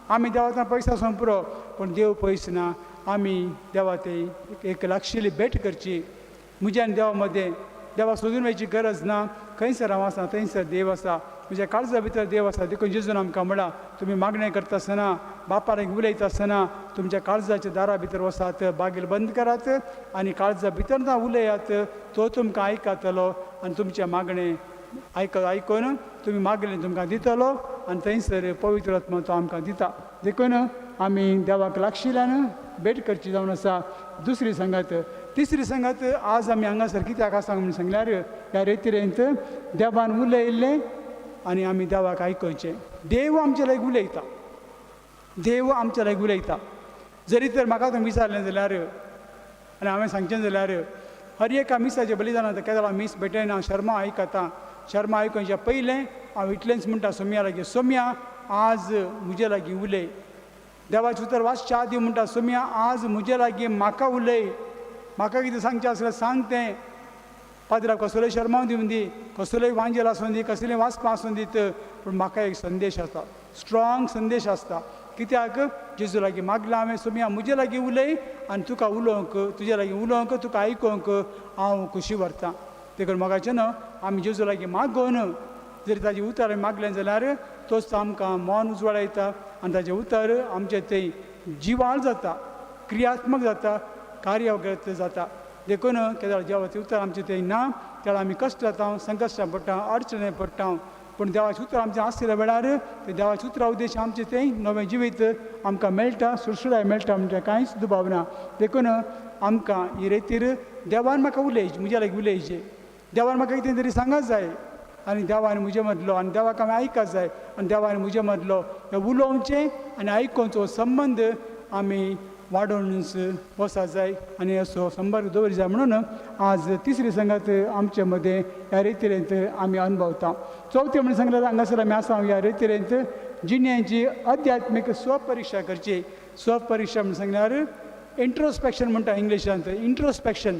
आमी देवांत पयस आसूं पुरो, पूण देव पयस ना. आमी देवा ते एक लागशिल्ली भेट करची. म्हज्या आनी देवा मदें देवा सोदून वयची गरज ना. खंयसर हांव आसा थंयसर देव आसा, म्हज्या काळजा भितर देव आसा. देखून जेजून आमकां म्हणला तुमी मागणें करता आसतना, बापार उलयता आसतना तुमच्या काळजाच्या दारा भितर वसात, बागेल बंद करात आनी काळजा भितर उलयात. तो तुमकां आयकतलो आनी तुमचें मागणें आयकून तुमी मागलें तुमकां दितलो आनी थंयसर पवित्र आत्मा तो आमकां दिता. देखून आमी देवाक लागशिल्ल्यान भेट करची जावन आसा. दुसरी संगत. तिसरी संगत आज आमी हांगासर कित्याक आसा म्हणून सांगल्यार ह्या रेतीरेंत देवान उलयल्लें आनी आमी देवाक आयकचें. देव आमचे लायक उलयता. देव आमचे लायक उलयता. जरी तर म्हाका थंय विचारलें जाल्यार आनी हांवें सांगचें जाल्यार हर एका मिसाचें बलिदान केन्ना मीस भेटयना. शर्मा आयकता. शर्मा आयकचे पयलें हांव इतलेंच म्हणटा सोम्या लागीं, सोम्या आज म्हजे लागीं उलय. देवाचें उतर वाचच्या आदी म्हणटा, सोम्या आज म्हजे लागीं म्हाका उलय. म्हाका कितें सांगचें आसलें सांग तें. पाद्रा कसलोय शर्मा दिवन दी, कसलोय वांजेल आसूं दी, कसलें वाचपां आसूं दीत, पूण म्हाका एक संदेश आसता, स्ट्रॉंग संदेश आसता. कित्याक जेजू लागीं मागलां हांवें, सोम्या म्हजे लागीं उलय आनी तुका उलोवंक, तुजे लागीं उलोवंक, तुका आयकोवंक हांव खुशी व्हरतां. देखून मोगाचें न्हू आमी जेजू लागीं मागोवन जरी ताजें उतर मागलें जाल्यार तोच आमकां मन उजवाडायता आनी ताजें उतर आमचें तें जिवाळ जाता, क्रियात्मक जाता, कार्यगत जाता. देखून केन्ना देवाचें उतर आमचें तें ना, तेन्ना आमी कश्ट जाता, संकश्टां पडटा, अडचणी पडटा. पूण देवाचें उतर आमचें आसलेल्या वेळार तें देवाचें उतरा उद्देश आमचें तें नवें जिवीत आमकां मेळटा, सुरसुराय मेळटा म्हणजे कांयच दुबाव ना. देखून आमकां ही रेतीर देवान म्हाका उलयचें, म्हज्या लागीं उलयचें. देवान म्हाका कितें तरी सांगत जाय आनी देवान म्हजे मदलो आनी देवाक हांवें आयकत जाय आनी देवान म्हजे मदलो हें उलोवचें आनी आयकोवचो संबंद आमी वाडोवनच वचत जाय आनी असो संपर्क दवरी जाय. म्हणून आज तिसरी संगत आमचे मदें ह्या रेतीरेंत आमी अनुभवता. चवथी म्हणून सांगल्यार हांगासर आमी आसा ह्या रेतीरेंत जिणेची अध्यात्मीक स्वपरिक्षा करची. स्वपरिक्षा म्हणून सांगल्यार इंट्रोस्पेक्शन म्हणटा इंग्लिशांत. इंट्रोस्पेक्शन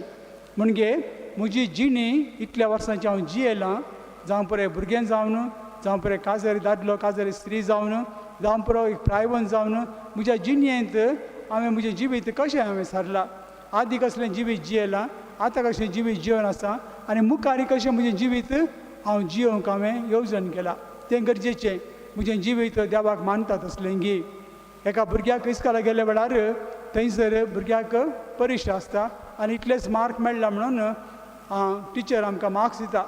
म्हणजे म्हजी जिणी इतल्या वर्सांची हांव जियेलां, जावं पळय भुरगें जावन, जावं पळय काजरी दादलो, काजरी स्त्री जावन, जावं पळय एक प्रायवंत जावन, म्हज्या जिणयेंत हांवें म्हजें जिवीत कशें हांवें सारलां. आदी कसलें जिवीत जियेलां, आतां कशें जिवीत जिवन आसा आनी मुखारी कशें म्हजें जिवीत हांव जियोवंक हांवें येवजण केलां. तें गरजेचें. म्हजें जिवीत देवाक मानता तसलें गी. एका भुरग्याक इस्काला गेल्या वेळार थंयसर भुरग्याक परिक्षा आसता आनी इतलेच मार्क मेळ्ळा म्हणून टिचर आमकां मार्क्स दिता.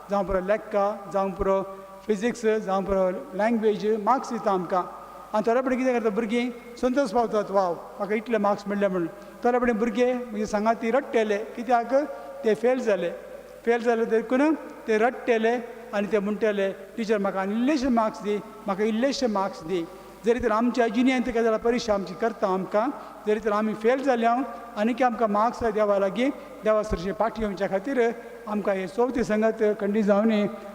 जावं पुरो लेक्का, जावं पुरो फिजिक्स, जावं पुरो लँग्वेज मार्क्स दिता आमकां. आनी थोडे फुडें कितें करता भुरगीं संतोश पावतात, वाव म्हाका इतले मार्क्स मेळ्ळे म्हणून. थोडे फुडें भुरगे म्हणजे सांगाती रडटेले कित्याक ते फेल जाले देखून ते रडटेले आनी ते म्हणटले टिचर म्हाका आनी इल्लेशे मार्क्स दी, म्हाका इल्लेशे मार्क्स दी. जरी तर आमच्या जिणेंत कितें जाल्यार परिक्षा आमची करता आमकां, जरी तर आमी फेल जाल्या आनीक आमकां मार्क्स देवा लागीं देवा सरचे पाठी येवच्या खातीर आमकां हे चवथी संगत खंडी जावन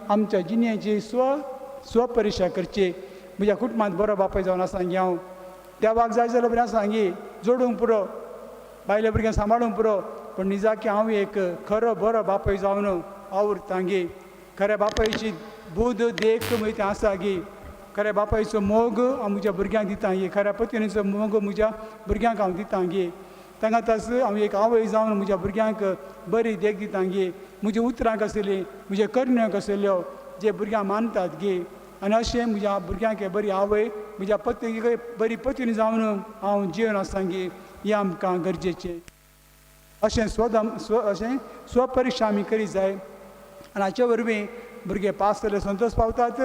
आमच्या जिणेची स्वपरिक्षा करची. म्हज्या कुटुंबांत बरो बापाय जावन आसा गी हांव. देवाक जाय जाल्यार बरें आसा गी, जोडूंक पुरो, बायल्या भुरग्यांक सांबाळूंक पुरो, पूण निजा की हांव एक खरो बरो बापाय जावन आवरता गी. खऱ्या बापायची बूद देख तें आसा गी. खऱ्या बापायचो मोग हांव म्हज्या भुरग्यांक दिता गी. खऱ्या पत्नीचो मोग म्हज्या भुरग्यांक हांव दिता गी. तांकां तस हांव एक आवय जावन म्हज्या भुरग्यांक बरी देख दिता गी. म्हज्या उतरां कसलीं, म्हज्या करण्यो कसल्यो जे भुरग्यांक मानतात गी. आनी अशें म्हज्या भुरग्यांक बरी आवय, म्हज्या पत्नीक बरी पत्नी जावन हांव जिवन आसा गी. हें आमकां गरजेचें. अशें अशें स्वपरिक्षा आमी करीत जाय. आनी हाचे वरवीं भुरगे पास जाले संतोश पावतात,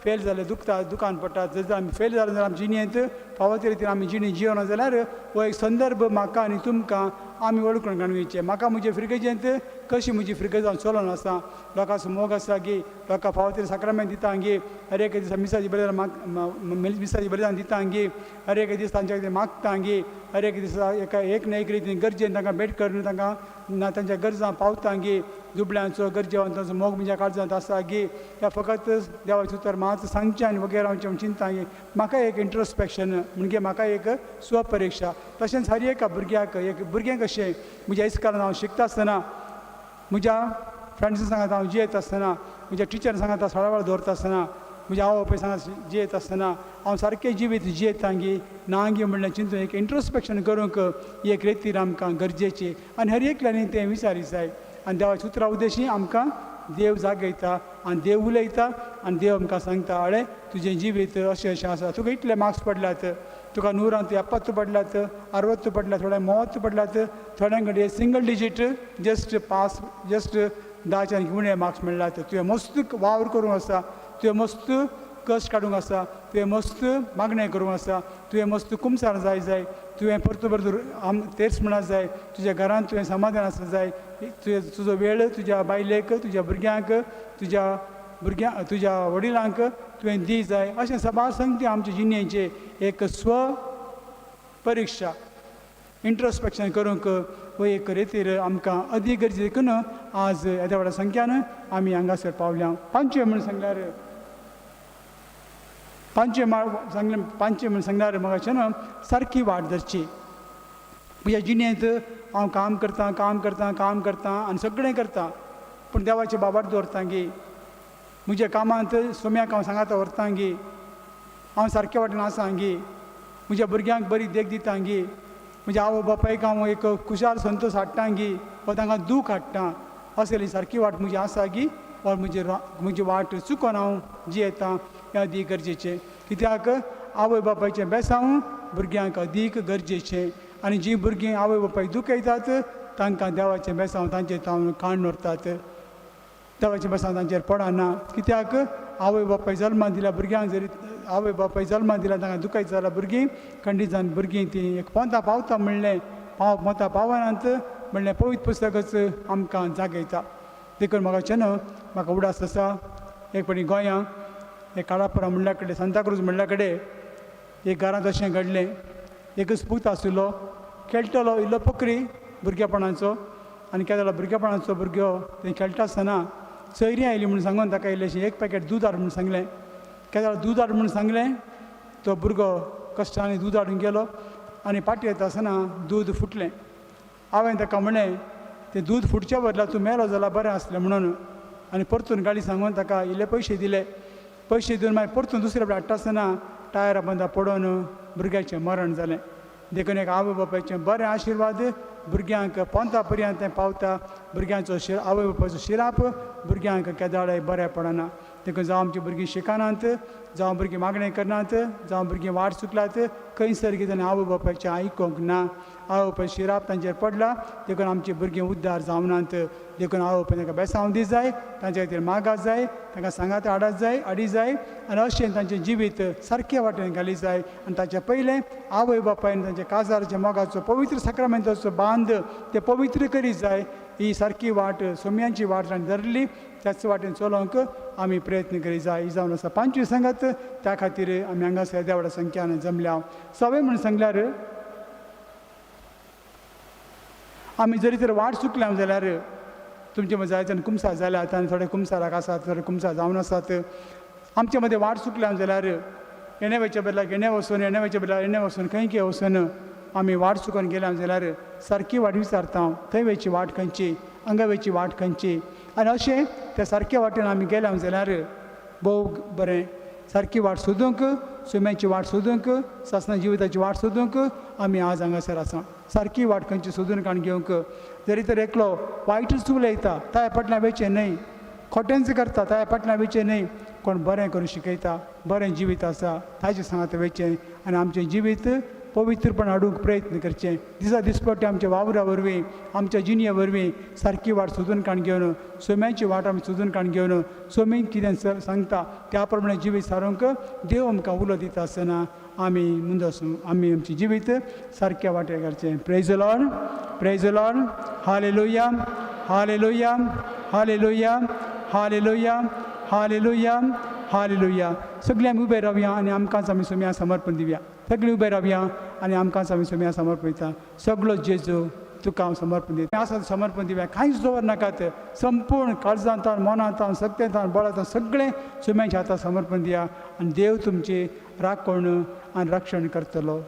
फेल जाले दुकान पडटात. जर आमी फेल जाले जाल्यार आमचे जिणेंत फावो ते रितीन आमी जिणी जिवना जाल्यार हो एक संदर्भ म्हाका आनी तुमकां आमी वळखून काडूंचे. म्हाका म्हजे फ्रिकेजेंत कशी म्हजी फ्रिके जावन चलोन आसा. लोकांचो मोग आसा गी, लोकांक फावो तरी साक्रामेंट दिता गी, हर एक दिसा मिसाची बलिदान दिता गी, हर एक दीस तांच्या कितें मागता गी, हर एक दिसा एक ना एक रितीन गरजेन तांकां भेट करून तांकां तांच्या गरजां पावता गी. दुबळ्यांचो गरजेवंतांचो मोग म्हज्या काळजांत आसा गी. त्या फकत देवाचें उतर मात सांगचें आनी वगैरे रावचें म्हूण चिंता गी. म्हाका एक इंट्रोस्पेक्शन म्हणजे म्हाका एक स्वपरिक्षा. तशेंच हर एका भुरग्याक भुरगें कशें म्हज्या इस्कालांत हांव शिकता आसतना, म्हज्या फ्रेंड्सां सांगात हांव जियेत आसतना, म्हज्या टिचरां सांगात सळावळ दवरता आसतना, म्हज्या आवय बापाय सांगात जियेत आसतना हांव सारकें जिवीत जियेता गी ना गी म्हणलें चिंतून एक इंट्रोस्पेक्शन करूंक एक रेतीर आमकां गरजेची. आनी हर एकल्यानी तें विचारीत जाय. आनी देवाच्या उतरा उद्देशी आमकां देव जागयता आनी देव उलयता आनी देव आमकां सांगता अळे तुजें जिवीत अशें अशें आसा. तुका इतले मार्क्स पडल्यात, तुका 100 पडल्यात, 60 पडल्यात, थोड्या 30 पडल्यात, थोड्यां कडेन single digit just pass, just 10च्यान उणे मार्क्स मेळ्ळ्यात. तुवें मस्त वावर करूंक आसा, तुवें मस्त कश्ट काडूंक आसा, तुवें मस्त मागणें करूंक आसा, तुवें मस्त कुमसार जाय जाय, तुवें परतू परतू तेर्स म्हणा जाय, तुज्या घरांत तुवें समाधान आसा जाय, तुजो वेळ तुज्या बायलेक, तुज्या भुरग्यांक, तुज्या वडिलांक तुवें दी जाय. अशें सबार सांगती आमच्या जिणेचें एक स्व परिक्षा इंट्रोस्पेक्शन करूंक वो एक रितीर आमकां अदी गरजे देखून आज येद्या व्हडा संख्यान आमी हांगासर पावल्या. पांचवे म्हणून सांगल्यार म्हाका न्हू सारकी वाट धरची. म्हज्या जिणेंत हांव काम करतां आनी सगळें करतां, पूण देवाचे बाबार दवरतां गे. म्हज्या कामांत सोम्याक हांव सांगाता व्हरतां गे, हांव सारके वाटेन आसां गे, म्हज्या भुरग्यांक बरी देख दितां गे, म्हज्या आवय बापायक हांव एक खुशाल संतोश हाडटां गे, वा तांकां दूख हाडटां. असली सारकी वाट म्हजी आसा गी, वा म्हजी वाट चुकोवन हांव जियेतां, हें अदीक गरजेचें. कित्याक आवय बापायचें बेसांव भुरग्यांक अदीक गरजेचें. आनी जीं भुरगीं आवय बापायक दुखयतात तांकां देवाचें बेसांव तांचेर काण व्हरतात, देवाचें बेसांव तांचेर पडना. कित्याक आवय बापाय जल्मा दिल्या भुरग्यांक जरी आवय बापाय जल्मा दिल्या तांकां दुखयता जाल्यार भुरगीं खंडीत जावन भुरगीं तीं एक पोंता पावता म्हणलें पोंता पावनात म्हणलें पवित्र पुस्तकच आमकां जागयता. देखून म्हाका उडास आसा. एक फावटी गोंयांत एक काळापुरा म्हणल्या कडेन सांताक्रूज म्हणल्या कडेन एक घरांत अशें घडलें. एकच पूत आशिल्लो, खेळटलो इल्लो पकरी भुरगेपणाचो, आनी केन्ना भुरगेपणाचो भुरगो थंय खेळटा आसतना सयरीं आयली म्हणून सांगून ताका इल्लेशें एक पॅकेट दूद हाड म्हणून सांगलें. केन्ना दूद हाड म्हणून सांगलें, तो भुरगो कश्टांनी दूद हाडूंक गेलो आनी पाटी येता आसतना दूद फुटलें. हांवें ताका म्हणलें तें दूद फुटच्या बदला तूं मेलो जाल्यार बरें आसलें म्हणून, आनी परतून गाडी सांगून ताका इल्ले पयशे दिले. पयशे दिवन मागीर परतून दुसरे कडेन हाडटा आसतना टायरा बंदा पडोवन भुरग्याचें मरण जालें. देखून एक आवय बापायचें बरें आशिर्वाद भुरग्यांक पोंता पर्यंत तें पावता. भुरग्यांचो आवय बापायचो शिराप भुरग्यांक केदाळय बरें पडना. देखून जावं आमचीं भुरगीं शिकनात, जावं भुरगीं मागणें करनात, जावं भुरगीं वाट चुकलात, खंयसर कितें आवय बापायचें आयकोंक ना. आवय बापाय शिराप तांचेर पडला, देखून आमचीं भुरगीं उद्दार जावनात. देखून आवय बापाय तांकां बेसांव दी जाय, तांचे खातीर मागात जाय, तांकां सांगात हाडी जाय, आनी अशें तांचें जिवीत सारके वाटेन घाली जाय. आनी ताचे पयलें आवय बापायन तांच्या काजाराच्या मोगाचो पवित्र सक्रामेंताचो बांद ते पवित्र करीत जाय. ही सारकी वाट सोम्यांची वाट ताणें धरली, त्याच वाटेन चलोवंक आमी प्रयत्न करीत जाय. ही जावन आसा 5वी सांगात. त्या खातीर आमी हांगासर येद्या व्हडा संख्यान जमल्या. 6वें म्हणून सांगल्यार आमी जरी तर वाट चुकल्या जाल्यार तुमचे मदें जायते कुमसार जाल्यात आनी थोडे कुमसाराक आसात, थोडे कुमसार जावन आसात. आमचे मदें वाट चुकल्या जाल्यार एणे वयच्या बदलाक एणे वचून खंय वचून आमी वाट चुकोवन गेल्या जाल्यार सारकी वाट विचारता, थंय वयची वाट खंयची, हांगा वयची वाट खंयची. आनी अशें त्या सारके वाटेन आमी गेल्या जाल्यार भोव बरें. सारकी वाट सोदूंक, सोम्याची वाट सोदूंक, सासणा जिविताची वाट सोदूंक आमी आज हांगासर आसा. सारकी वाट खंयची सोदून काण घेवंक. जरी तर एकलो वायटच उलयता ताच्या फाटल्यान वेचें न्हय, खोटेंच करता ताच्या फाटल्यान वेचें न्हय, कोण बरें करून शिकयता, बरें जिवीत आसा ताजें सांगात वेचें. आनी आमचें जिवीत पवित्रपण हाडूंक प्रयत्न करचें. दिसा दिसपट्टे आमच्या वावरा वरवीं, आमच्या जिणये वरवीं सारकी वाट सोदून काण घेवन, सोम्याची वाट आमी सोदून काण घेवन, सोमीक कितें सांगता त्या प्रमाणे जिवीत सारूंक देव आमकां उलो दिता आसतना आमी मुंदसूं, आमी आमचें जिवीत सारक्या वाटेर घालचें. Praise the Lord, praise the Lord. Hallelujah, hallelujah, hallelujah, hallelujah, hallelujah, hallelujah. सगळीं आमी उबे रावया आनी आमकांच आमी सोम्या समर्पण दिवया. सगळीं उबे रावया आनी आमकांच आमी सोम्या समर्पण दिता. सगळो जेजू तुका हांव समर्पण दिता. आसा समर्पण दिवया, कांयच दवरनाकात. संपूर्ण काळजांतान, मनांतान, सत्तेंतान, बळांतान सगळें सोम्याच्या हातांत समर्पण दिया आनी देव तुमची राखण आनी रक्षण करतलो.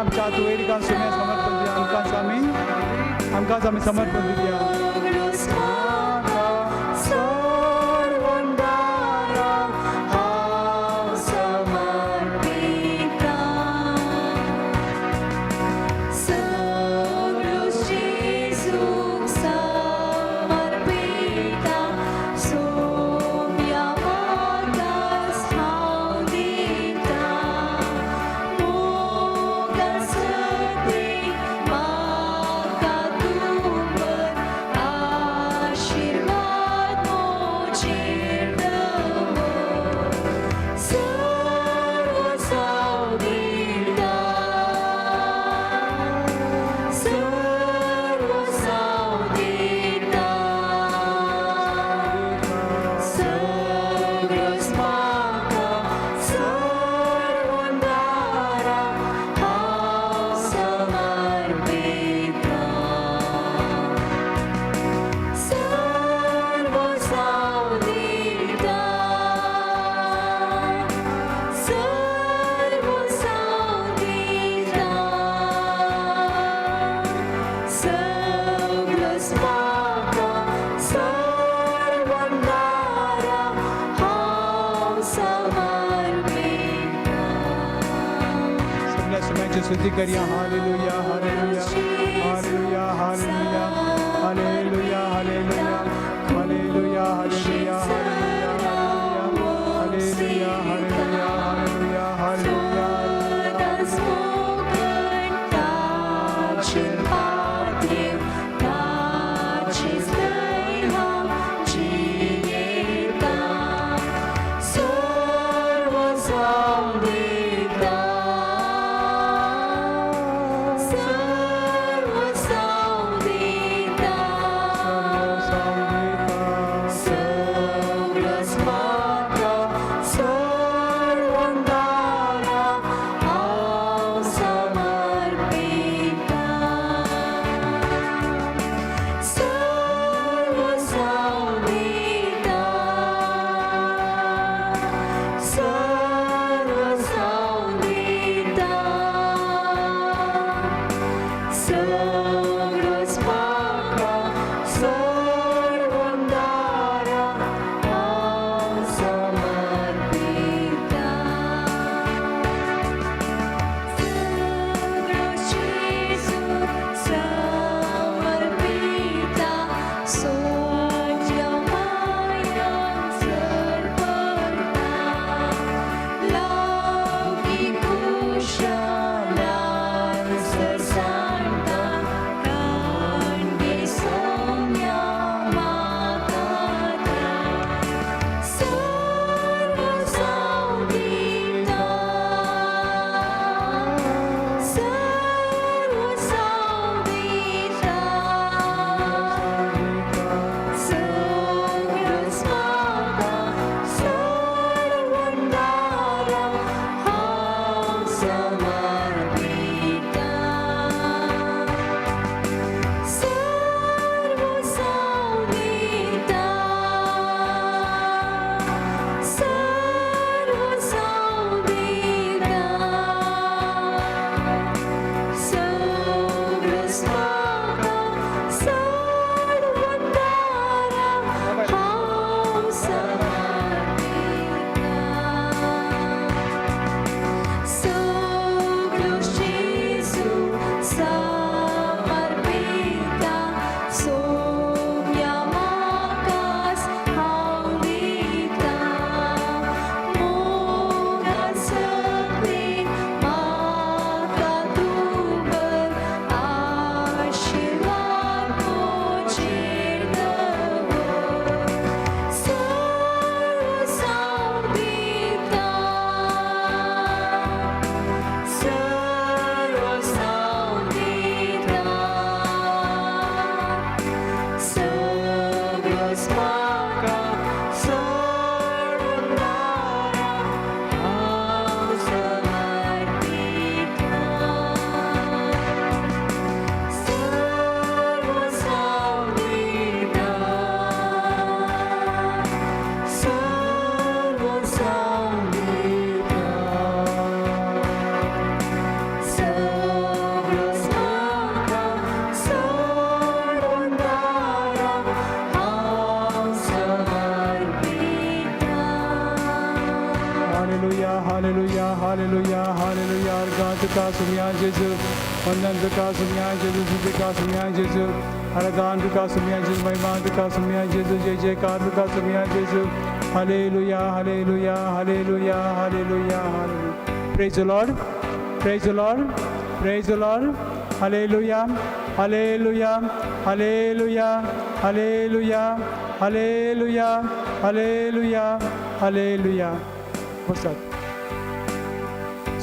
आमच्या हात वैरिकां सुमे समर्पण दिया आमकांच आमी समर्पण दिया स्तुति करिया hallelujah hallelujah hallelujah hallelujah hallelujah hallelujah hallelujah hallelujah hallelujah hallelujah hallelujah hallelujah Sumia Jesus, Vandan Sumia Jesus, Sumia Jesus, Aradan Sumia Jesus, Maiman Sumia Jesus, JJ Sumia Jesus. Hallelujah, hallelujah, hallelujah, hallelujah, hallelujah. Praise the Lord, praise the Lord, praise the Lord. Hallelujah, hallelujah, hallelujah, hallelujah, hallelujah, hallelujah, hallelujah. बसतात.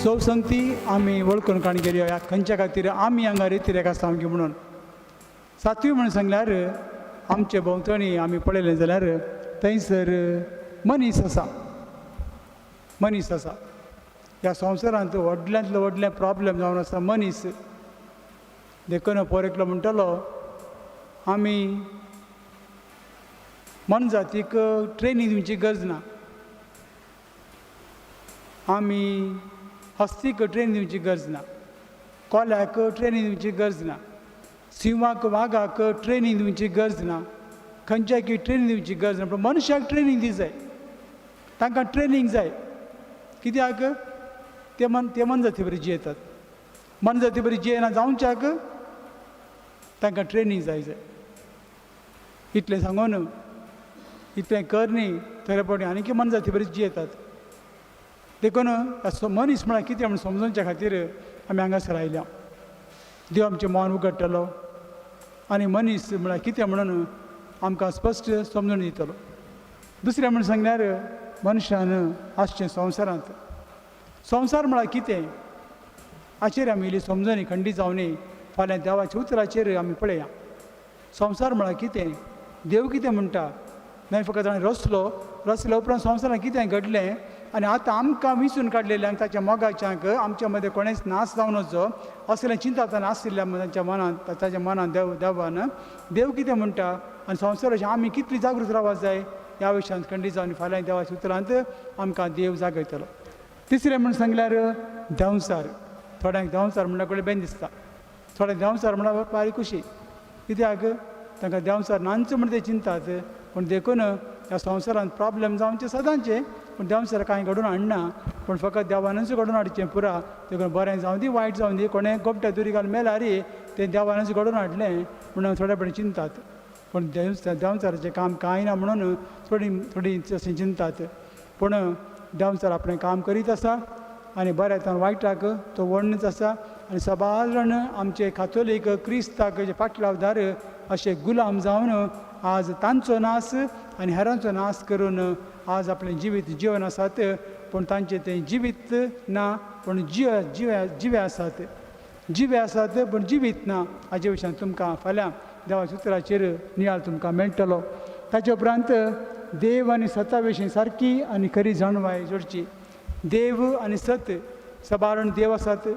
So संगती आमी वळखून काणी गेली ह्या खंयच्या खातीर आमी हांगा रेतीरेक आसा सामकी म्हणून. सातवी म्हणून सांगल्यार आमचे भोंवतणी आमी पळयलें जाल्यार थंयसर मनीस आसा. मनीस आसा. ह्या संवसारांत व्हडल्यांतलो व्हडलें प्रॉब्लेम जावन आसा मनीस. देखून पोरेकलो म्हणटलो आमी मनजातीक ट्रेनींग दिवची गरज ना. आमी हस्तीक ट्रेनींग दिवची गरज ना. कोल्याक ट्रेनींग दिवची गरज ना. सिंवाक वागाक ट्रेनींग दिवची गरज ना. खंयच्याक ट्रेनींग दिवची गरज ना. पूण मनशाक ट्रेनींग दी जाय. तांकां ट्रेनींग जाय. कित्याक ते मनजाती बरी जियेतात. मनजाती बरी जियेना जावच्याक तांकां ट्रेनींग जाय. इतलें सांगून इतलें कर न्ही थंय पडून आनी मनजाती बरी जियेतात. देखून मनीस म्हळ्यार कितें म्हूण समजोवच्या खातीर आमी हांगासर आयल्या. देव आमचें मन उगडटलो आनी मनीस म्हळ्यार कितें म्हणून आमकां स्पश्ट समजून दितलो. दुसरें म्हूण सांगल्यार मनशान आसचें संवसारांत. संवसार म्हळ्यार कितें हाचेर आमी इल्ली समजणी खंडीत जावनी फाल्यां देवाच्या उतराचेर आमी पळया. संवसार म्हळ्यार कितें, देव कितें म्हणटा. न्हय फकत हांवें रचलो उपरांत संवसारांत कितें घडलें आनी आतां आमकां विंचून काडलेल्यांक ताच्या मोगाच्यांक आमच्या मदें कोणेंच नाश जावन वचो असलें चिंता नाशिल्ल्या ताच्या मनांत देवान देव कितें म्हणटा आनी संवसाराचें आमी कितली जागृत रावपाक जाय ह्या विशयांत खंडीत जावन फाल्यां देवाच्या उतरांत आमकां देव जागयतलो. तिसरें म्हूण सांगल्यार देंवचार. थोड्यांक देंवचार म्हणल्यार कडेन बेन दिसता. थोड्यांक देंवचार म्हणल्यार बारीक खुशी. कित्याक तांकां देंवचार नांचो म्हण ते चिंतात. पूण देखून ह्या संवसारांत प्रॉब्लेम जावचे सदांचे. पूण देंवचार कांय घडोवन हाडना. पूण फकत देवानूच घडोवन हाडचें पुरा. देखून बरें जावं दी वायट जावं दी कोणें गोबट्या दुरी घालून मेला रे तें देवानूच घडोवन हाडलें म्हणून थोडे पडेन चिंतात. पूण देंवचाराचें काम कांय ना म्हणून थोडी अशें चिंतात. पूण देंवचार आपणें काम करीत आसा आनी बऱ्यातल्यान वायटाक तो वडणूच आसा. आनी सबाळण आमचे कातोलीक क्रिस्ताक जे पाटलावदार अशे गुलाम जावन आज तांचो नाश आनी हेरांचो नाश करून आज आपलें जिवन आसात. पूण तांचें तें जिवीत ना पूण जिवे आसात. जिवे आसात पूण जिवीत ना. हाचे विशयान तुमकां फाल्यां देवाच्या उतराचेर नियाळ तुमकां मेळटलो. ताचे उपरांत देव आनी सता विशीं सारकी आनी खरी जाणवाय जोडची. देव आनी सत सबारण देव आसात.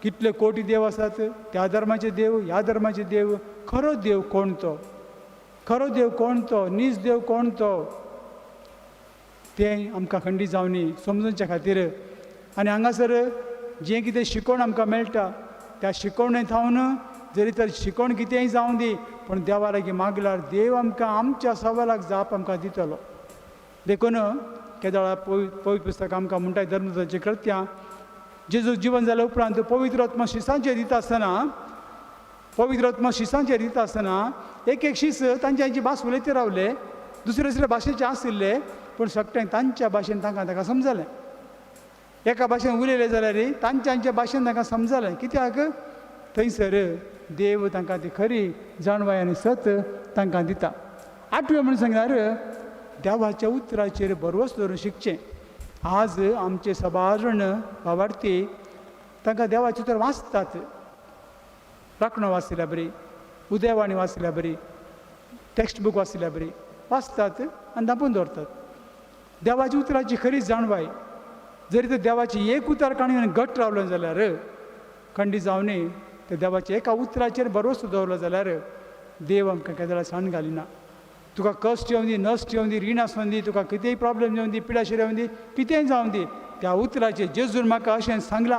कितले कोटी देव आसात. त्या धर्माचे देव ह्या धर्माचे देव. खरो देव कोण तो. खरो देव कोण तो. नीज देव कोण तो तें आमकां खंडीत जावनी समजूच्या खातीर. आनी हांगासर जें कितें शिकोवण आमकां मेळटा त्या शिकोवणे थावन जरी तर शिकोवण कितेंय जावं दी पूण देवा लागीं मागल्यार देव आमकां आमच्या सवालाक जाप आमकां दितलो. देखून केदळा पवित्र पुस्तक आमकां म्हणटा धर्मदूताचें कृत्यां जेजू जिवन जाल्या उपरांत पवित्र आत्मा शिसांचेर दिता आसतना एक शीस तांची भास उलयते रावले. दुसरे भाशेचे आशिल्ले पूण सगळें तांच्या भाशेन तांकां समजलें. एका भाशेन उलयलें जाल्यार तांच्या भाशेन तांकां समजलें. कित्याक थंयसर देव तांकां ती खरी जाणवाय आनी सत तांकां दिता. 8वें म्हणून सांगल्यार देवाच्या उतराचेर भरवस दवरून शिकचें. आज आमचे सबाळण भावार्थी तांकां देवाचें उतर वाचतात. राखणो वाचल्या बरी, उदयवाणी वाचल्या बरी, टेक्स्ट बूक वाचल्या बरी वाचतात आनी दापून दवरतात. देवाच्या उतराची खरी जाणवाय जरी तर देवाची एक उतर काणयेन घट रावलो जाल्यार खंडीत जावनी ते देवाच्या एका उतराचेर भरवसो दवरलो जाल्यार देव आमकां केन्ना साण घालिना. तुका कश्ट येवं दी, नश्ट येवं दी, रीण आसूं दी, तुका कितेंय प्रॉब्लेम येवं दी, पिडाशीर येवं दी, कितेंय जावं दी, त्या उतराचेर जेजून म्हाका अशें सांगलां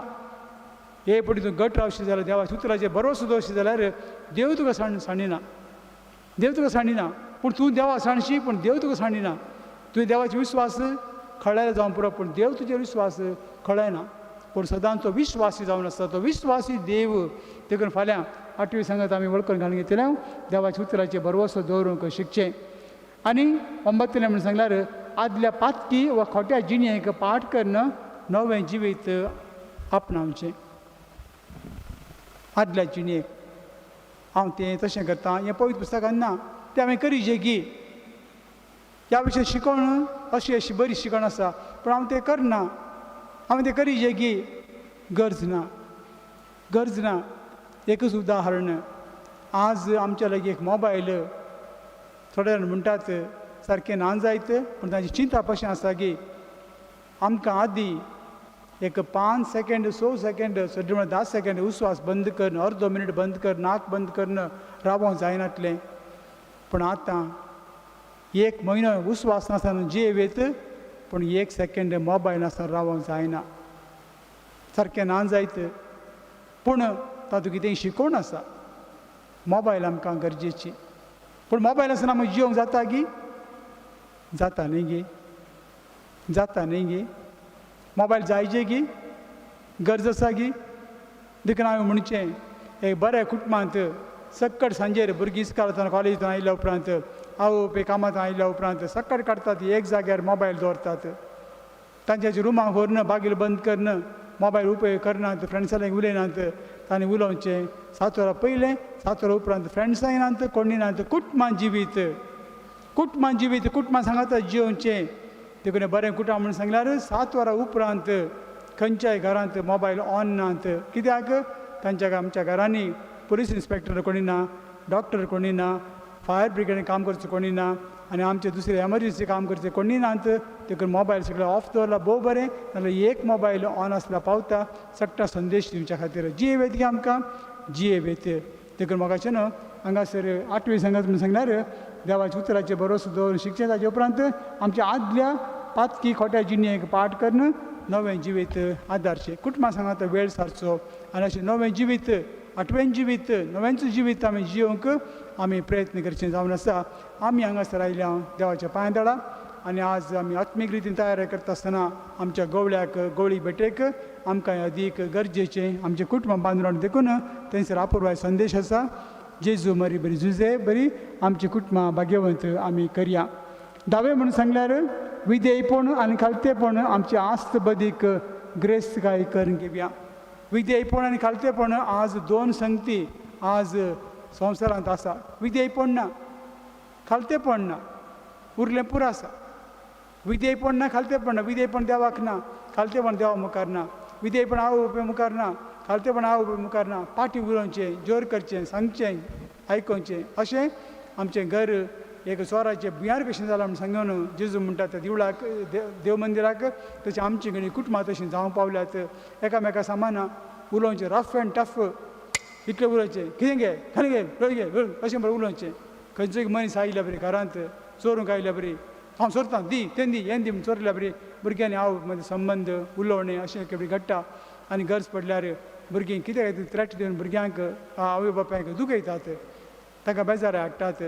हे पडी तूं घट रावशी जाल्यार देवाच्या उतराचेर भरवसो दवरशी जाल्यार देव तुका साणिना. देव तुका साणिना. पूण तूं देवा साणशी पूण देव तुका साणिना. तुवें देवाचो विस्वास खळ्यार जावं पुरो पूण देव तुजेर विस्वास खळयना. पूण सदांचो विश्वासी जावन आसा तो विश्वासी देव देखून फाल्यां 8वी संगत आमी वळखून घालून घेतल्या देवाच्या उतराचेर भरवसो दवरूंक शिकचें आनी 9वें म्हणून सांगल्यार आदल्या पातकी वा खोट्या जिणेक पाठ करून नवें जिवीत आपणावचें आदल्या जिणेक हांव तें तशें करता हें पवित्र पुस्तकान ना तें हांवें करीचें की ह्या विशयी शिकवण अशी बरी शिकवण आसा पूण हांव तें करना हांवें तें करीचें की गरज ना एकच उदाहरण आज आमच्या लागीं एक मोबायल थोडे जाण म्हणटात सारकें ना जायत पूण ताची चिंता कशें आसा की आमकां आदीं एक 5 सेकंड 6 सेकंड सद्या म्हळ्यार 10 सेकंड उस्वास बंद करून अर्दो मिनीट बंद कर नाक बंद करून रावोंक जायनातलें पूण आतां 1 म्हयनो उस्वास नासतना जीव येत पूण 1 सेकंड मोबायल नासतना रावोंक जायना सारकें ना जायत पूण तातूंत कितेंय शिकवण आसा मोबायल आमकां गरजेची पूण मोबायल आसतना आमी जियोंक जाता न्ही गे मोबायल जायचे की गरज आसा की देखून हांवें म्हणचें एक बऱ्या कुटुंबांत सक्कट सांजेर भुरगीं इस्कालांतल्यान कॉलेजींतल्यान आयल्या उपरांत आवय बापूय कामांत आयल्या उपरांत सक्कट काडटात एक जाग्यार मोबायल दवरतात तांच्या रुमाक व्हरून बागील बंद करून मोबायल उपयोग करनात फ्रेंड्सां लागीं उलयनात तांणी उलोवचें 7 वरां पयलें 7 वरां उपरांत फ्रेंड्सां येनात कोण येनात कुटुंबां जिवीत कुटुंबां सांगाता जियोवचें देखून बरें कुटुंब म्हणून सांगल्यार 7 वरां उपरांत खंयच्याय घरांत मोबायल ऑन नात कित्याक तांच्या आमच्या घरांनी पुलीस इन्स्पेक्टर कोणी ना डॉक्टर कोणी ना फायर ब्रिगेडीन काम करचें कोणी ना आनी आमचे दुसरे एमर्जन्सी काम करचें कोणी नात देखून मोबायल सगळें ऑफ दवरला भोव बरें नाजाल्यार एक मोबायल ऑन आसल्यार पावता सक्टा संदेश दिवच्या खातीर जियेव येत गे आमकां जियेव येत देखून म्हाका न्हू हांगासर 8वी संगत म्हणून सांगल्यार देवाच्या उतराचेर भरोसो दवरून शिकचें ताचे उपरांत आमच्या आदल्या पातकी खोट्या जिणेक पाठ करून नवें जिवीत आदारचें कुटुंबां सांगात वेळ सारचो आनी अशें नवें जिवीत 8वें जिवीत नव्यांचो जिवीत आमी जियोवंक आमी प्रयत्न करचें जावन आसा आमी हांगासर आयल्या देवाच्या पांयां आनी आज आमी आत्मीक रितीन तयारी करता आसतना आमच्या गवळ्याक गवळी भेटेक आमकां अदीक गरजेचें आमचें कुटुंब बांदून देखून थंयसर अपुर्बाय संदेश आसा जेजू मरी बरी झुजे बरी आमची कुटुंबां भाग्यवंत आमी करया 10वें म्हणून सांगल्यार विधेयपण आनी खालतेपण आमची आस्त बदीक ग्रेस्तकाय करून घेवया विधेयपण आनी खालतेपण आज 2 संगती आज संवसारांत आसा विधेयपण ना खालतेपण ना उरलें पुरो आसा विधेयपण ना खालतेपण ना विधेयपण देवाक ना खालतेपण देवा मुखार ना विधेयपण आवय बापूय मुखार ना खालतेपण आवय बापूय मुखार ना पाटी उलोवचें जोर करचें सांगचें आयकोवचें अशें आमचें घर एक स्वराचें बुयार कशें जालां म्हूण सांगून जेजू म्हणटा त्या देवळाक देव मंदिराक तशें आमची घणी कुटुंबां तशीं जावं पावल्यात एकामेका सामाना उलोवचें रफ एंड टफ इतलें उलोवचें कितें गे खरें गे रोय गे अशें बरें उलोवचें खंयचोय मनीस आयल्या बरी घरांत चोरूंक आयल्या बरी हांव चोरतां दी तें दी हें दी म्हूण चोरल्या बरी भुरग्यांनी हांव मदें संबंद उलोवणें अशें केबडी घडटा आनी गरज पडल्यार भुरगीं कितें थ्रेट दिवन भुरग्यांक आवय बापायक दुखयतात ताका बेजार हाडटात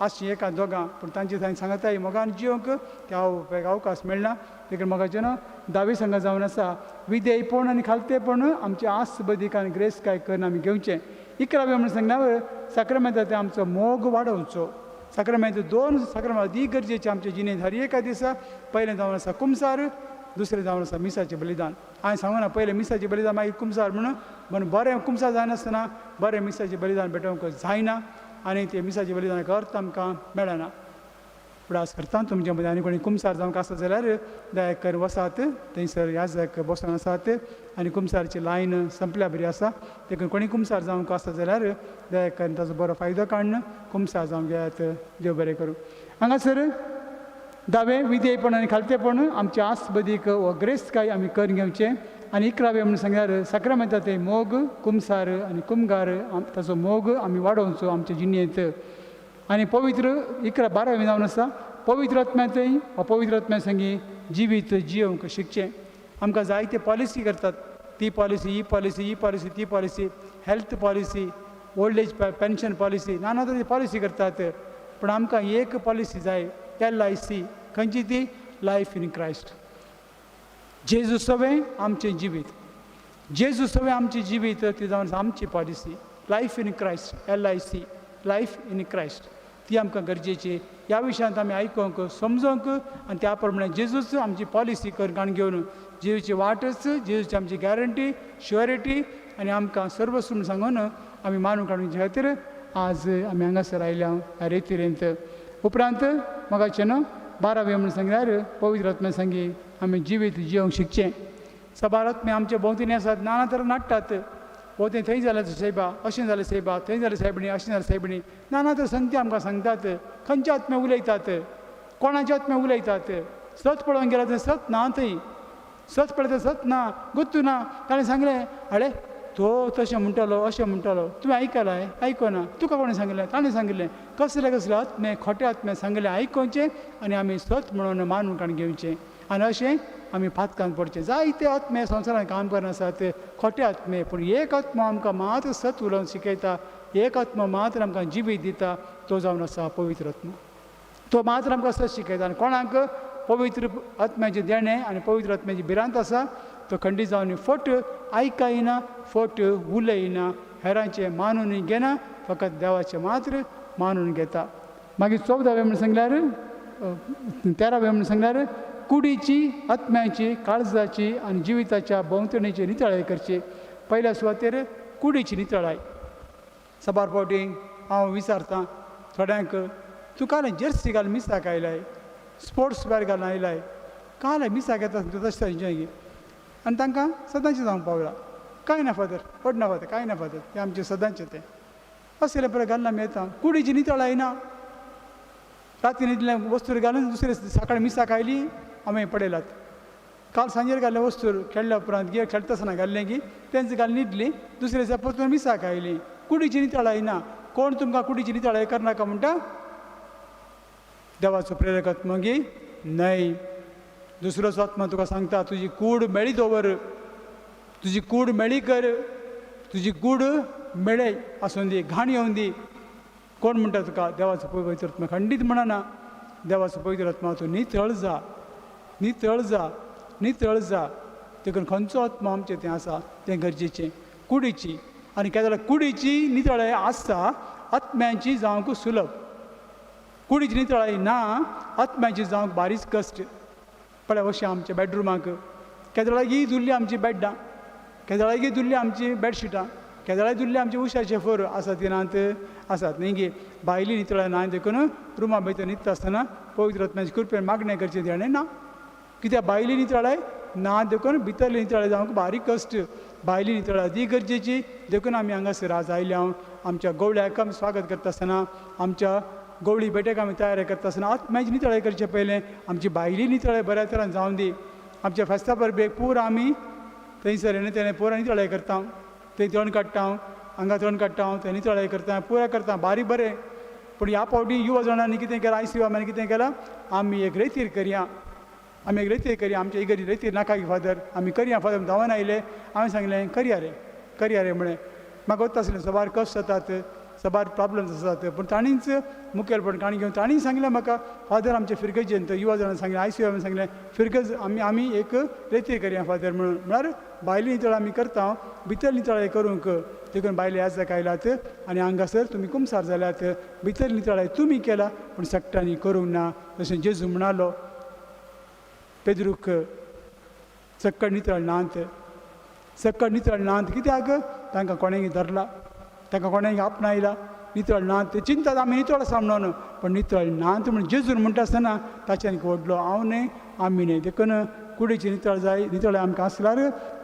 अशीं एका दोगां पूण तांचे थंय सांगताय मोगान जियोंक त्या आवय बापायक अवकाश मेळना देखून मोगाचें न्हू 10वी संगत जावन आसा विधेयपण आनी खालतेपण आमची आस्त बदीक आनी ग्रेस्तकाय करून आमी घेवचें 11वें म्हणून सांगल्यार साक्रमेंत ते आमचो मोग वाडोवचो साक्रमेंत 2 साक्रमेंत अदीक गरजेचे आमच्या जिणेंत हर एका दिसा पयलें जावन आसा कुमसार दुसरें जावन आसा मिसाचें बलिदान हांवें सांगूना पयलें मिसाचें बलिदान मागीर कुमसार म्हणून बरें कुमसार जायनासतना बरें मिसाचें बलिदान भेटोवंक जायना आनी तें मिसाचें बलिदानाक अर्थ आमकां मेळना उडास करता तुमचे मदीं आनी कोणी कुमसार जावंक आसा जाल्यार दया करून वसात थंयसर याजक बसून आसात आनी कुमसारची लायन संपल्या बरी आसा देखून कोणी कुमसार जावंक आसा जाल्यार दया करून ताचो बरो फायदो काडून कुमसार जावंक घेयात देव बरें करूं हांगासर 10वें विधेयपण आनी खालतेपण आमची आस्त बदीक वो ग्रेस्तकाय आमी करून घेवचें आनी 11वें म्हणून सांगल्यार साक्रमेंता ते मोग कुमसार आनी कुमगार ताचो मोग आमी वाडोवचो आमच्या जिणेंत आनी पवित्र 12वें जावन आसा पवित्र आत्म्यातय अपवित्र आत्म्या संगी जिवीत जियोवंक शिकचें आमकां जायते पॉलिसी करतात ती पॉलिसी ही पॉलिसी ही पॉलिसी ती policy health policy old age pension policy नाना तरेची पॉलिसी करतात पूण आमकां एक पॉलिसी जाय LIC खंयची ती लायफ इन क्रायस्ट जेजू सवें आमचें जिवीत जेजू सवय आमची जिवीत ती जावन आमची policy life in Christ LIC life in Christ ती आमकां गरजेची. ह्या विशयांत आमी आयकूंक समजूंक आनी त्या प्रमाणे जेजूच आमची पॉलिसी करून घेवन जेजूची वाटच जेजूची आमची गॅरंटी शुअरिटी आनी आमकां सर्वस्व म्हूण सांगून आमी मानून काडूच्या खातीर आज आमी हांगासर आयल्या ह्या रेतीरेंत. उपरांत म्हाका न्हू 12वें म्हूण सांगल्यार पवित्र आत्म्यान सांगी आमी जिवीत जिवंक शिकचें. सबार आत्मे आमचे भोंवतणी आसात, नाना तरां नाडटात. भोंवतणी थंय जाल्यार सायबा अशें जालें सायबा, थंय जाल्यार सायबणी, अशें जाल्यार सायबणी, नाना तर संगती आमकां सांगतात. खंयचे आत्मे उलयतात, कोणाचे आत्मे उलयतात. सत पळोवंक गेल्यार थंय सत ना, थंय सत पळयता सत ना, गुत्तू ना. ताणें सांगलें अळे तो तशें म्हणटलो अशें म्हणटलो, तुवें आयकलाय आयकना, तुका कोणें सांगलें? ताणें सांगलें. कसले कसले आत्मे खोटे आत्मे सांगलें आयकोवचें आनी आमी सत म्हणून मानून काडून घेवचें आनी अशें आमी फातकान पडचें. जायते आत्मे संवसारांत काम करनासात खोटे आत्मे, पूण एक आत्मो आमकां मात्र सत उलोवन शिकयता, एक आत्मो मात्र आमकां जिवीत दिता, तो जावन आसा पवित्र आत्मो. तो मात्र आमकां सत शिकयता आनी कोणाक पवित्र आत्म्याचें देणें आनी पवित्र आत्म्याची भिरांत आसा तो खंडीत जावन फट आयकायना, फट उलयना, हेरांचें मानून घेना, फकत देवाचें मात्र मानून घेता. मागीर 14वें म्हूण सांगल्यार 13वें म्हूण सांगल्यार कुडीची आत्म्याची काळजाची आनी जिविताच्या भोंवतणीची नितळाय करची. पयल्या सुवातेर कुडीची नितळाय. सबार फावटी हांव विचारतां थोड्यांक, तूं काल जर्सी घाल मिसाक आयलाय, स्पोर्ट्स वेअर घालून आयलाय, काल मिसाक येता तूं तशें थंयचें आनी तांकां सदांचें जावंक पावला. कांय ना फादर, पडना फादर, कांय ना फादर, तें आमचें सदांचें तें असलें पळय घालून आमी येता. कुडीची नितळाय ना. राती न्हिदलें वस्तूर घालून दुसरे सकाळीं मिसाक आयली आमी पडयलात. काल सांजेर घाल्लें वस्तूर खेळ्ळ्या उपरांत गे खेळटा आसतना घाल्लें की तेंच घालून न्हिदली, दुसरे दिसा परतून मिसाक आयली. कुडीची नितळाय ना. कोण तुमकां कुडीची नितळाय करनाका म्हणटा? देवाचो प्रेरक आत्मो गी न्हय. दुसरोच आत्मा तुका सांगता तुजी कूड मेळी दवर, तुजी कूड मेळी कर, तुजी कूड मेळय आसूं दी, घाण येवं दी. कोण म्हणटा तुका? देवाचो पवित्र आत्मा खंडीत म्हणना. देवाचो पवित्र आत्मा तूं नितळ जा, नितळ जा, नितळ जा. देखून खंयचो आत्मा आमचें तें आसा तें गरजेचें. कुडीची आनी काय जाल्यार कुडीची नितळाय आसता, आत्म्याची जावंक सुलभ. कुडीची नितळाय ना, आत्म्याची जावंक बारीक कश्ट. पळय अशें आमच्या बेडरुमाक केदळागी धुल्ली आमची बेड्डां, केदळागी धुल्ली आमची बेडशिटां, केदळागी धुल्ली आमची उशाचे फोर आसात की नात? आसात न्ही गे. भायली नितळाय ना देखून रुमा भितर न्हिदता आसतना पवित्र आत्म्याचे कृपेन मागणें करचें देणें ना. कित्याक भायली नितळाय ना देखून भितरली नितळाय जावंक बारीक कश्ट. भायली नितळाय ती गरजेची. देखून आमी हांगासर आज आयल्या. आमच्या गवळ्याक आमी स्वागत करता आसतना, आमच्या गवळी बेट्याक आमी तयार करता आसतना आत्म्याची नितळाय करचे पयलें आमची भायली नितळाय बऱ्या तरान जावं दी. आमच्या फेस्ता परबेक पुरो आमी थंयसर येणे तेणे पुरो नितळाय करता, थंय तण काडटा, हांगा तण काडटा, थंय नितळाय करता, पुरो करता, बारीक बरें. पूण ह्या फावटी युवा जाणांनी कितें केलां, ICU कितें केलां, आमी एक रेतीर करया, आमी एक रेतीर करया. आमच्या इगर्जी रेतीर नाका की फादर, आमी करया फादर धांवन आयले. हांवें सांगलें करया रे म्हणे. म्हाका वता आसलें सबार कश्ट जातात, सबार प्रॉब्लम्स आसात, पूण ताणींच मुखेलपण काणी घेवन ताणीं सांगलें म्हाका फादर आमचे फिरगेजेंत युवा जाणांनी सांगलें, ICU सांगलें फिरगज आमी एक रेतीर करया फादर म्हणून. म्हळ्यार भायली नितळ आमी करता, भितर नितळाय करूंक. देखून भायले याजक आयलात आनी हांगासर तुमी कुमसार जाल्यात. भितर नितळाय तुमी केला पूण सक्टांनी करूंक ना. जशें जेजू म्हणालो पेद्रूक, सक्कड नितळ नांत, सक्कड नितळ नांत. कित्याक? तांकां कोणेंय धरला, तांकां कोणेंय आपणायला. नितळ नांत ते चिंतात आमी नितळ आसा म्हणून, पण नितळ नांत म्हण जेजून म्हणटा आसतना ताच्यान व्हडलो हांव न्हय आमी न्हय. देखून कुडीची नितळ जाय, नितळ आमकां आसल्यार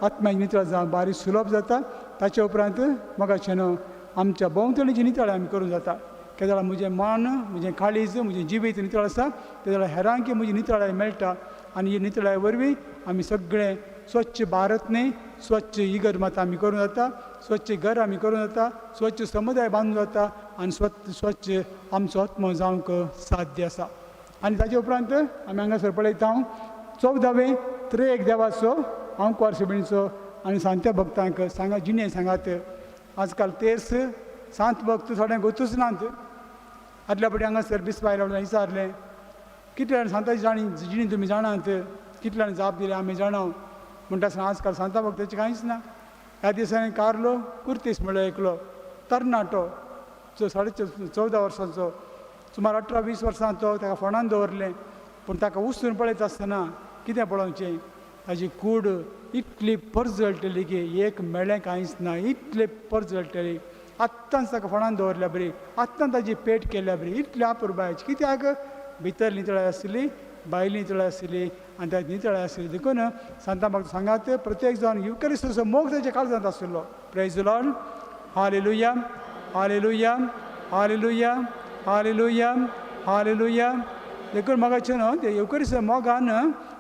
आत्म्याची नितळ जावं बारीक सुलभ जाता. ताचे उपरांत मोगाचें न्हू आमच्या भोंवतणीची नितळ आमी करूं जाता. कित्याक जाल्यार म्हजें मन, म्हजें काळीज, म्हजें जिवीत नितळ आसा, ते जाल्यार हेरांक म्हजी नितळाय मेळटा. आनी ही नितळाय वरवीं आमी सगळें स्वच्छ भारत न्ही, स्वच्छ इगर मात आमी करूं जाता, स्वच्छ घर आमी करूं जाता, स्वच्छ समुदाय बांदूं जाता आनी स्वच्छ आमचो आत्मो जावंक साध्य आसा. आनी ताचे उपरांत आमी हांगासर पळयता 14वें त्रेक देवाचो हांव क्वारसबिणीचो आनी सांत्या भक्तांक सांगा जिणे सांगात. आजकाल तेर्स सांत भक्त थोड्यांक गोतूच नात. आदल्या फावटी हांगासर बिस्वाय रावल्यान विचारलें कितल्यान सांताची जिणी तुमी जाणात, कितल्यान जाप दिले आमी जाणाव म्हणटा आसतना आजकाल सांता भक्ताचें कांयच ना. ह्या दिसांनी कार्लो कुर्तीस म्हणलो एकलो तरणाटो 14 वर्सांचो सुमार 18-20 वर्सांचो ताका फोंडान दवरलें पूण ताका उस्तून पळयत आसतना कितें पळोवचें ताजी कूड इतली परजळटली की एक मेळ्ळें कांयच ना इतली परजळटली आत्तांच ताका फोंडान दवरल्या बरी आत्तां ताजी पेट केल्या बरी इतली आपुरबायची कित्याक भितर नितळाय आसली भायली नितळाय आसली आनी त्या नितळाय आसली देखून सांता म्हाका सांगात प्रत्येक जावन युकरिस्ताचो मोग ताच्या काळजांत आसलो praise the Lord hallelujah hallelujah hallelujah hallelujah hallelujah देखून म्हाका न्हू ते युकरिस्त मोगान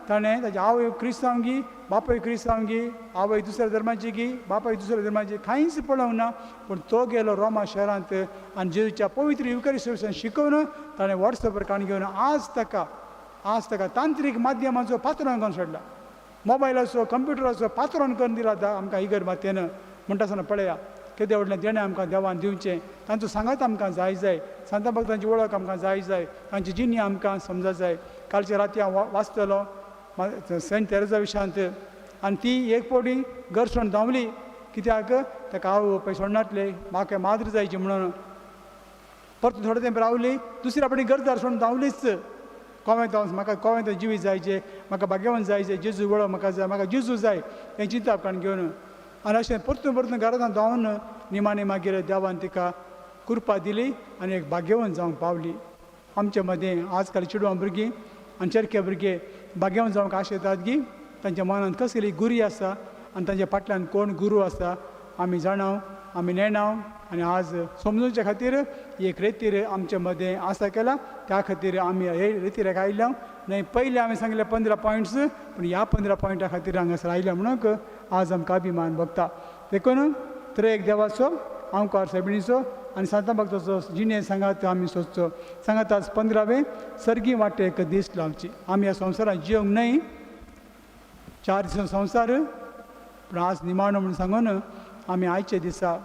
ताणें ताची आवय क्रिस्तांवगी बापूय क्रिस्तांवगी आवय दुसऱ्या धर्माची गी बापूय दुसऱ्या धर्माची कांयच पळोवंक ना पूण तो गेलो रोमा शहरांत आनी जेजूच्या पवित्र युकरिस्त शिकवून ताणें वॉट्सॅपर काण घेवन आज ताका तांत्रीक माध्यमाचो पात्रोन करून सोडला मोबायलाचो कंप्युटराचो पात्रोन करून दिला आमकां इगर मातयेन म्हणटा आसतना पळया केदे व्हडलें देणें आमकां देवान दिवचें तांचो सांगात आमकां जाय सांता भक्तांची वळख आमकां जाय तांची जिणी आमकां समजा जाय कालच्या राती हांव वाचतलो सेंट तेरेजा विशांत आनी ती एक फावटी घर सोडून धांवली कित्याक ताका आवय बापूय सोडनातले म्हाका माद्र जायची म्हणून परत थोडे तेंप रावली दुसऱ्या फावटी घरदार सोडून धांवलीच म्हाका कोवें जिवीत जायचें म्हाका भाग्यवान जायचें जेजू वळख म्हाका जाय म्हाका जेजू जाय हें चिंतप काण घेवन आनी अशें परतून घरांत धांवन निमाणें मागीर देवान तिका कृपा दिली आनी एक भाग्यवान जावंक पावली आमचे मदें आजकाल चेडवां भुरगीं आनी चरके भुरगे भाग्यवान जावंक आशेतात गी तांच्या मनांत कसली गुरी आसा आनी तांच्या फाटल्यान कोण गुरू आसा आमी जाणाव आमी नेणाव आनी आज समजुच्या खातीर एक रेतीर आमचे मदें आसा केला त्या खातीर आमी हे रेतीरेक आयल्या न्हय पयलीं आमी सांगले 15 पॉयंट्स पूण ह्या 15 पॉयंटा खातीर हांगासर आयल्या म्हणून आज आमकां अभिमान भोगता देखून एक देवाचो आमकां सबिणीचो आनी सांता भक्ताचो जिणे सांगात आमी सोदचो सांगात आज 15वें सर्गी वाटेक दीस लावची आमी ह्या संवसारांत जियोंक न्हय 4 दिसां संवसार पूण आज निमाणो म्हणून सांगून आमी आयचे दिसा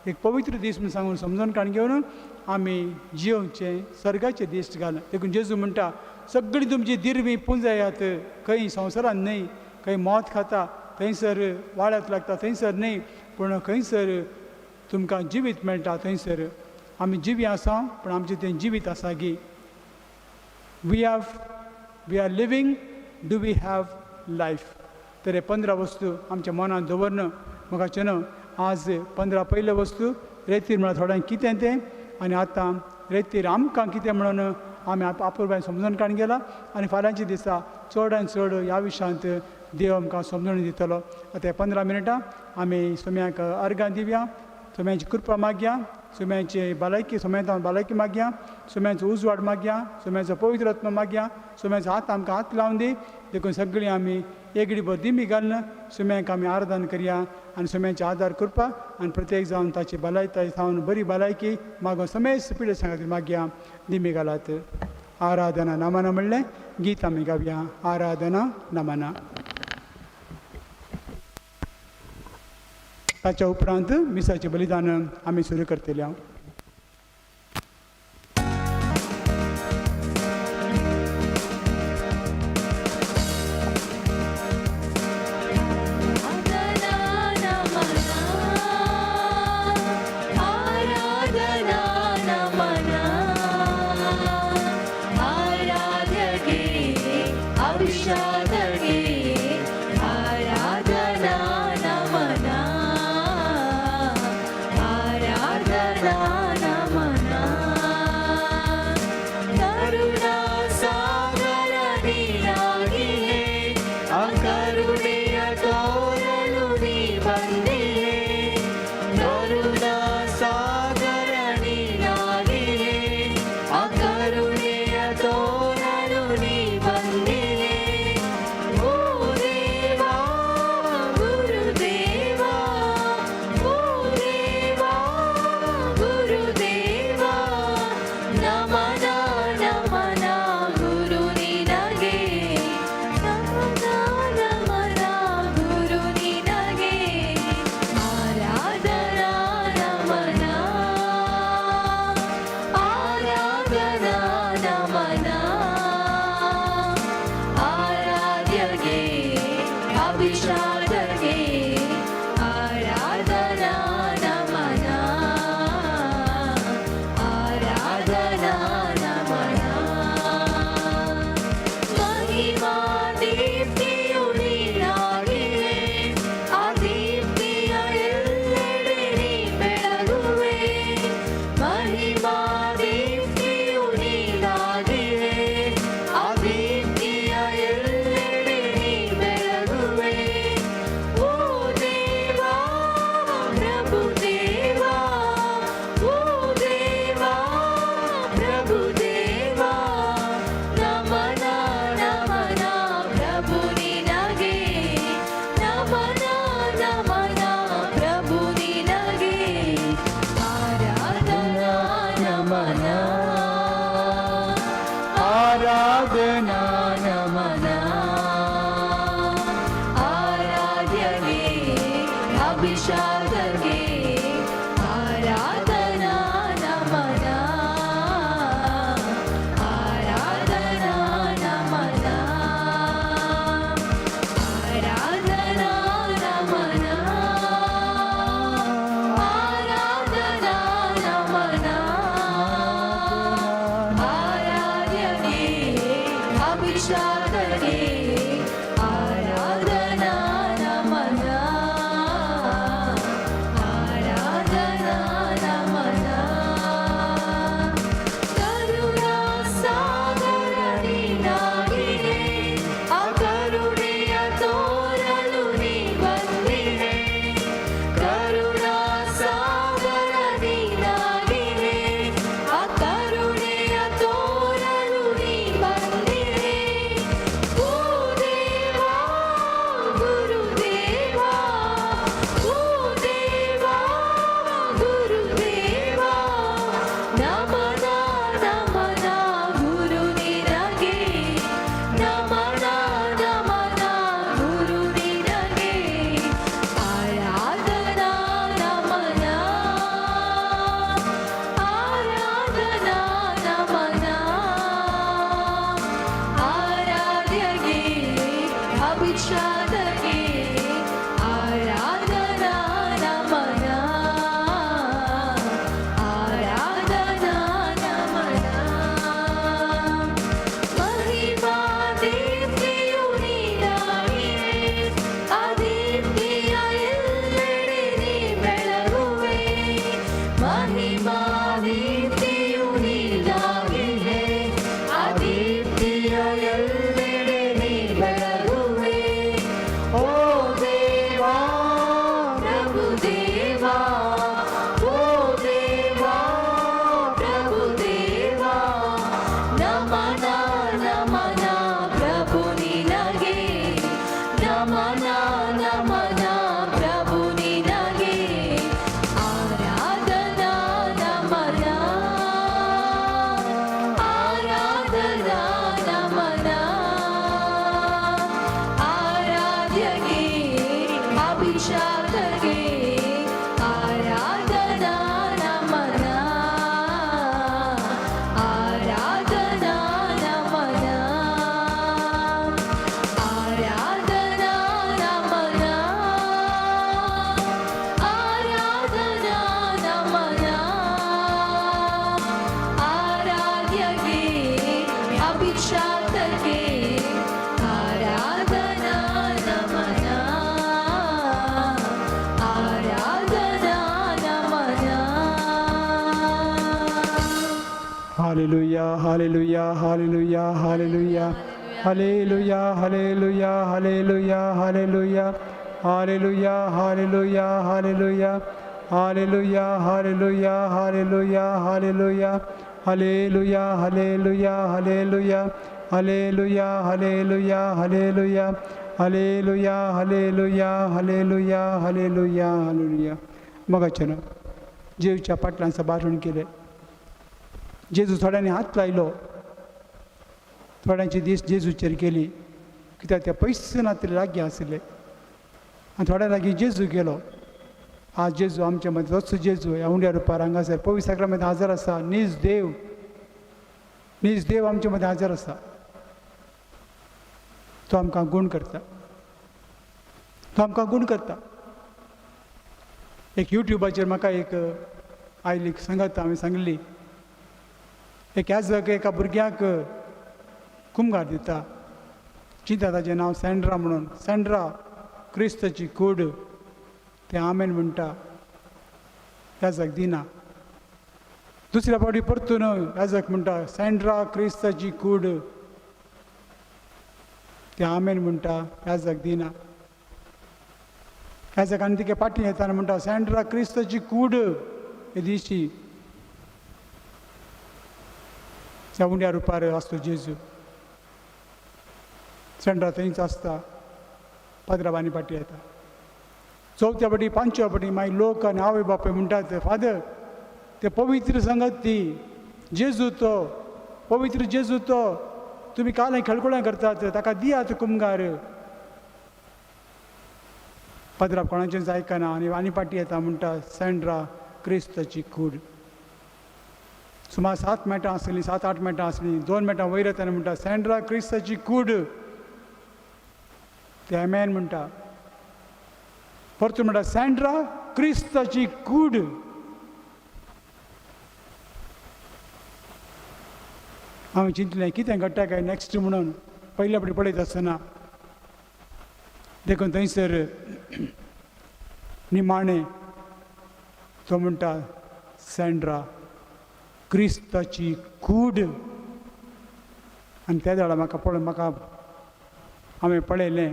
एक पवित्र दीस म्हणून सांगून समजून काण घेवन आमी जियोवचें सर्गाचे दीस घाल देखून जेजू म्हणटा सगळीं तुमची दिरवीं पुंजयात खंय संवसारांत न्हय खंय मोत खाता थंयसर वाड्यात लागता थंयसर न्हय पूण खंयसर तुमकां जिवीत मेळटा थंयसर आमी जिवी आसा पूण आमचें तें जिवीत आसा गी we are living do we have life तर हे 15 वस्तू आमच्या मनांत दवरन म्हाका न्हू आज 15 पयले वस्तू रेतीर म्हळ्यार थोड्यांक कितें तें आनी आतां रेतीर आमकां कितें म्हणून आमी आपुरबाय समजून काण गेला आनी फाल्यांचे दिसा चडांत चड ह्या विशयांत देव आमकां समजून दितलो आतां 15 मिनटां आमी सोम्याक अर्गां दिवया सोम्याची कृपा मागया सोम्याची भलायकी सोम्यात भलायकी मागया सोम्याचो उजवाड मागया सोम्याचो पवित्र रत्न मागया सोम्याचो हात आमकां हात लावन दी देखून सगळीं आमी एकडी भर दिमी घालन सोम्याक आमी आराधन करया आनी सोम्याची आदार कृपा आनी प्रत्येक जावन ताची भलायकी जावन बरी भलायकी मागो समेस पिडे सांगात मागया दिमी घालात आराधना नमना म्हणलें गीत आमी गावया आराधना नमना ताच्या उपरांत मिसाचें बलिदान आमी सुरू करतले हांव आराधना महिमा दीप्तियु ನೀನಾಗಿಯೇ ಆ ದೀಪ್ತಿಯ ಎಲ್ಲೆಡೆ ನೀ ಬೆಳಗುವೆ ಓ ದೇವಾ ಪ್ರಭು ದೇವಾ ಓ ದೇವಾ ಪ್ರಭು ದೇವಾ ನಮನ ನಮನ ಪ್ರಭು ನಿನಗೆ ನಮನ ನಮನ ಪ್ರಭು ನಿನಗೆ ಆರಾಧನಾ ನಮನ ಆರಾಧನಾ ನಮನ ಆರಾಧ್ಯಗೆ ಅಭಿಷೇಕಗೆ ಆರಾಧನಾ ನಮನ ಆರಾಧನಾ ನಮನ ಆರಾಧನಾ ನಮನ ಆರಾಧನಾ ನಮನ ಆರಾಧ್ಯಗೆ ಅಭಿಷೇಕಗೆ ಆರಾಧನಾ ನಮನ ಆರಾಧನಾ ನಮನ Hallelujah, hallelujah, hallelujah, hallelujah. Hallelujah, hallelujah, hallelujah, hallelujah. Hallelujah, hallelujah, hallelujah. Hallelujah, hallelujah, hallelujah, hallelujah. Hallelujah, hallelujah, hallelujah. Hallelujah, hallelujah, hallelujah. Hallelujah, hallelujah, hallelujah, hallelujah, hallelujah. मगाच्यानं जेजूच्या पाटलांचं बारण केले. जेजू थोड्यांनी हात लायलो, थोड्यांची दीस जेजूचेर केली कित्याक ते पयस नातले लागीं आसले आनी थोड्या लागीं जेजू गेलो. आज जेजू आमच्या मदीं तोच जेजू ह्या उंड्या रुपार हांगासर पवित्र साक्रामेंत हजर आसा. नीज देव आमच्या मदीं हजर आसा. तो आमकां गूण करता, तो आमकां गूण करता. एक युट्यूबाचेर म्हाका एक आयली संगत हांवें सांगली, एक याजक एका भुरग्याक कुमगार दिता. चिंता ताचें नांव सँड्रा म्हणून. सँड्रा क्रिस्ताची कूड तें आमेन म्हणटा. याजक दिना. दुसऱ्या फावटी परतून याजक म्हणटा सँड्रा क्रिस्ताची कूड तें आमेन म्हणटा. याजक दिना. याजकान तिके पाटी येताना म्हणटा सँड्रा क्रिस्ताची कूड हे दिशी. त्या उंड्या रुपार आसतो जेजू. सँड्रा थंयच आसता. पाद्राबानी पाटी येता. चवथ्या फावटी पांचव्या फावटी मागीर लोक आनी आवय बापूय म्हणटात फादर ते पवित्र संगत ती जेजू तो पवित्र जेजू तो तुमी काल खेळकुळें करतात ताका दियात कुमगार. पाद्राब कोणाचेंच आयकना आनी पाटी येता म्हणटा सँड्रा क्रिस्ताची कूड. सुमार 7 मिनटां आसलीं 7-8 मिनटां आसलीं. 2 मिनटां वयर येताना म्हणटा सँड्रा क्रिस्ताची कूड ते एमेन म्हणटा. परतून म्हणटा सँड्रा क्रिस्ताची कूड. हांवें चिंतलें कितें घडटा काय नॅक्स्ट म्हणून पयल्या फावटी पळयत आसतना देखून थंयसर निमाणें तो म्हणटा सँड्रा क्रिस्ताची कूड. आनी त्या झाडा म्हाका हांवें पळयलें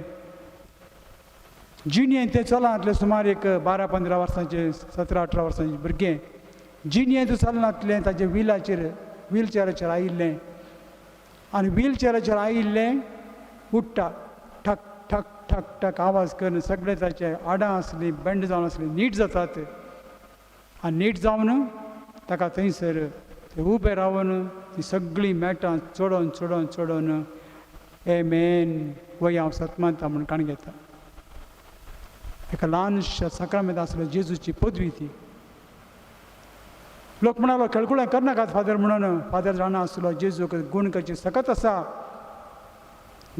जिणें तें चलनातलें सुमार एक 12-15 वर्सांचें 17-18 वर्सांचें भुरगें जिणें तें चलनातलें ताचे व्हीलचॅराचेर आयिल्लें आनी व्हीलचॅराचेर आयिल्लें उठ्ठा ठक ठक ठक ठक आवाज करून सगळे ताचे आडां आसलीं बँड जावन आसलीं नीट जातात. आनी नीट जावन ताका थंयसर ते उबे रावन तीं सगळीं मेटां चडोवन चडोवन चडोवन एमेन वय हांव सतमानता म्हूण काण घेता. एका ल्हानशा साक्रामेंत आसलो जेजूची पदवी ती. लोक म्हणालो खेळकुळें करनाकात फादर म्हणून. फादर जाणा आसलो जेजूक गूण करची सकत आसा.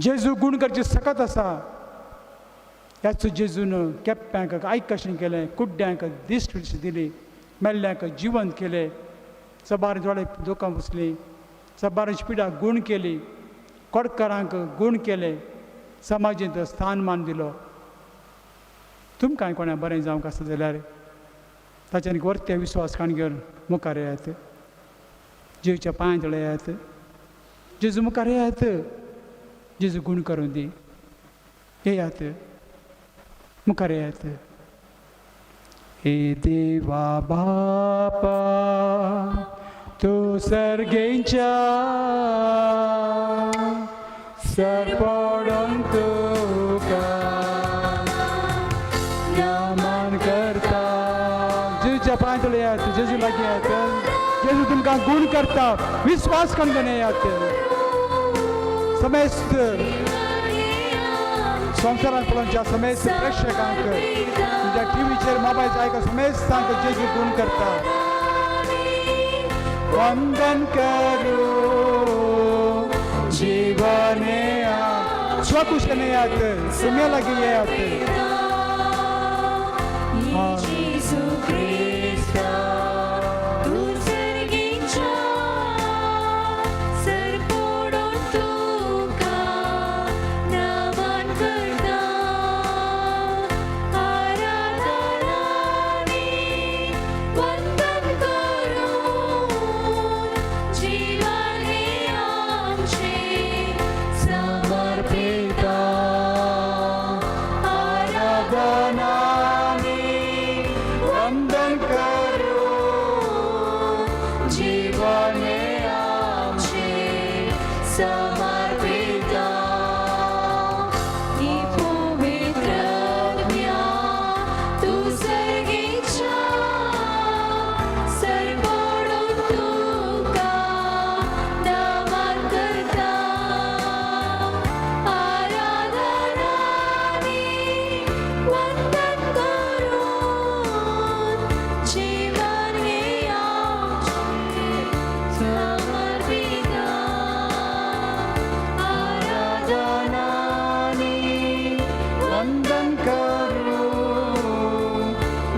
जेजू गूण करची सकत आसा. ह्याच जेजून केप्प्यांक आयक कशें केलें, कुड्ड्यांक दिश्ट दिली, मेल्ल्यांक जिवंत केलें, सबार जोडे दुखां पुसलीं, सबारांची पिडाक गूण केली, कोडकारांक गूण केलें, समाजींत स्थानमान दिलो. तुमकांय कोणा बरें जावंक आसा जाल्यार ताच्यानी वर्त्या विश्वास घेवन मुखार येयात जेजूच्या पांय येयात जेजू मुखार येयात जेजू गुण करून दी येयात मुखार येयात हे देवा बापा तू सर्गेंच्या सरपडून तुका नमन करता जेजूच्या पांय येयात जेजू लागीं येयात जेजू तुमकां गुण करता विश्वास करून येयात समेस्त संवसारांत पळोवच्या समेस्त प्रेक्षकांक तुमच्या टीव्हीचेर मोबायलचेर आयका समेस्तांक जेजू गुण करता वंदन करू जीवन स्वकुशेन येयात सुम्या लागीं येयात येशू ख्रिस्त तू सर्गेंच्या सरपडून तुका नमन करता आराधनानी वंदन करून जीवन हे आमचे समर्पिता आराधनानी वंदन करू जीवन आमचे समर्पिता ही पवित्र आत्म्या तू सर्गेंच्या सरपडून तुका नमन करता आराधनानी वंदन करून जीवन हे आमचे समर्पिता आराधनानी वंदन करू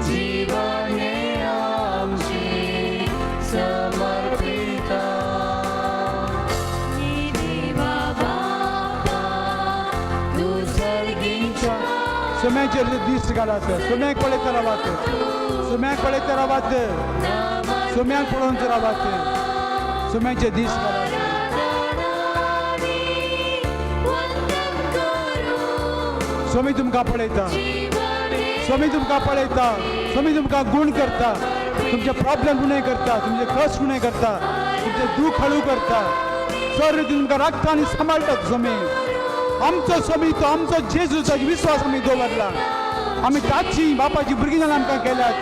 जीवन आमचे समर्पिता हे देवा बापा तू सर्गेंच्या सुम्याचेर दीस घालात सुम्याक पळयत रावात सुम्याक पळयत रावात सुम्याक पळोवन रावात सुम्याचे दीस घालात स्वामी तुमकां पळयता स्वामी तुमकां पळयता स्वामी तुमकां गुण करता तुमचे प्रॉब्लेम उणे करता तुमचे कश्ट उणे करता तुमचे दूख हळू करता सर तुमकां राखता आनी सांबाळटा स्वामी आमचो स्वामी तो आमचो जेजूचा विश्वास आमी दवरला आमी ताची बापाची भुरगीं जाल्यार आमकां केल्यात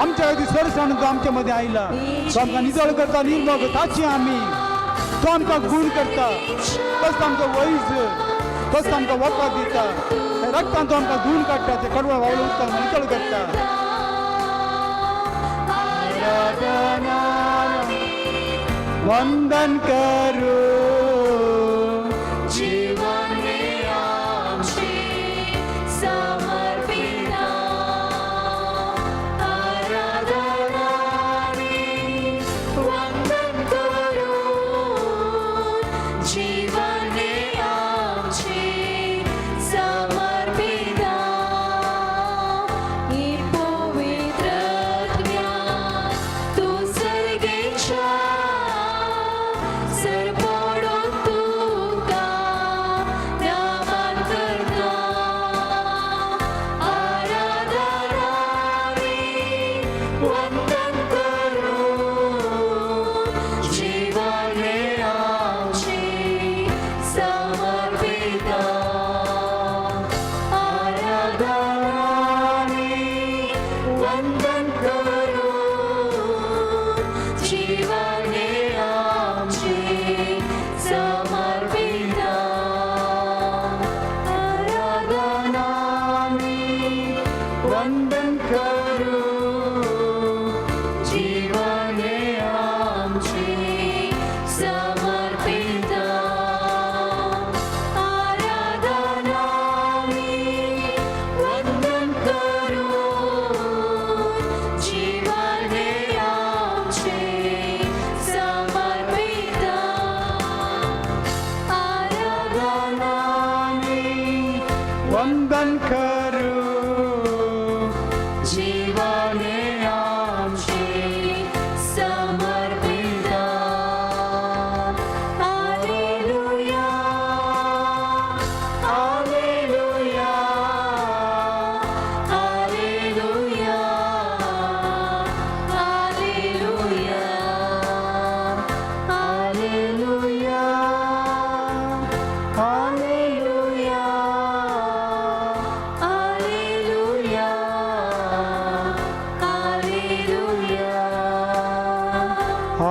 आमच्या खातीर सरसाण तो आमचे मदीं आयला तो आमकां नितळ करता निर्मळ ताची आमी तो आमकां गुण करता तोच आमचो वैज तोच आमकां वखद दिता त्या रक्तान तो आमकां गुण काडटा ते कडवळ वावळ उरता नितळ करता वंदन करू जीवन आमचे समर्पिता आराधनानी वंदन करून जीवन आमचे समर्पिता ही पवित्र आत्म्या तू सर्गेंच्या सरपडून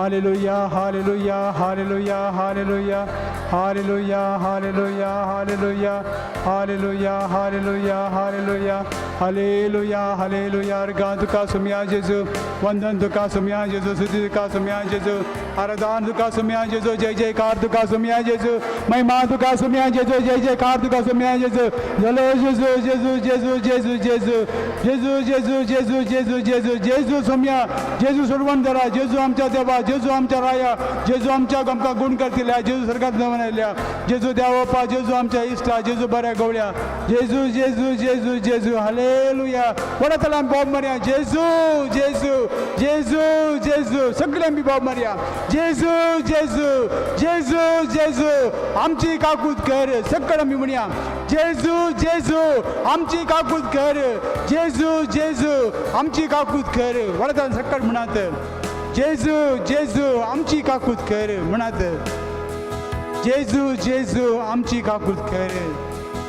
hallelujah hallelujah hallelujah hallelujah hallelujah hallelujah hallelujah hallelujah hallelujah hallelujah hallelujah hallelujah अर्गां तुका सुमया जेजू वंदन तुका सुमया जेजू स्तुती तुका सुमया जेजू आराधना तुका सुमया जेजू जय जयकार तुका सुमया जेजू महिमा तुका सुमया जेजू जय जयकार तुका सुमया जेजू जलो जेजू जेजू जेजू जेजू जेजू जेजू जेजू जेजू जेजू जेजू जेजू सुमया जेजू सोडवणदारा जेजू आमच्या देवा जेजू आमच्या राया जेजू आमच्या आमकां गुण करतल्या जेजू सरकार मनयल्या जेजू देवपा जेजू आमच्या इश्टा जेजू बऱ्या गवळ्या जेजू जेजू जेजू जेजू हालेलुया वडतला आमी बॉब मारया जेजू जेजू जेजू जेजू सगळे आमी बॉब मारया जेजू जेजू जेजू जेजू आमची काकूत कर सगळे आमी म्हणया जेजू जेजू आमची काकूत कर जेजू जेजू आमची काकूत कर वडतला सक्कड म्हणत जेजू जेजू आमची काकूत कर म्हणत जेजू जेजू आमची काकूत कर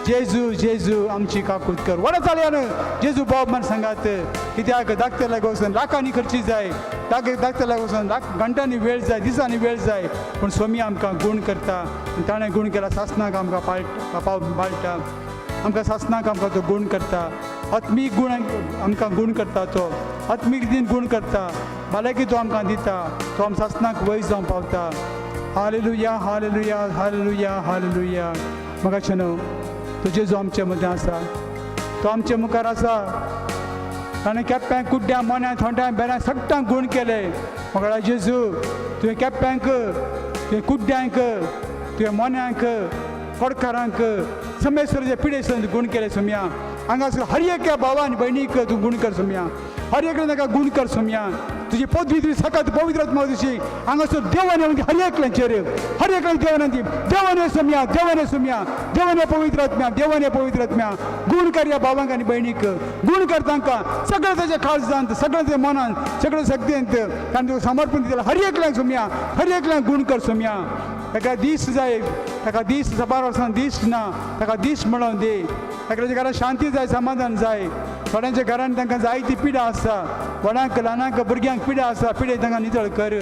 जेजू जेजू आमची काकूत कर वडा चालयानं जेजू बाब मन सांगात कित्याक धाकटेल्या वचून लाखांनी खर्ची जाय धाकटेल्या वचून घंटांनी वेळ जाय दिसांनी वेळ जाय पूण स्वामी आमकां गुण करता ताणें गुण केला सासनाक आमकां पाळटा आमकां सासनाक आमकां तो गुण करता आत्मीक गुण आमकां गुण करता तो आत्मीक दिन गुण करता भलायकी तो आमकां दिता तो आम सासनाक वयर जावं पावता हालेलुया हालेलुया हालेलुया हालेलुया म्हाका न्हू तो जेजू आमचे मदें आसा तो आमचे मुखार आसा ताणें केप्यांक कुड्ड्या मोन्यां थोंड्यां बेऱ्यां सगळ्यांक गुण केले म्हाका जेजू तुवें केप्यांक तुवें कुड्ड्यांक तुवें मोन्यांक कोडकारांक समेश्वराचे पिडेसन गुण केले सोम्या हांगासर हर एका भावा आनी भयणीक तूं गुण कर सोम्या हर एकल्यान ताका गुण कर सोम्या तुजी पदवी तुजी सकाळ पवित्र आत्मा दिशी हांगासर देवाने हर एकल्याचेर हर एकल्यान देवाने देवाने सोम्या देवाने सोम्या देवाने पवित्र आत्म्या देवाने पवित्र आत्म्या गुण कर ह्या भावांक आनी भयणीक गुण कर तांकां सगळें ताच्या काळजांत सगळें तें मनांत सगळें शक्तींत ताणें तुका समर्पण दिलें हर एकल्यांक सोम्या हर एकल्यांक गुण कर सोम्या ताका दीस जाय ताका दीस सबार वर्सां दीस ना ताका दीस मेळोवन दी ताका ताच्या घरांत शांती जाय समाधान जाय थोड्यांच्या घरांत तांकां जायती पिडा आसा व्हडांक ल्हानांक भुरग्यांक पिडा आसा पिडे तांकां नितळ कर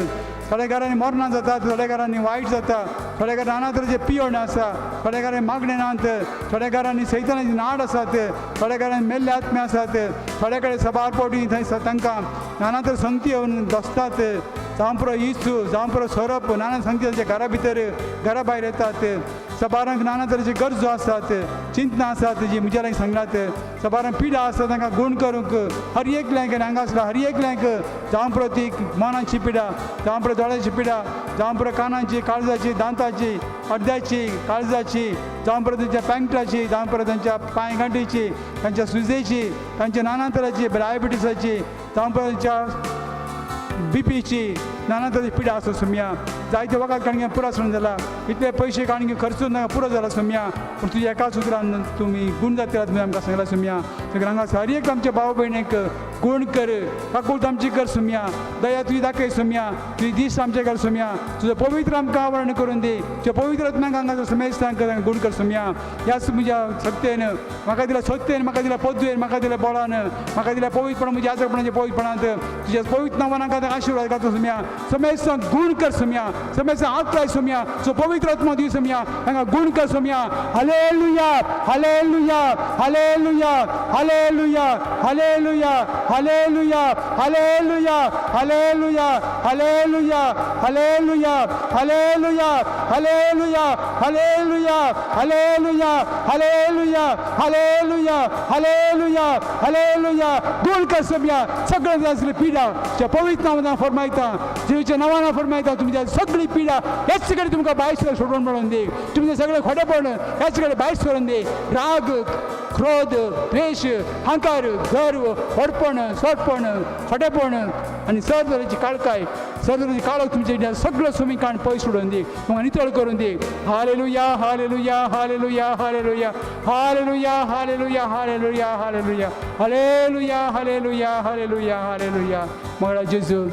थोड्या घरांनी मरणां जातात थोड्या घरांनी वायट जाता थोड्या घरांनी नाना तरेचे पियोण आसा थोड्या घरांनी मागणे नात थोड्या घरांनी सैतानाची नाड आसात थोड्या घरांनी मेल्ले आत्मे आसात थोड्या कडेन सबार पोटी थंय तांकां नाना तरे संगती येवन बसतात जावं पुरो इस्तू जावं पुरो सोरप नाना संगती तांच्या घरा भितर घरा भायर येतात सबारांक नाना तरेची गरजो आसात चिंतना आसात जी म्हज्या लागीं सांगलात सबारांक पिडा आसा तांकां गुण करूंक हर एकल्यांक हांगासर हर एकल्यांक जावं पुरो ती मनाची पिडा जावं पुरो दोळ्याची पिडा जावं पुरो कानाची काळजाची दांताची अर्द्याची काळजाची जावं पुरो तांच्या पँक्टाची जावं पुरो तांच्या पांयगांठीची तांच्या सुजेची तांच्या नाना तराची डायबिटीसाची जावं पुरो तांच्या बीपीची नाना तरेची पिडा आसा सोम्या जायते वखद काणगे पुरो आसून जाला इतले पयशे काणगे खर्चून पुरो जाला सोम्या पूण तुज्या एकाच उतरान तुमी गुण जाता तुमी आमकां सांगला सोम्या हांगा हर एक आमच्या भाव भयणीक गुण कर काकूट आमची कर सोम्या दया तुजी दाखय सोम्या तुजी दीस आमचे कर सोम्या तुजो पवित्र आमकां आवरण करून दी तुज्या पवित्र आत्म्याक हांगा समेस्तांक गुण कर सोम्या ह्याच म्हज्या सत्तेन म्हाका दिल्या सत्तेन म्हाका दिल्या पदवेन म्हाका दिल्या बळान म्हाका दिल्या पवित्रपण म्हज्या आजरपणाच्या पवित्रपणांत तुज्या पवित्र नांवान हांकां आशिर्वाद घालता सोम्या समेस्तांक गुण कर सोम्या समेस्तांक आत्ताय सोम्या सो पवित्र आत्मा दी सोम्या हांगा गुण कर सोम्या हालेलुया hallelujah hallelujah hallelujah hallelujah hallelujah hallelujah hallelujah hallelujah hallelujah hallelujah hallelujah hallelujah hallelujah hallelujah hallelujah hallelujah हालेलुया गुण कर सोम्या सगळें आसली पिडा त्या पवित्र नांवान फरमायता जीवाच्या नांवान फरमायता तुमच्या सगळी पिडा हेच कडेन तुमकां भायर सोडून मेळोवन दी तुमचे सगळे खोटेपण हेच कडेन भायर सोडून दी राग क्रोध द्वेश अहंकार गर्व व्हडपण सोडपण खोटेपण आनी सर तरेची काळकाय सर तरेची काळोख तुमचे सगळं सुमी काण पयस सोडून दी तुमकां नितळ करून दी hallelujah hallelujah hallelujah hallelujah hallelujah hallelujah hallelujah hallelujah hallelujah hallelujah hallelujah hallelujah मंगळा जेजू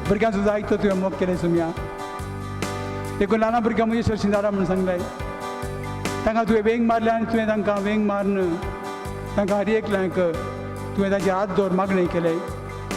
भुरग्यांचो जायतो तुवें मोग केले सुम्या देखून ल्हान भुरग्यां म्हजी सरशिंदारा म्हणून सांगलाय तांकां तुवें वेंग मारले आनी तुवें तांकां वेंग मारन तांकां हर एकल्यांक तुवें तांचे हात दवर मागणें केले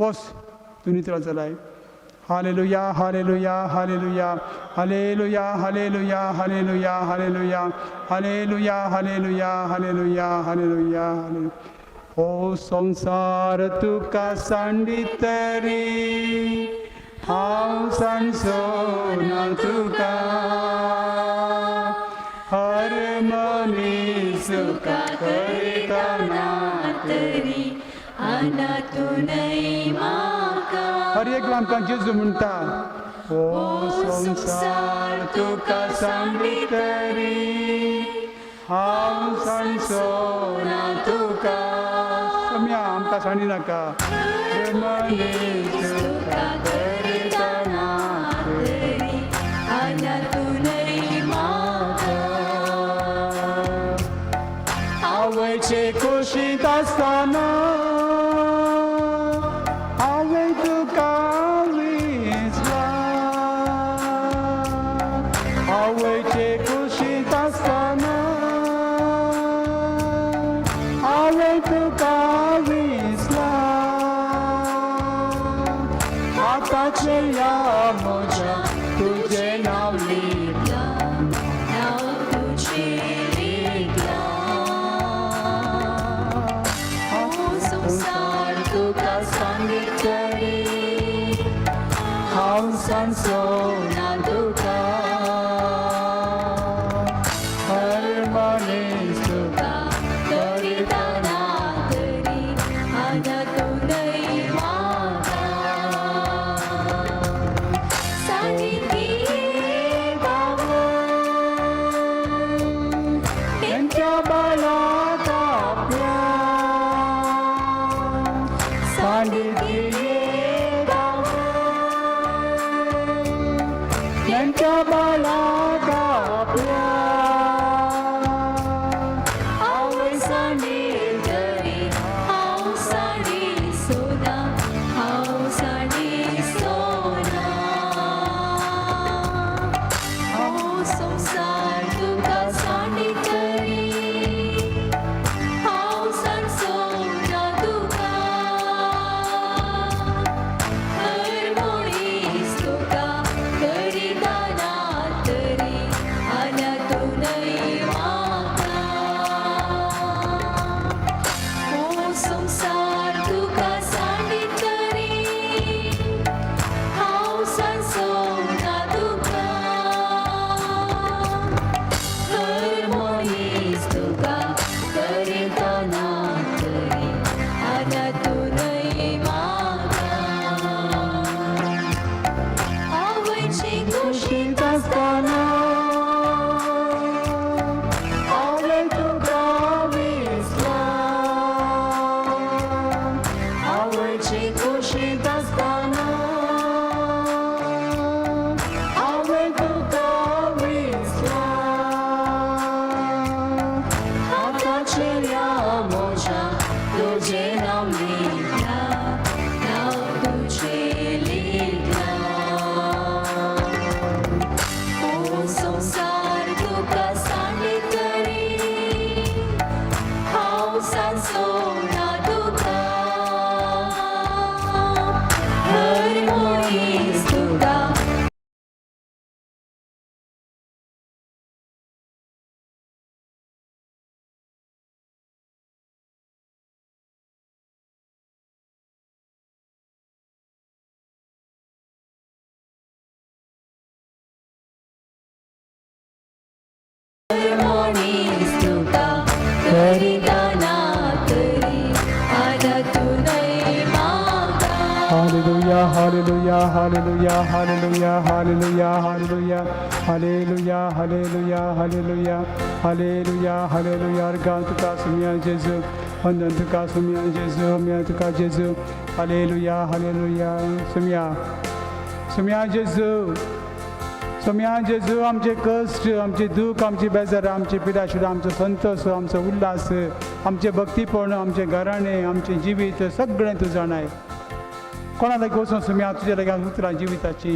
वस तू नितळ चलाय hallelujah hallelujah hallelujah hallelujah hallelujah hallelujah hallelujah hallelujah hallelujah hallelujah hallelujah हो संसार तुका सांडितरी हांव सांगसोना तुका हर मनीस तुका करिताना तरी अनातूनय म्हाका हर एक आमकां जेजू म्हणटा हो संसार तुका सांडितरी हांव सांगसोना तुका सम्या आमकां सांडी नाका हर मनीस तुका करिताना तरी अनातूनय म्हाका आवयचे कुशीत आसतना आवय तुका विसला आवयचे कुशीत आसतना आवय तुका विसला आतांचे या म्हज्या तुजें नांव लिहिलां नाव तुजें लिहिलां हो संसार तुका सांगितरी हांव सांगसोना तुका हर मनीस तुका करिताना तरी अनातूनय म्हाका सांगितली बाबा तेंच्या बाळाक आपल्या सांडितली तेंच्या बाळाक आपल्या आवय सांडी तरी हांव सांडी सोना हांव सांडी सोना हो संसार तुका सांडी तरी हांव सांगसोना तुका हर मनीस तुका करिताना तरी अनातूनय म्हाका हो संसार तुका सांडितरी हांव सांगसोना तुका हर मनीस तुका करिताना तरी अनातूनय म्हाका आवयची कुशीत आसतना आवय तुका विसला आवयची कुशीत आसतना आवय तुका विसला आतांचे या म्हज्या तुजें नांव लिहिलां नाव तुजें लिहिलां हो संसार तुका सांडितरी हांव सांगसोना तुका हर मनीस तुका मनीस तुका करिताना तरी अनातूनय म्हाका Hallelujah, hallelujah, hallelujah, hallelujah, hallelujah, hallelujah, hallelujah, hallelujah, hallelujah, hallelujah, hallelujah. Organ tuka sumia Jesu, vandan tuka sumia Jesu, sumia tuka Jesu. Hallelujah, hallelujah, sumia, sumia Jesu. Saumya जेजू आमचे कश्ट आमचे दूख आमची बेजार आमची पिडाशिडां आमचो संतोष आमचो उल्हास आमचे भक्तीपण आमचे घराणे आमचे जिवीत सगळें तूं जाणाय कोणा लागीं वचून सोम्या तुजे लागीं उतरां जिविताची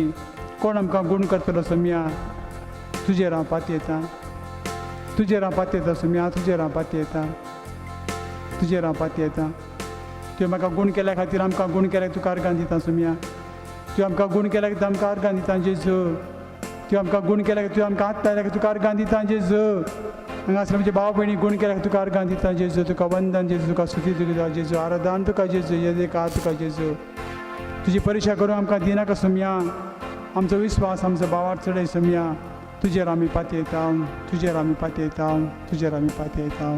कोण आमकां गूण करतलो सोम्या तुजेर हांव पातयेतां तुजेर हांव पातयेतां सोम्या तुजेर हांव पातयेतां तुजेर हांव पातयेतां तुवें म्हाका गूण केल्या खातीर आमकां गूण केल्याक तुका आर्गां दिता सुम्या. तुवें आमकां गूण केल्या खातीर आमकां आर्गां दिता जेजू. तुवें आमकां गूण केल्या तुवें आमकां हात लायल्या तुका आर्गां दिता जेजू. हांगासर म्हणजे भाव भयणी गूण केल्याक तुका आर्गां दिता जेजू. तुका वंदन जेजू, तुका स्तुती तुका जेजू, आराधन तुका जेजू, येदेका तुका जेजू. तुजी परीक्षा करूंक आमकां दिनाका सुम्या. आमचो विस्वास आमचो भावार चडय सुम्या. तुजेर आमी पातयता, तुजेर आमी पातयता, तुजेर आमी पातयता.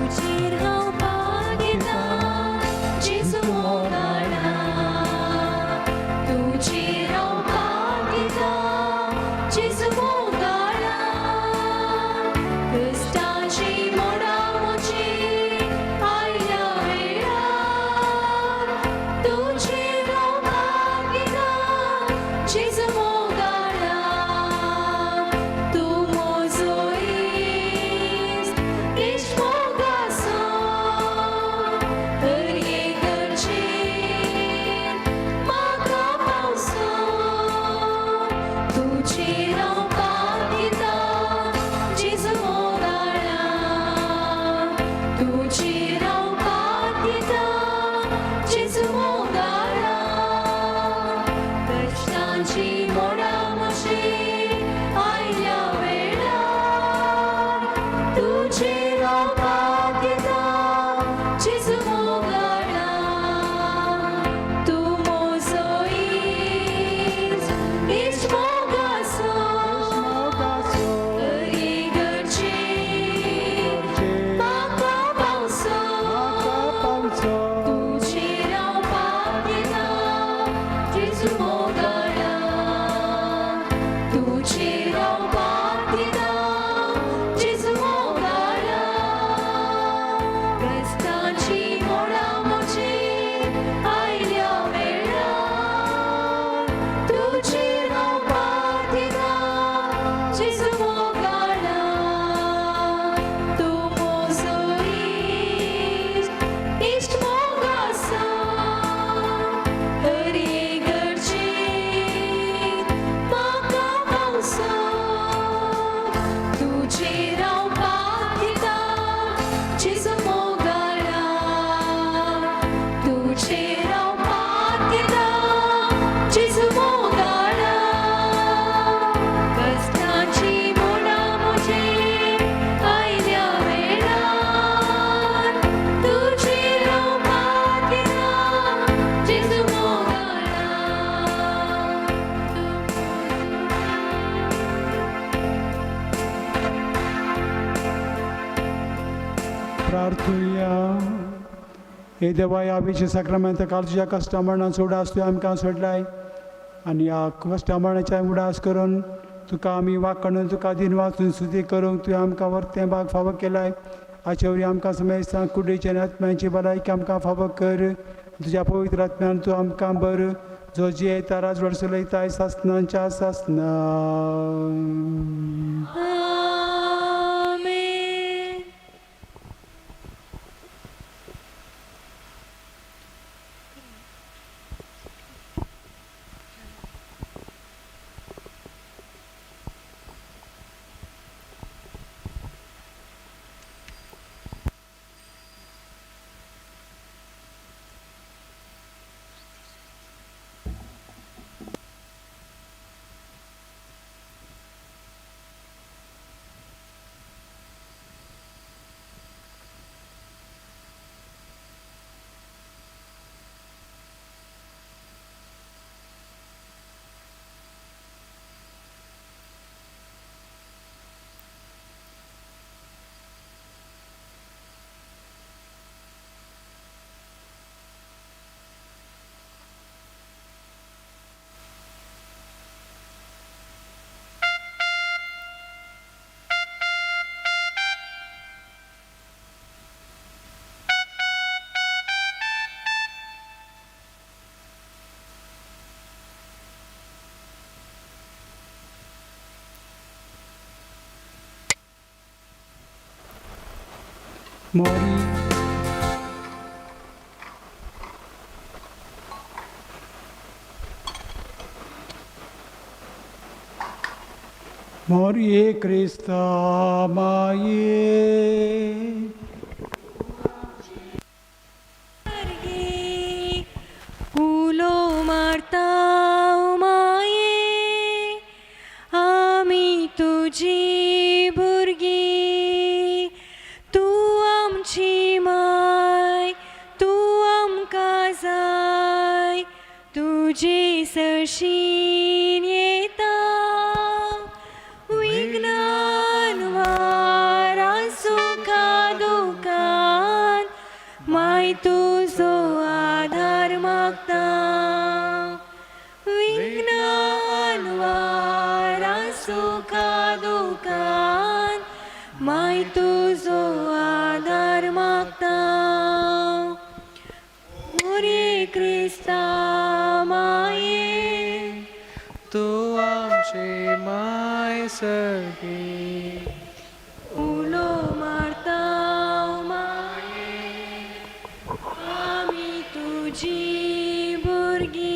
तुजेर हांव पातयता जेजू मोगाळा. तुजेर हांव पातयता जेजू मोगाळा. कश्टाची मोडां म्हजी आयल्या वेळार तुजेर हांव पातयता जेजू मोगाळा. तूं म्हजो इश्ट, इश्ट मोगाचो. हर एक गरजेन म्हाका पावसो. तुजेर हांव पातयता जेजू मोगाळा. तुजेर हांव पातयता जेजू मोगाळा. कश्टांची मोडां म्हजी आयल्या वेळार तुजेर हांव पातयता जेजू मोगाळा. तूं म्हजो इश्ट, इश्ट मोगाचो. हर एक गरजेन म्हाका पावसो. तुजेर हांव पातयता जेजू मोगाळा. तुजेर हांव पातयता जेजू मोगाळा. कश्टांची मोडां म्हजी आयल्या वेळार तुजेर हांव पातयता जेजू मोगाळा. तूं म्हजो इश्ट, इश्ट मोगाचो. हर एक गरजेन म्हाका पावसो. तुजेर हांव पातयता जेजू मोगाळा. तुजेर हांव पातयता जेजू मोगाळा. कश्टांची मोडां म्हजी आयल्या वेळार तुजेर हांव पातयता जेजू मोगाळा. प्रार्थुया. हे देवा, ह्या विशेष साक्रामेंत काल तुज्या कश्टा मरणाचो उडास तुवें आमकां सोडलाय. आनी ह्या कश्टा मरणाच्या उडास करून तुका आमी वाकणून तुका दिन वाचून स्तुती करूंक तुवें आमकां वर्तें भाग फावो केलाय. हाचे वरी आमकां समेस्तां कुडीचे आनी आत्म्याची भलायकी आमकां फावो कर. तुज्या पवित्र आत्म्यान तूं आमकां बर जो जियेता राजवट चलयताय सासणांच्या सासना. आमेन. मोरी Morie Christa Maie. Ulo Marta Maye, आमी तुझी भुरगी, तू आमची माय, तू आमकां जाय, तुजे सरशीन येता. विज्ञान वारा सुखा दुकान, माय तुझो आधार मागता. विज्ञान वारा सुखा दुकान, माय तुझो आधार मागता. मोरे क्रिस्ता माये, तू आमची माय सगळी. उलो मारता माये, आमी तुझी भुरगी.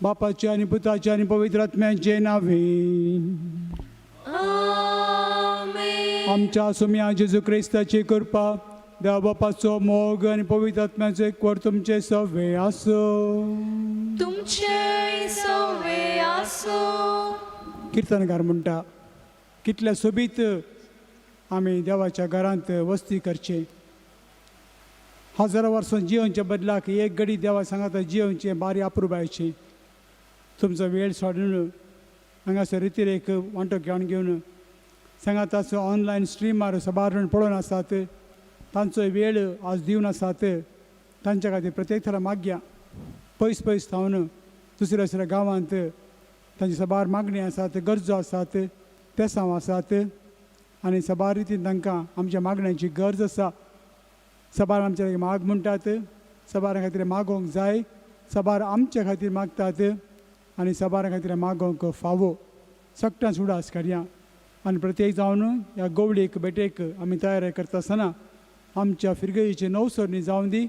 बापाचे आणि पुताचे आणि पवित्र आत्म्याचे नावे. आमेन. आमच्या सुम्या जेजू ख्रिस्ताची कृपा, देवा बापाचो मोग आणि पवित्र आत्म्याचो एकवट तुमचे सवे आसो. तुमचे सवे आसो. कीर्तनकार म्हणटा, कितल्या सोबीत आमी देवाच्या घरांत वस्ती करचे. हजारो वर्सां जियोवचे बदलाक एक घडी देवा सांगाता जियोवचे बारी अप्रूबायचे. तुमचो वेळ सोडून हांगासर रितीरेक वांटो घेवन सांगाताचो ऑनलायन स्ट्रिमार सबारण पळोवन आसात. तांचो वेळ आज दिवन आसात. तांच्या खातीर प्रत्येक थरां मागया. पयस पयस थावन दुसऱ्या दुसऱ्या गांवांत तांची सबार मागणी आसात, गरजो आसात, पेसांव आसात. आनी सबार रितीन तांकां आमच्या मागण्यांची गरज आसा. सबार आमच्या खातीर माग म्हणटात. सबारा खातीर मागोवंक जाय. सबार आमच्या खातीर मागतात आनी सबारा खातीर मागोवंक फावो. सगळ्यां सुडास काडया. आनी प्रत्येक जावन ह्या गवळीक बेटेक आमी तयारी करता आसतना आमच्या फिरगेची नवसरणी जावन दी.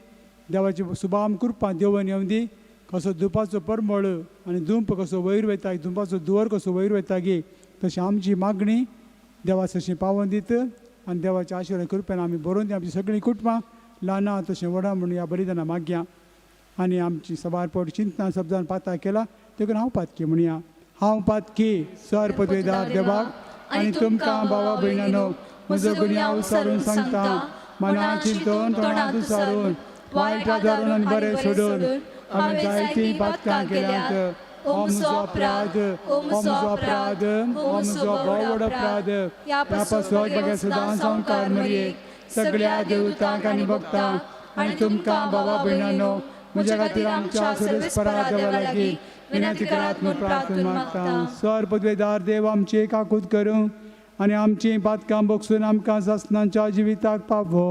देवाची सुबाम कृपा देवून येवन दी. कसो धुपाचो परमळ आनी धूप कसो वयर वयता, धुपाचो दुवर कसो वयर वयता गे, तशी आमची मागणी देवा तशी पावोवन दीत. आनी देवाच्या आशिर्वाद कृपेन आमी बरोवन दी. आमची सगळीं कुटुंबां ल्हानां तशें व्हडा म्हणून ह्या बलिदानां मागया. आनी आमची सबार पोट चिंतना शब्दान पाता केला देखून हांव पातकी म्हणया. हांव पातकी सर पदवेदार देवाक आनी तुमकां भावा भयणानो म्हजो गुन्यांव विचारून सांगता. मना चिंतून तोंडांत विचारून वायट धरून आनी बरें सोडून आमी जायतीं पातकां केल्यांत. हो म्हजो अपराध, हो म्हजो अपराध, हो म्हजो व्हड अपराध. ह्या पासत बगे सदां संवकार मरये सगळ्या देवतांक आनी भक्तांक आणि तुमकां भावा भयणानो म्हज्या खातीर आमच्या सर्वेस्परा देवा लागीं विनंती करात म्हूण प्रार्थून मागता. स्वर पदवेदार देव आमची काकूत करूं आनी आमची पातकां बगसून आमकां सासणांच्या जिविताक पावो.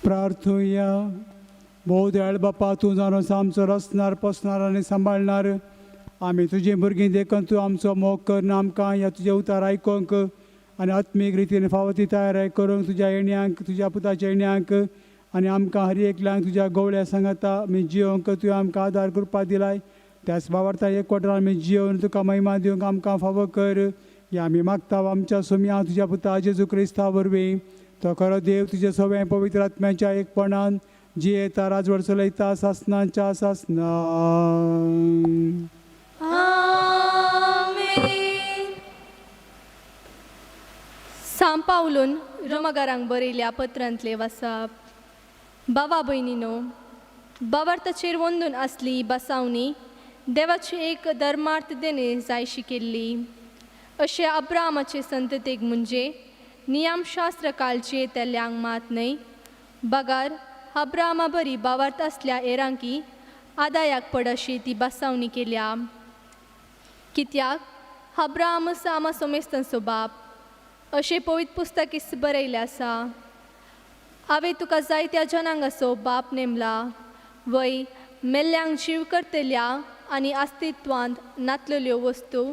प्रार्थूया. भोव दयाळ बापा, तूं जाणो आमचो रचणार पोसणार आनी सांबाळणार. आमी तुजी भुरगीं देखून तूं आमचो मोग कर आमकां ह्या तुजे उतार आयकोंक आनी आत्मीक रितीन फावो ती तयारी करूंक तुज्या येण्याक तुज्या पुताच्या येण्याक आनी आमकां हर एकल्यांक तुज्या गवळ्या सांगाता आमी जियोंक तुवें आमकां आदार करपा दिलाय. त्याच भावार्था एकवटान आमी जियोन तुका महिमा दिवंक आमकां फावो कर. हें आमी मागता आमच्या सोम्या तुज्या पुता जेजू क्रिस्ता वरवीं. तो खरो देव तुजे सगळें पवित्र आत्म्याच्या एकपणान जी येता राजवड चलयता सासणांच्या सासना. सांब पावलून रोमागारांक बरयल्या पत्रांतले वाचप. बाबा भयणीनो, बावार्थाचेर वंदून आसली बसावणी देवाची एक धर्मार्थ देणे जायशी केल्ली. अशे अब्रामाचे संततेक म्हणजे नियमशास्त्र कालचे येतल्यांक मात न्हय. बगार अब्रामा बरी बावार्थ असल्या एरांकी आदायाक पडशी ती बसावणी केल्या. कित्याक अब्राम आमा सोमेस्तांचो बाप अशें पवित्र पुस्तकीस बरयलें आसा. हांवें तुका जायत्या जनांगाचो बाप नेमला. वय मेल्ल्यांक जीव करतल्या आनी अस्तित्वांत नातलेल्यो वस्तू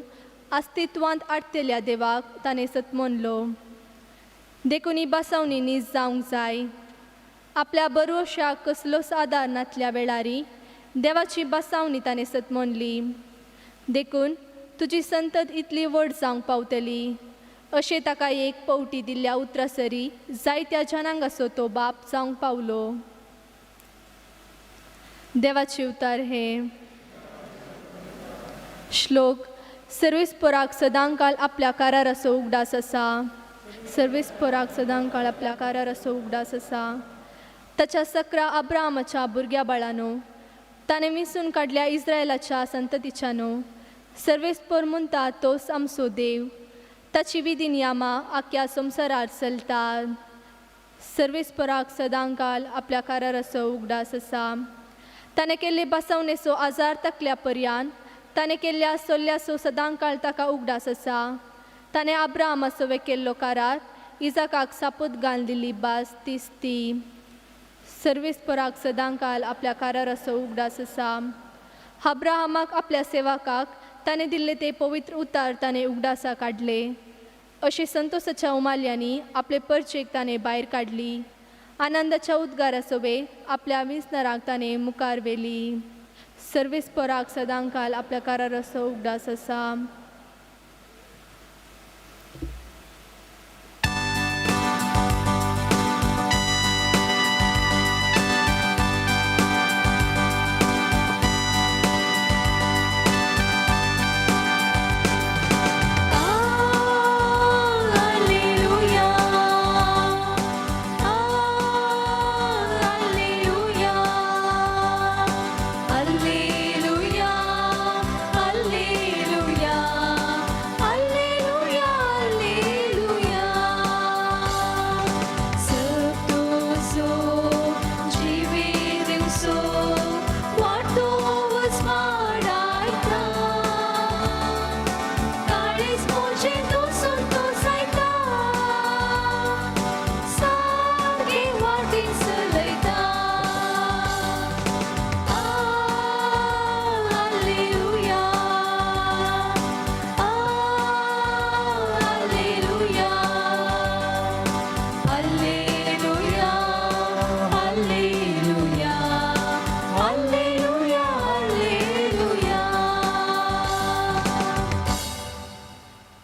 अस्तित्वांत आडतेल्या देवाक ताणें सतमनलो. देखून ही बसावणी नीज जावंक जाय. आपल्या भरवशाक कसलोच आदार नातल्या वेळारी देवाची बसावणी ताणें सतमनली. देखून तुजी संतत इतली व्हड जावंक पावतली अशें ताका एक पवटी दिल्ल्या उतरासरी जायत्या जनांगाचो तो बाप जावंक पावलो. देवाचे उतार हे श्लोक. सर्वेस्पराक सदांकाळ आपल्या काराराचो उगडास आसा. सर्वेस्पराक सदांकाळ आपल्या काराराचो उगडास आसा. ताच्या सकरा अब्रामाच्या भुरग्या बाळानो ताणें विसून काडल्या इस्रायलाच्या संततीच्यानो. सर्वेस्पर म्हणटा तोच आमचो देव. ताची विधी नियमां आख्या संवसारार चलतात. सर्वेस्पराक सदांकाळ आपल्या काराराचो उगडास आसा. ताणें केल्ले बसवणेचो आजार तकल्या पर्यान ताणें केल्ल्या सोल्ल्याचो सदांकाळ ताका उगडास आसा. ताणें अब्रामाचो केल्लो कारार इजाकाक सापूत घालन दिल्ली बास तीच ती. सर्वेस्पराक सदांकाळ आपल्या काराराचो उगडास आसा. अब्राहमाक आपल्या सेवकाक ताणें दिल्ले ते पवित्र उतार ताणें उगडासा काडले. अशें संतोशाच्या उमाल्यांनी आपले परचेक ताणें भायर काडली. आनंदाच्या उद्गाराचो वे आपल्या विस्नाराक ताणें मुखार व्हेली. सर्वेस्पराक सदांकाळ आपल्या काराराचो उगडास आसा.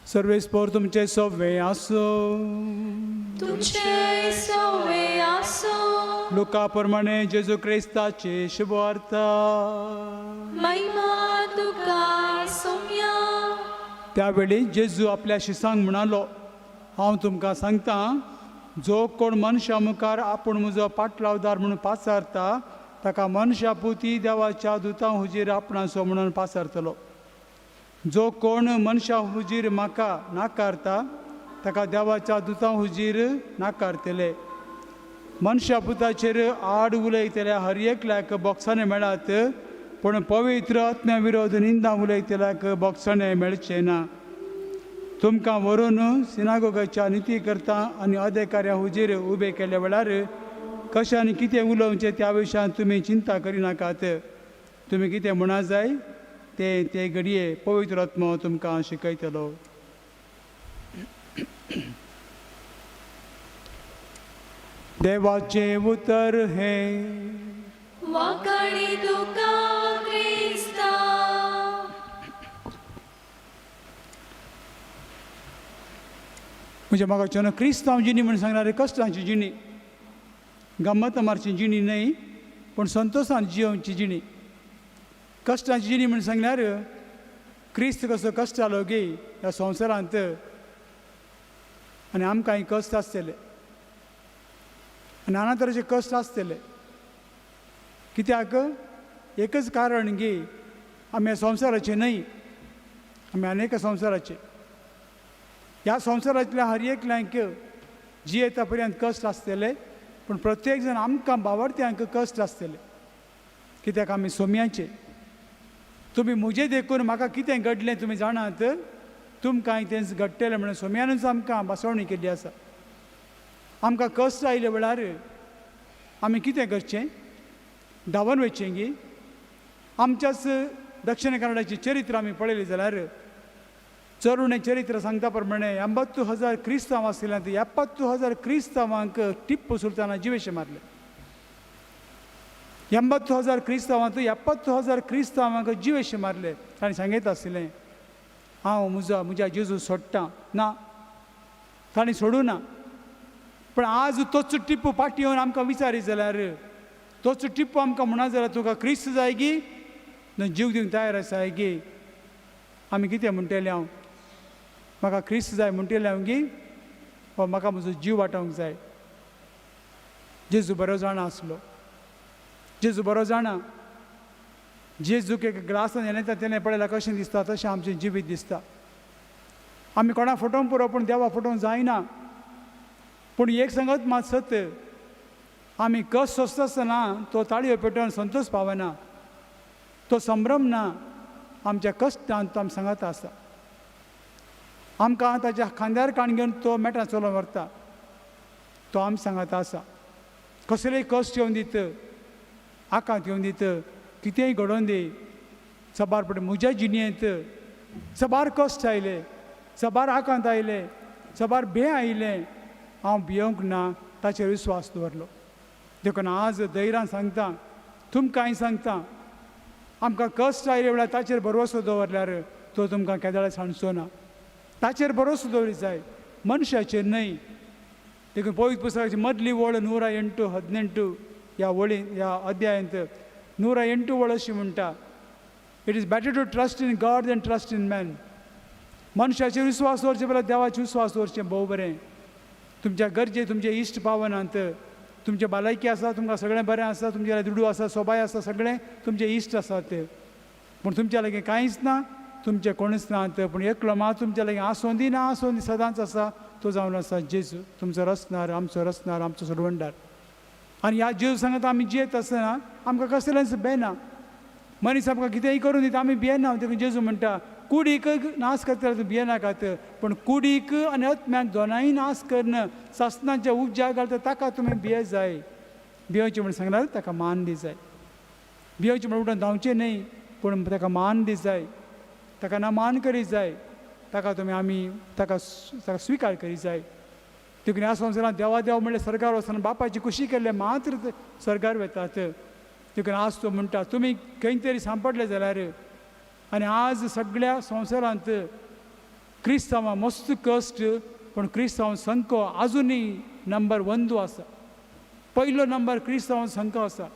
सर्वेस्पोर तुमचे सव्वे आसो. तुमचे सवे आसो. लोका प्रमाणे जेजू क्रिस्ताचे शुभवार्ता. महिमा तुका सौम्या. त्यावेळी जेजू आपल्या शिसांक म्हणालो, हांव तुमकां सांगता, जो कोण मनशा मुखार आपूण म्हजो पाटलावदार म्हणून पासारता ताका मनशा पुती देवाच्या दुतां हुजीर आपणाचो म्हणून पासारतलो. जो कोण मनशा हुजीर म्हाका नाकारता ताका देवाच्या दुतां हुजीर नाकारतले. मनशा पुताचेर आड उलयतल्या हर एकल्याक बोगसाणे मेळात, पूण पवित्र आत्म्या विरोध निंदा उलयतल्याक बोगसाणे मेळचे ना. तुमकां व्हरून सिनागोगाच्या नीतीकर्ता आनी अधिकाऱ्या हुजीर उबे केल्या वेळार कशांनी कितें उलोवचें त्या विशयान तुमी चिंता करिनाकात. तुमी कितें म्हणा जाय ते घडये पवित्र आत्मो तुमकां शिकयतलो. देवाचे उतर हे. वाकडी तुका क्रिस्ता. म्हणजे म्हाका चोन क्रिस्तांव जिणी म्हणून सांगणारे कश्टांची जिणी, गम्मत मारची जिणी न्हय, पूण संतोशान जियोवची जिणी. कश्टांची जिणी म्हणून सांगल्यार क्रिस्त कसो कश्ट जालो गे ह्या संवसारांत, आनी आमकांय कश्ट आसतले आनी नाना तरेचे कश्ट आसतले. कित्याक एकच कारण गे, आमी ह्या संवसाराचे न्हय, आमी अनेक संवसाराचे. ह्या संवसारांतल्या हर एकल्यांक जियेता पर्यंत कश्ट आसतले, पूण प्रत्येक जण आमकां भावार्थ्यांक कश्ट आसतले. कित्याक आमी सोम्याचे. तुमी म्हजें देखून म्हाका कितें घडलें तुमी जाणात, तुमकांय तें घडटलें म्हणून सोम्यानूच आमकां बासवणी केल्ली आसा. आमकां कश्ट आयले वेळार आमी कितें करचें? धांवन वयचें गी. आमच्याच दक्षिण कन्नडाचें चरित्र आमी पळयलें जाल्यार चरुणें चरित्र सांगता प्रमाणे 80,000 क्रिस्तांव आशिल्ल्यात 70,000 क्रिस्तांवांक टिप्पू सुलतानान जिवेशे मारले. 80,000 क्रिस्तांवांत 70,000 क्रिस्तांवांक जिवेशे मारले. ताणें सांगीत आसलें, हांव म्हज्या जेजू सोडटां. ना, ताणें सोडूं ना. पण आज तोच टिप्पू फाटी येवन आमकां विचारी जाल्यार, तोच टिप्पू आमकां म्हणा जाल्यार तुका क्रिस्त जाय गी न जीव दिवंक तयार आसा गी. आमी कितें म्हणटलें? हांव म्हाका क्रिस्त जाय म्हणटलें हांव गी, वा म्हाका म्हजो जीव वाटावंक जाय? जेजू बरो जाणा आसलो. जेजू बरो जाणा. जेजूक एक ग्लासान येता तेणें पळयल्यार कशें दिसता तशें आमचें जिवीत दिसता. आमी कोणा फटोवंक पुरो पूण देवा फटोवंक जायना. पूण एक सांगत मात सत, आमी कस सोंसता आसतना तो ताळयो पेटोवन संतोश पावना, तो संभ्रम ना. आमच्या कश्टांत तो आमी सांगता आसा. आमकां ताच्या खांद्यार काण घेवन तो मेटां चलोवन व्हरता, तो आमी सांगता आसा. कसलेय कश्ट येवन दीत, आकांत येवन दीत, कितेंय घडोवन दी, सबार पडटा म्हज्या जिणेंत सबार कश्ट आयले, सबार आकांत आयले, सबार भे आयले, हांव भियोंक ना, ताचेर विस्वास दवरलो. देखून आज धैर्यान सांगता, तुमकांय सांगता, आमकां कश्ट आयले वेळार ताचेर भरवोसो दवरल्यार तो तुमकां केदाळे सांडचो ना. ताचेर भरवोसो दवरी जाय, मनशाचेर न्हय. देखून पवित्र पुस्तकाची मदली वळ 108:18 ह्या वळी ह्या अध्यायांत 108 वळ अशी म्हणटा, it is better to trust in God than trust in man. मनशाचेर विस्वास दवरचे परस देवाचेर विस्वास दवरचें भोव बरें. तुमच्या गरजे तुमचे इश्ट पावनात, तुमचे भलायकी आसा, तुमकां सगळें बरें आसा, तुमचे दुडू आसा, सोबाय आसा, सगळें तुमचे इश्ट आसात. पूण तुमच्या लागीं कांयच ना, तुमचे कोणूच नात. पूण एकलो मात तुमच्या लागीं आसोंदी ना, आसोंदी सदांच आसा, तो जावन आसा जेजू, तुमचो रचणार, आमचो रचणार, आमचो सोडवणदार. आनी ह्या जेजू सांगत आमी जियेत आसतना आमकां कसलेंच भेना. मनीस आमकां कितेंय करून दिता आमी भियेना. देखून जेजू म्हणटा, कुडीक नाश करता तूं भियेनाकात, पूण कुडीक आनी आत्म्याक दोनांय नाश करन सासणाच्या उज्या घालता ताका तुमी भिये जाय. भियोवचें म्हण सांगल्यार ताका मान दी जाय. भियोवचें म्हण उठून धांवचें न्हय, पूण ताका मान दी जाय, ताका ना मान करी जाय, ताका तुमी आमी ताका स्विकार करी जाय. देखून ह्या संवसारांत देवा देव म्हणल्यार सरकार वचना बापाची खुशी केल्ले मात्र सरकार वेतात. देखून आज तो म्हणटा, तुमी खंय तरी सांपडले जाल्यार, आनी आज सगळ्या संवसारांत क्रिस्तांवां मस्त कश्ट पूण क्रिस्तांव संको आजुनी नंबर 1 आसा. पयलो नंबर क्रिस्तांव संको आसा.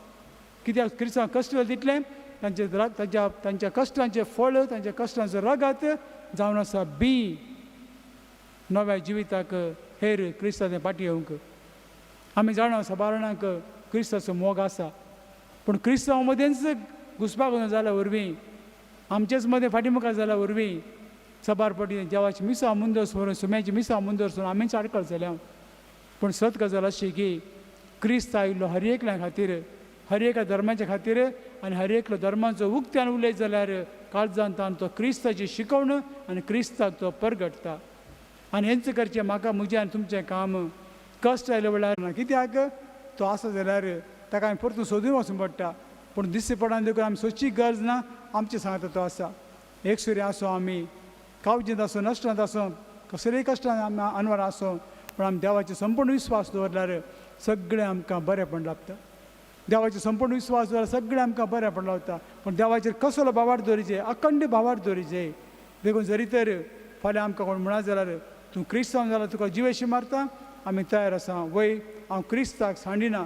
कित्याक क्रिस्तांव कश्ट तितले तांच्या कश्टांचे फळ, तांच्या कश्टांचो रगत जावन आसा बी नव्या जिविताक हेर क्रिस्तांचे फाटी येवंक. आमी जाणा सबारणाक क्रिस्ताचो मोग आसा, पूण क्रिस्तांव मदेंच घुसपाक जाल्या वरवीं, आमचेच मदें फाटीमुखार जाल्या वरवीं सबारपटी देवाची मिसां मुंदर सोरून, सुम्याची मिसां मुंदर सोरून आमीच आडकळ जाल्या. पूण सत गजाल अशी की क्रिस्त आयिल्लो हर एकल्या खातीर, हर एका धर्माच्या खातीर, आनी हर एकलो धर्माचो उक्त्यान उलयत जाल्यार काळजांत ताण तो क्रिस्ताची शिकवण आनी क्रिस्ताक तो परगटता. आनी हेंच करचें म्हाका म्हजें आनी तुमचें काम. कश्ट आयले वेळार ना, कित्याक तो आसा जाल्यार ताका आमी परतून सोदून वचूंक पडटा. पूण दिसचे पडान देखून आमी सोदची गरज ना, आमचे सांगता तो आसा. एकसुरी आसूं आमी, कावजींत आसूं, नश्टांत आसूं, कसलेय कश्टान आमी अनवर आसूं, पूण आमी देवाचेर संपूर्ण विस्वास दवरल्यार सगळें आमकां बरेंपण लाभता. देवाचेर संपूर्ण विस्वास दवरल्यार सगळें आमकां बरेंपण लावता. पूण देवाचेर कसलो भावार्थ दवरीचे, अखंड भावार्थ दवरीचे. देखून जरी तर फाल्यां आमकां कोण म्हणा जाल्यार तूं क्रिस्तांव जाल्यार तुका जिवेशी मारता, आमी तयार आसा. वय हांव क्रिस्ताक सांडिना,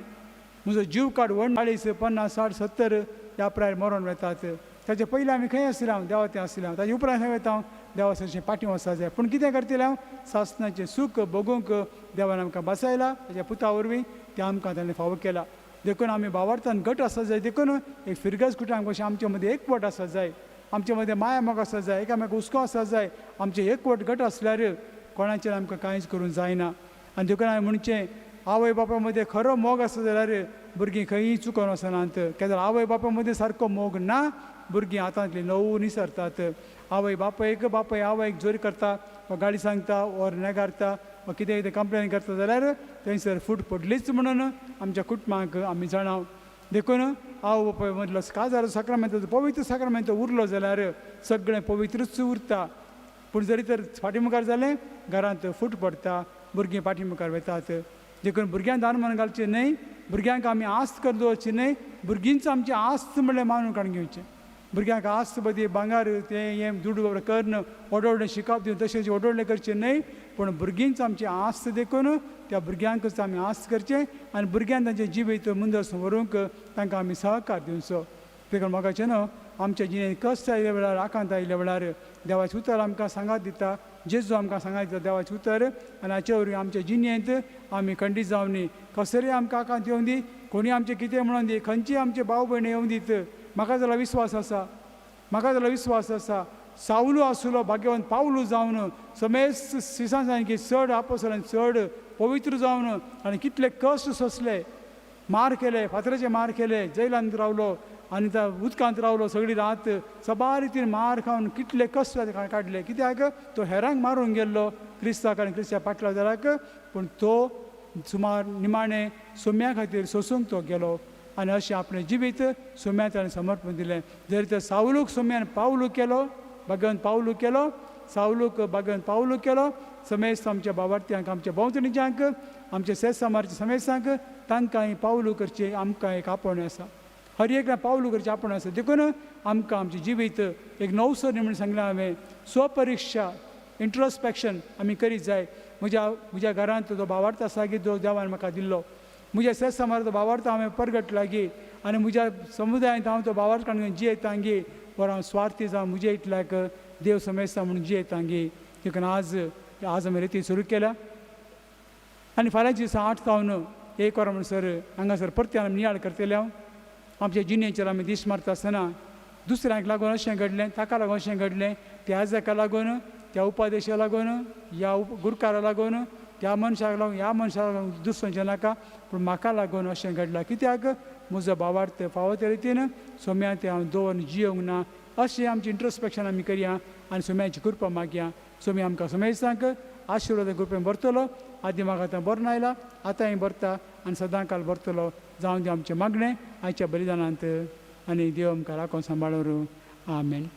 म्हजो जीव काड 40, 50, 60, 70 ह्या प्रायर मरोन वेतात. ताचे पयलीं आमी खंय आसले, हांव देवा थंय आसले, ताजे उपरांत खंय वता, हांव देवा सरचें फाटीं वचूंक जाय. पूण कितें करतलें हांव, सासणाचें सूख भोगूंक देवान आमकां बसयला. ताच्या पुता वरवीं तें आमकां ताणें फावो केला. देखून आमी भावार्थान घट आसा जाय. देखून एक फिरगज कुटुंब कशें आमचे मदीं एकवट आसा जाय, आमचे मदीं माया मोग आसा जाय, एकामेक हुस्को आसा जाय. आमचे एकवट घट आसल्यार कोणाचेर आमकां कांयच करूंक जायना. आनी देखून हांवें म्हणचें, आवय बापा मदें खरो मोग आसा जाल्यार भुरगीं खंयी चुकोवन वचनात. कित्याक आवय बापा मदें सारको मोग ना, भुरगीं आतांतलीं नवू निसरतात. आवय बापायक आवयक जोर करता, वा गाडी सांगता, वा नेगारता, वा कितें कंप्लेन करता जाल्यार थंयसर फूट पडलीच म्हणून आमच्या कुटुंबाक आमी जाणाव. देखून आवय बापाय मदलो काजार साक्रामेंत, पवित्र साक्रामेंत उरलो जाल्यार सगळें पवित्रच उरता. पूण जरी तर फाटीमुखार जालें, घरांत फूट पडटा, भुरगीं फाटीमुखार वतात. देखून भुरग्यांक दान मान घालचें न्हय, भुरग्यांक आमी आस्त कर दवरची न्हय, भुरगींच आमची आस्त म्हणल्यार मानून काडून घेवचें. भुरग्यांक आस्त बदी भांगार तें दूड कर्ण व्हड व्हडलें शिकप दिवन तशें व्हड व्हडलें करचें न्हय, पूण भुरगींच आमची आस्त देखून त्या भुरग्यांकच आमी आस्त करचें आनी भुरग्यांक तांचे जिवीत मुंदर व्हरूंक तांकां आमी सहकार दिवचो. देखून म्हाका न्हू आमच्या जिणेंत कश्ट आयल्या वेळार, आकांत आयल्या वेळार देवाचें उतर आमकां सांगात दिता, जेजू आमकां सांगात दिता देवाचें उतर. आनी हाचे वरवीं आमच्या जिणेंत आमी खंडीत जावं न्ही, कसलेय आमकां आकांत येवं दी, कोणी आमचें कितें म्हणून दी, खंयची आमचे भाव भयणी येवं दीत. म्हाका जाल्यार विस्वास आसा, म्हाका जाल्यार विस्वास आसा, सावलू आसलो भाग्यवान पावलू जावन समेस्त सिसां सारकी चड आपोसलांनी चड पवित्र जावन आनी कितले कश्ट सोंसले, मार केले, फातराचे मार केले, जैलांत रावलो आनी त्या उदकांत रावलो सगळी रात, सबार रितीन मार खावन कितले कश्ट काडले. कित्याक तो हेरांक मारूंक गेल्लो क्रिस्ताक आनी क्रिस्त्या पाटला जाल्याक, पूण तो सुमार निमाणें सोम्या खातीर सोसूंक तो गेलो आनी अशें आपलें जिवीत सोम्या ताणें समर्पण दिलें. जरी तर सावलूक सोम्यान पावलू केलो, भगवंत पावलू केलो, सावलूक भगवंत पावलू केलो, समेस्त आमच्या भावार्थ्यांक, आमच्या भोंवतणीच्यांक, आमच्या सेसामारच्या समेस्तांक तांकांय पावलू करचें आमकां एक आपोवणें आसा. हर एक पावलू करचें आपोवणें आसा. देखून आमकां आमचें जिवीत एक नवसर म्हणून सांगलें हांवें, स्वपरिक्षा इंट्रोस्पेक्शन आमी करीत जाय. म्हज्या घरांत तो भावार्थ आसा की जो देवान म्हाका दिल्लो, म्हज्या सेसामार तो भावार्थ हांवें परगट लागी आनी म्हज्या समुदायांत हांव तो भावार्थ काडून जियेतांगी, वर हांव स्वार्थी जावन म्हज्या इतल्याक देव समेस्ता म्हणून जियेतांगी. देखून आज आमी रिती सुरू केल्या आनी फाल्यांच्या दिसा 8 जावन 1 वरां म्हणसर हांगासर परते आमी नियाळ करतले. हांव आमच्या जिणेचेर आमी दीस मारता आसतना दुसऱ्यांक लागून अशें घडलें, ताका लागून अशें घडलें, त्या जाका लागून, त्या उपादेशाक लागून, ह्या गुरकारा लागून, त्या मनशाक लागून, ह्या मनशाक लागून दुसऱ्यांचें नाका, पूण म्हाका लागून अशें घडलां. कित्याक म्हजो भावार्थ फावो त्या रितीन सोम्या तें हांव दवरून जियोंक ना. अशें आमचें इंट्रोस्पेक्शन आमी करया आनी सोम्याची कृपा मागया. सोम्या आमकां समेस्तांक आशिर्वाद कृपेन भरतलो. आदी म्हाका आतां बरो आयला, आतांय भरता आनी सदांकाल भरतलो. जावं दी आमचें मागणें आयच्या बलिदानांत आनी देव आमकां राखून सांबाळूं. आमेन.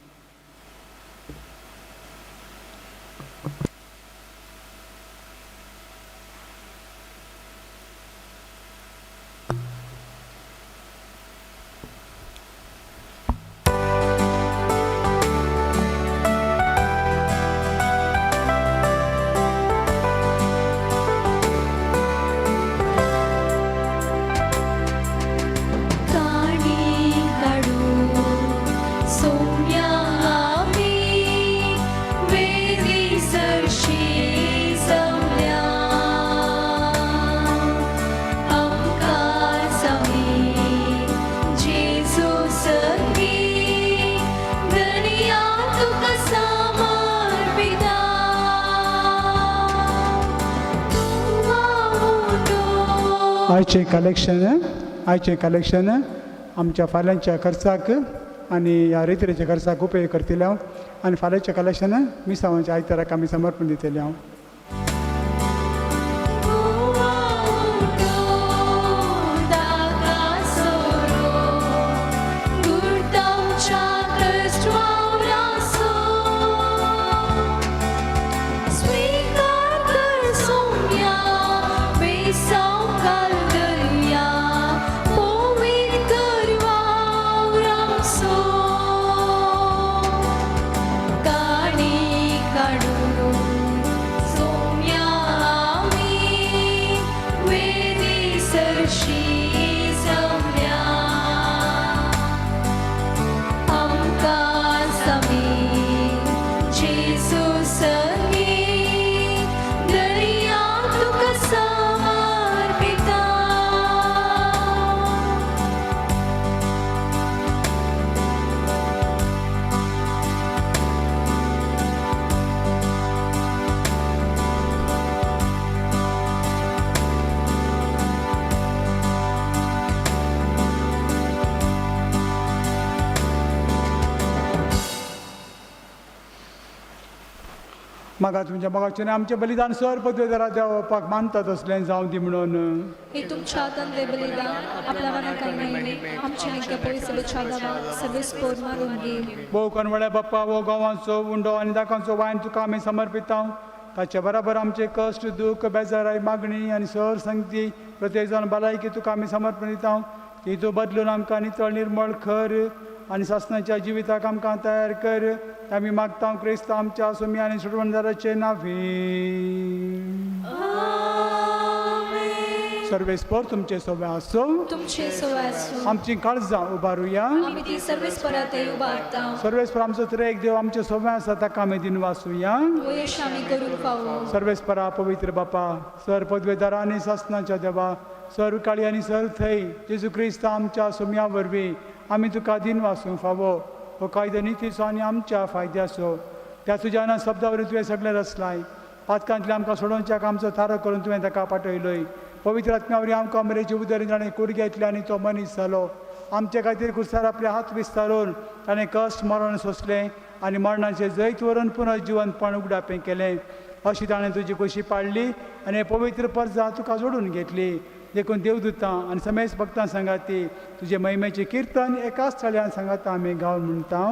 आयचे कलेक्शन आमच्या फाल्यांच्या खर्चाक आनी ह्या रेत्रेच्या खर्चाक उपेग करतले हांव आनी फाल्यांचें कलेक्शन मिसावांच्या आयताराक आमी समर्पण दितले हांव. म्हाका तुमच्या मोगाचें आमचें बलिदान सर पदवेदारा देवपाक मानतात असलें जावं दी म्हणून हे तुमच्या तंदे बलिदान आपल्या मनाकाय नाही आमच्या नित्य पवित्र दावा सर्वेस पोर मारून घे. भोव कनवळ्या बाप्पा वो गोवांचो उंडो आनी दाखांचो वायन तुका आमी समर्पिता. ताचे बराबर आमचे कश्ट दूख बेजाराय मागणी आनी सर संगती प्रत्येक जाण भलायकी तुका आमी समर्पण दिता. तितू बदलून आमकां नितळ निर्मळ खर आनी सासणाच्या जिविताक आमकां तयार कर. आमी मागता क्रिस्त आमच्या सुमी आनी सुडवणदाराचे नांवी. सर्वेस्पर तुमचे सोबे आसो. तुमचे सोय असो. आमची काळजां उबारुया. आमी ती सर्वेस्परा ते उबारता. सर्वेस्पर आमचो तर एक देव आमचे सोबे आसा ताका आमी दिन वाचुया. वयश आमी करून पावो. सर्वेस्परा पवित्र बापा सर पदवेदारा आनी सासणाच्या देवा सर काळी आनी सर थंय जेजू क्रिस्त आमच्या सुम्या वरवीं आमी तुका दिन वाचूंक फावो. हो कायदो नितीचो आनी आमच्या फायद्याचो. त्या तुज्या शब्दा वरवीं तुवें सगळें रचलाय. पातकांतले आमकां सोडोवच्याक आमचो थारो करून तुवें ताका पाठयलोय. पवित्र आत्म्या वरवीं आमकां मरेची उदर ताणें कुडके घेतले आनी तो मनीस जालो. आमचे खातीर कुसार आपले हात विस्तारून ताणें कश्ट मरण सोंसलें आनी मरणाचें जैत व्हरून पुनर्जिवंतपण उगडापें केलें. अशी ताणें तुजी कुशी पाडली आनी पवित्र परजा तुका जोडून घेतली. देखून देवदूतां आनी समेस्त भक्तां सांगाती तुजे महिमेचें कीर्तन एकाच थळ्यान सांगाता आमी गावन म्हणटा.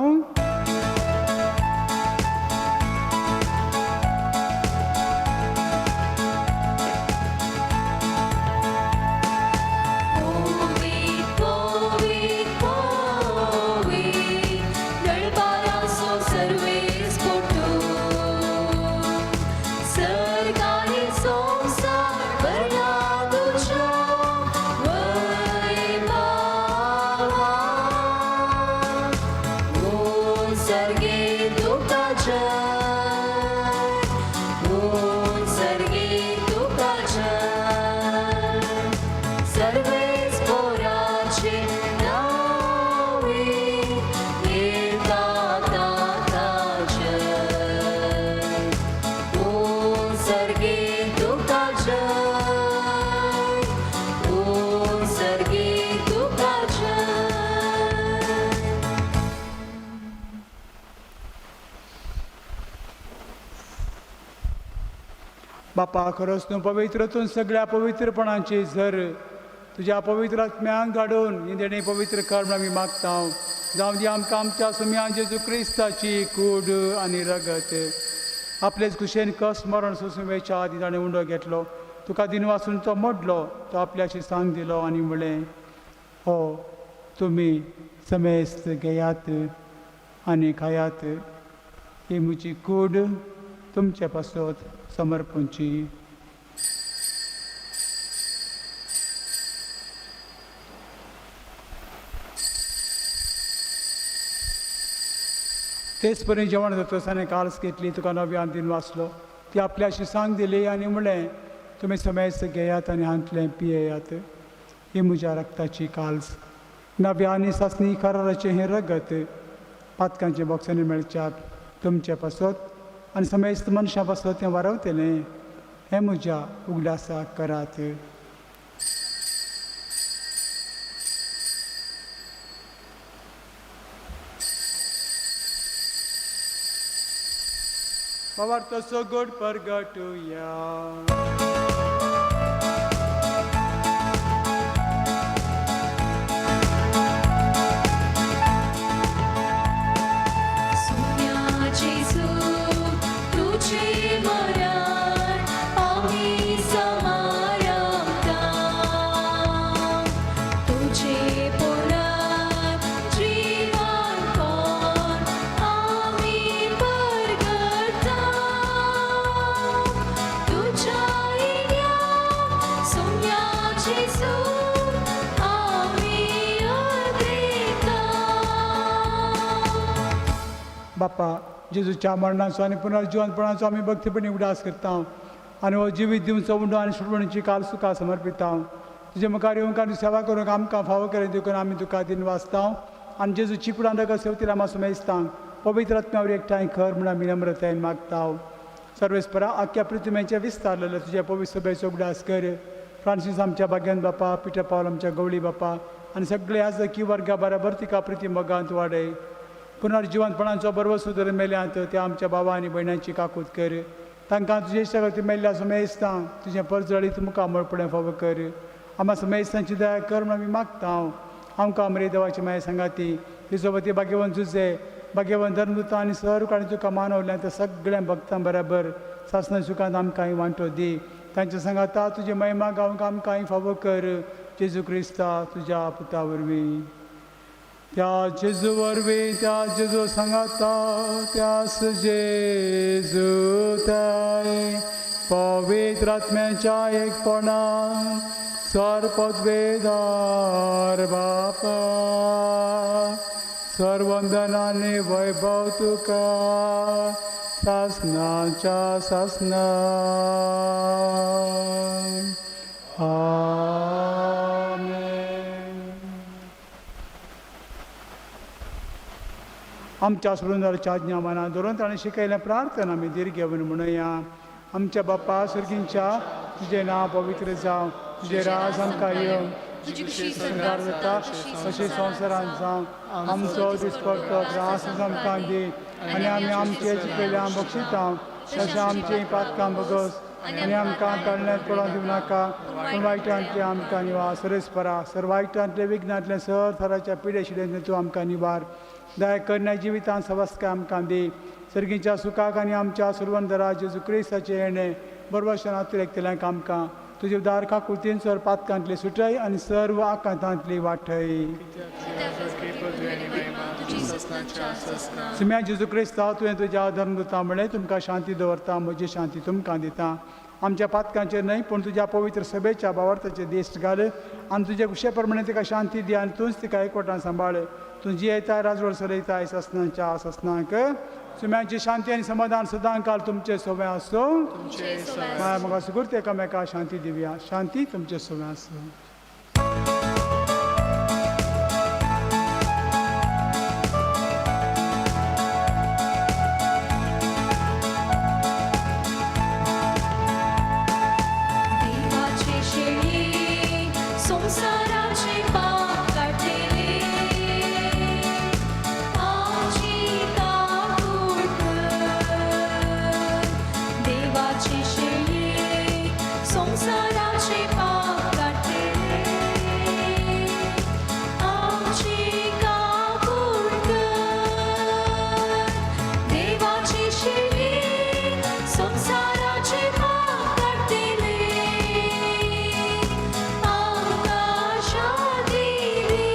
बापा खरोच न्हू पवित्रतून सगळ्या पवित्रपणाची झर तुज्या पवित्र आत्म्याक धाडून ही देणी पवित्र कर म्हूण आमी मागता. जावं दी आमकां आमच्या सुम्या जेजू क्रिस्ताची कूड आनी रगत. आपलेच कुशेन कश्ट मरण सोंसून वेच्या आदी ताणें उंडो घेतलो. तुका दिन वाचून तो मोडलो. तो आपल्याशी सांग दिलो आनी म्हणलें हो तुमी समेस्त घेयात आनी खायात. ही म्हजी कूड तुमचे पासत समर्पणची. तेच परी जेवण जातसाने काल्स घेतली तुका नव्यान दिन वाचलो. ती आपल्याशी सांग दिली आनी म्हणलें तुमी समेस्त घेयात आनी हांतलें पियेयात. ही म्हज्या रक्ताची काल्स नव्या आनी सासणी कराराचें हें रगत पातकांचे बॉक्सांनी मेळच्याक तुमचे पासत आनी समेस्त मनशां पासत तें वारवतलें. हें म्हज्या उगडासाक करात. भावार्थ सगोड परगटुया. सोन्या जेजू तुझे मरण आम्ही समारंभता तुझे पुनः जीवन पण आम्ही परगटा तुझ्या इन्या सोन्या जेजू आम्ही अर्पिता. बाप्पा जेजूच्या मरणाचो आनी पुनर्जीवनपणाचो आमी भक्तीपणी उडास करता आनी हो जिवीत दिवचो उंडो आनी सुटवणीची काल सुखा समर्पिता. तुजे मुखार येवंक आनी सेवा करूंक आमकां फावो करें देखून आमी तुका दिन वाचता आनी जेजूची कुडांडक सेवतीला आमी सुमेजता. पवित्र आत्म्यावर एकठांय खर म्हण आमी नम्रतायेन मागता. सर्वेस्परा आख्या पृथ्वीचे विस्तारलेले तुज्या पवित्र सभेचो उगडास कर. फ्रांसीस आमच्या भाग्यान बापा, पिटर पावल आमच्या गवळी बापा आनी सगळे आजकी वर्गा बराबर तिका प्रिती मोगांत वाडय. पुनर्जीवनपणाचो बरो सुदर मेल्यांत त्या आमच्या भावा आनी भयणांची काकूत कर. तांकां तुजे इश्टागती मेल्ल्या सुमेजता तुजें परजळीत मुखार मळपणें फावो कर. आम्हा सुमेजतांची दया कर म्हण आमी मागता. आमकां अमरे देवाची माय सांगाती तिसोबती भाग्यवन जुजे भाग्यवन धर्मदुता आनी सर्व आनी तुका मानवल्या त्या सगळ्या भक्तां बराबर सासना सुखांत आमकांय वांटो दी. तांच्या सांगाता तुजी महिमा गावंक आमकांय फावो कर. जेजू क्रिस्ता तुज्या पुता वरवीं त्या जेजू वरवीं त्या जेजू सांगाता त्यास जेजू ताय पवित्र आत्म्याच्या एकपणान सर्वपदवेदार बापा सर्वंदन आनी वैभव तुका सासनाच्या सासना. आमच्या सुरुंदराच्या आज्ञा मनात धरून ताणें शिकयलें प्रार्थना आमी दीर्घेवन म्हणुया. आमच्या बाप्पा सुर्गींच्या तुजें नांव पवित्र जावं तुजें राज आमकां येवं तुझी खुशी संसार जाता तशें संवसारांत जावं. आमचो दिसपडटो त्रास आमकां दी आनी आमी आमचे चुकयल्यां बक्षिता तशें आमचीं पातकां बगस आनी आमकां तळण्यांत पडोवंक दिवं नाका पूण वायटांतले आमकां निवार. सुरेस्परा सर वायटांतले विघ्नांतले सर थराच्या पिडे शिडेंतले तूं आमकां निवार. दया करण्या जिवितांत सवस्काय आमकां दी. सर्गीच्या सुखाक आनी आमच्या सुरवंदरा जेजू क्रिस्ताचें येणें बरोबरशें आतुरेकतल्यांक आमकां तुजे उदार काकुतीन सर पातकांतली सुटय आनी सर्व आकांतांतली वाटय. सुम्या जेजू क्रिस्ता तुवें तुज्या धर्मदुता म्हळें तुमकां शांती दवरता म्हजी शांती तुमकां दिता. आमच्या पातकांचेर न्हय पूण तुज्या पवित्र सभेच्या भावार्थाचे दिश्ट घाल आनी तुजे कुशे प्रमाणे तिका शांती दी आनी तूंच तिका एकवटान सांबाळ. तूं जी येताय राजवड चलयताय ससनांच्या ससनांक. सुम्याची शांती आनी समाधान सदां काल तुमचे सोबे आसो. म्हाका सुगुर्त एकामेका शांती दिवया. शांती तुमचे सोबे आसो. देवाचे शेळी संसाराचे पाप काढलेले आमची काकूट कर. देवाचे शेळी संसाराचे पाप काढलेले आमची काकूट कर. देवाचे शेळी संसाराचे पाप काढलेले आमकां शांती दी.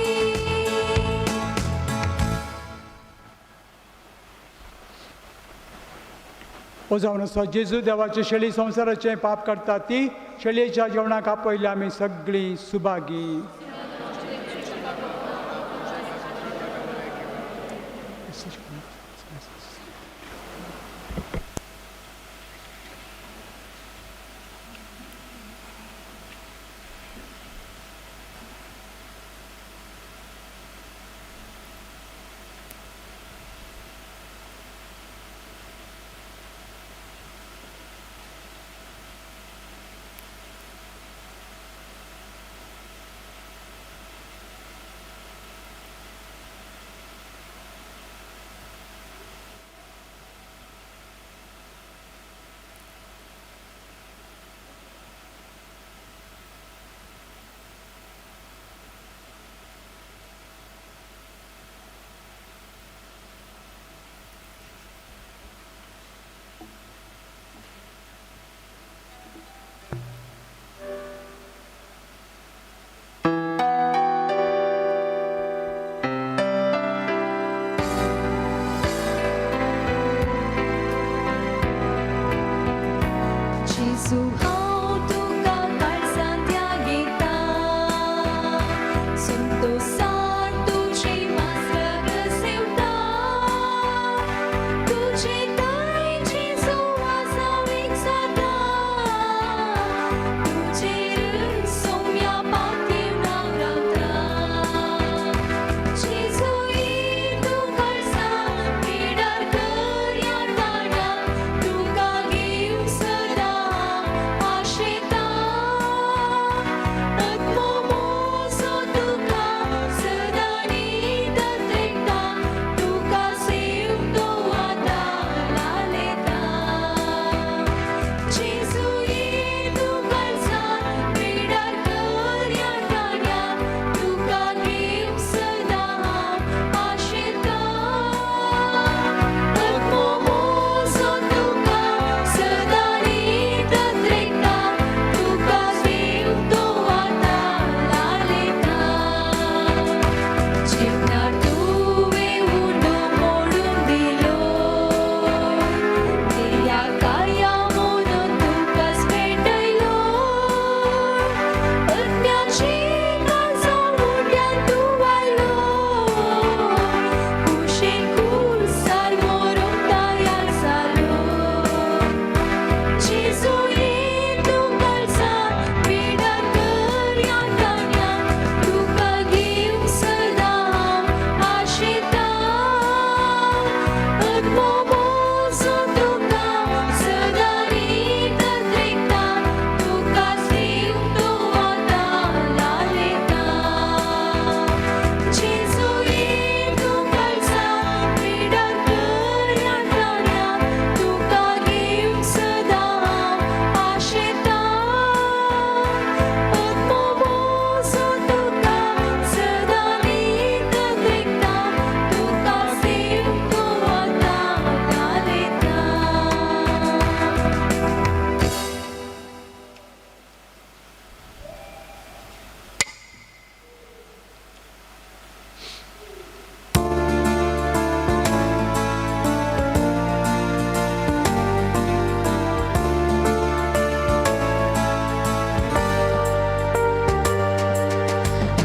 हो जावन आसा जेजू देवाची शेळी संवसाराचें पाप काडटा ती शेळयेच्या जेवणाक आपयल्या आमी सगळीं सुभागी. जेजू हांव तुका काळजांतल्या गिता संतोषान तुजी मासरग सेवता तुजे थंय जेजू वासावीक जाता तुजेर सोम्या पांतीव नांव रावता जेजू ये तू काळजां पिडार कर ह्या ताण्याक तुका घेवंक सदां आशेता आत्मो मोसो तुका सदां न्हीद तेंकता तुका सेवंक तो आतां लालेता जेजू ये तू काळजां पिडार कर ह्या ताण्याक तुका घेवंक सदां आशेता आत्मो मोसो तुका सदां न्हीद तेंकता तुका सेवंक तो आतां लालेता जीवनार तुवें उडो मोडून दिलो देया कार्या म्हणून तुकाच भेटयलो अज्ञाची काळजां मुड्यान तूं वायलो कुशीन कुर्सार मरूंक तयार जालो जेजू ये तू काळजां पिडार कर ह्या ताण्याक तुका घेवंक सदां आशेता आत्मो मोसो तुका सदां न्हीद तेंकता तुका सेवंक तो आतां लालेता जेजू ये तू काळजां पिडार कर ह्या ताण्याक तुका घेवंक सदां आशेता आत्मो मोसो तुका सदां न्हीद तेंकता तुका सेवंक तो आतां लालेता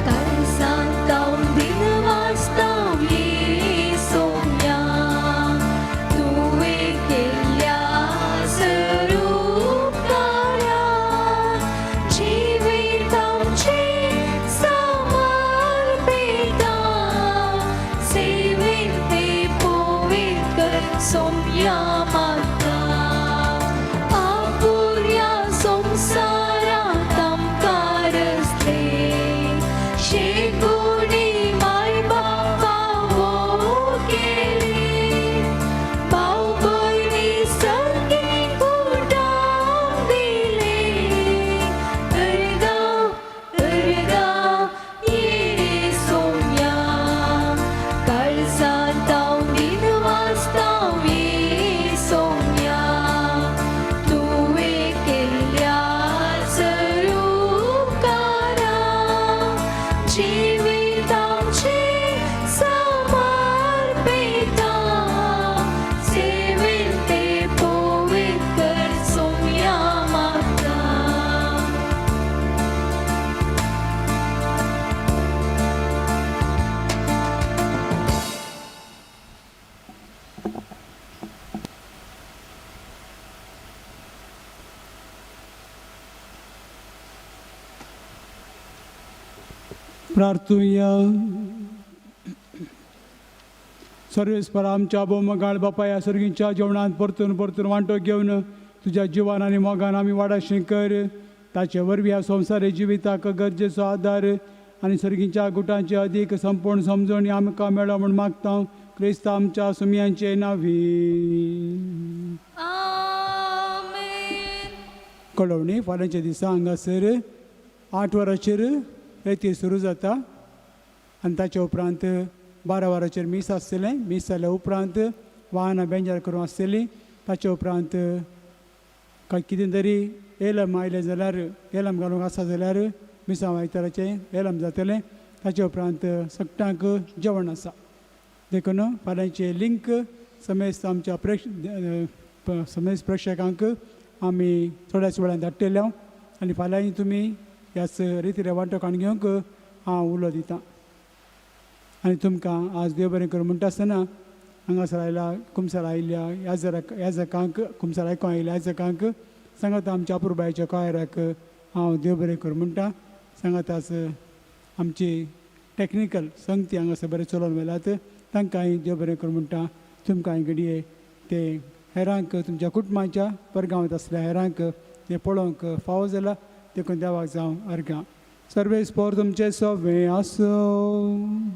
काळजांत दिन वाचतां येसोम्या तुवें केल्ल्या सरूपकारा जिवीत आमचें समर्पिता सेवेन तें पवित्र कर सोम्या माता आपुर्या संवसारांत आमकां रचले शेकोणी माय बापावो केली भाव भयणी सगळी कुटुंब दिले अर्गा ये सोम्या काळजांत हांव दिन वाचतां ये सोम्या तुवें केल्ल्या सरूपकारा जिवीत आमचें समर्पिता सेवेन तें पवित्र कर सोम्या माता प्रार्थूया सर्वेस्पर आमच्या बोमगाळ बापा या सर्गींच्या जेवणात परतून परतून वांटो घेवन तुझ्या जिवान आनी मोगान आमी वाडाशें कर ताचे वरवीं ह्या संवसारी जिविताक गरजेचो आदार आनी सर्गींच्या गुटांची अदीक संपूर्ण समजणी आमकां मेळो म्हूण मागता क्रिस्त आमच्या सुमयांचे नांवी आमेन कळवणी फाल्यांच्या दिसा हांगासर 8 वरांचेर रेती सुरू जाता आनी ताचे उपरांत 12 वरांचेर मीस आसतलें मीस जाल्या उपरांत वाहनां बेंजार करूं आसतलीं ताचे उपरांत कितें तरी एलम आयलें जाल्यार एलम घालूंक आसा जाल्यार मिसांव आयताराचें एलम जातलें ताचे उपरांत सकटांक जेवण आसा देखून फाल्यांचे लिंक समेस्त आमच्या समेस्त प्रेक्षकांक आमी थोड्याच वेळान धाडटले आनी फाल्यां तुमी ह्याच रितीन वांटो काण घेवंक हांव उलो दितां. आनी तुमकां आज देव बरें करूं म्हणटा आसतना हांगासर आयला कुमसार आयिल्ल्या ह्या जकांक कुमसार आयकूंक आयिल्ल्या ह्या जकांक सांगात आमच्या अपुरबायच्या कॉयराक हांव देव बरें करूं म्हणटा. सांगात आज आमची टॅक्निकल संगती हांगासर बरें चलोवन व्हेल्यात तांकां हांव देव बरें करूं म्हणटा. तुमकां हांवें घडये ते हेरांक तुमच्या कुटुंबाच्या परगांवांत आसल्या हेरांक ते पळोवंक फावो जाला देखून देवाक जावं अर्गां. सर्वेस्पोर तुमचें सवें आसूं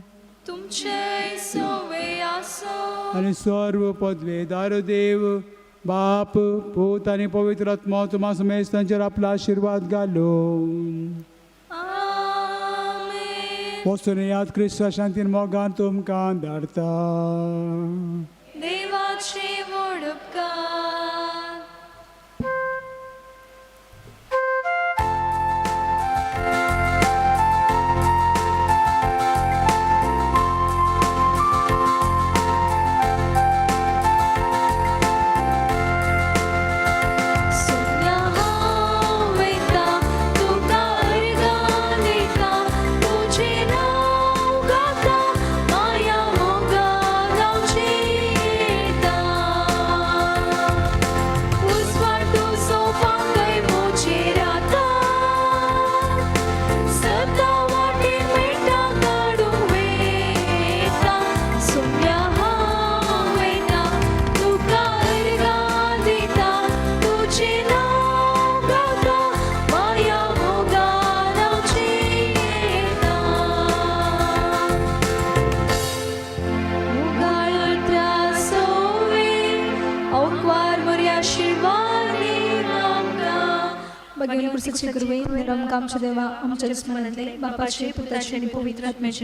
तुमचे सोवे आसो आनी सर्व पदवेदार देव बाप पूत आनी पवित्र आत्मा तुमा समेत तांचेर आपलो आशिर्वाद घालून आमेन. वचून याद क्रिस्ता शांतीन मोगान तुमकां धाडटा. देवाचे व्हड उपकार. सोन्या हांव वयता तुका अर्गां दिता तुजें नांव गाता माया मोगान हांव जियेता. उजवाडो सोपांकय मोचेर आता सदां वाटेर मेळटा काडूंक वेता. सोन्या हांव वयता तुका अर्गां दिता तुजें नांव गाता माया मोगान हांव जियेता. मुगाळ सोवे औक्वार बरी आशिर्वादी आमकां. भगिनी कुर्सीचे गुरुवे निरंकामचे देवा आमच्या जिस्मानातले बापाचे पुत्राचे आणि पवित्र आत्म्याचे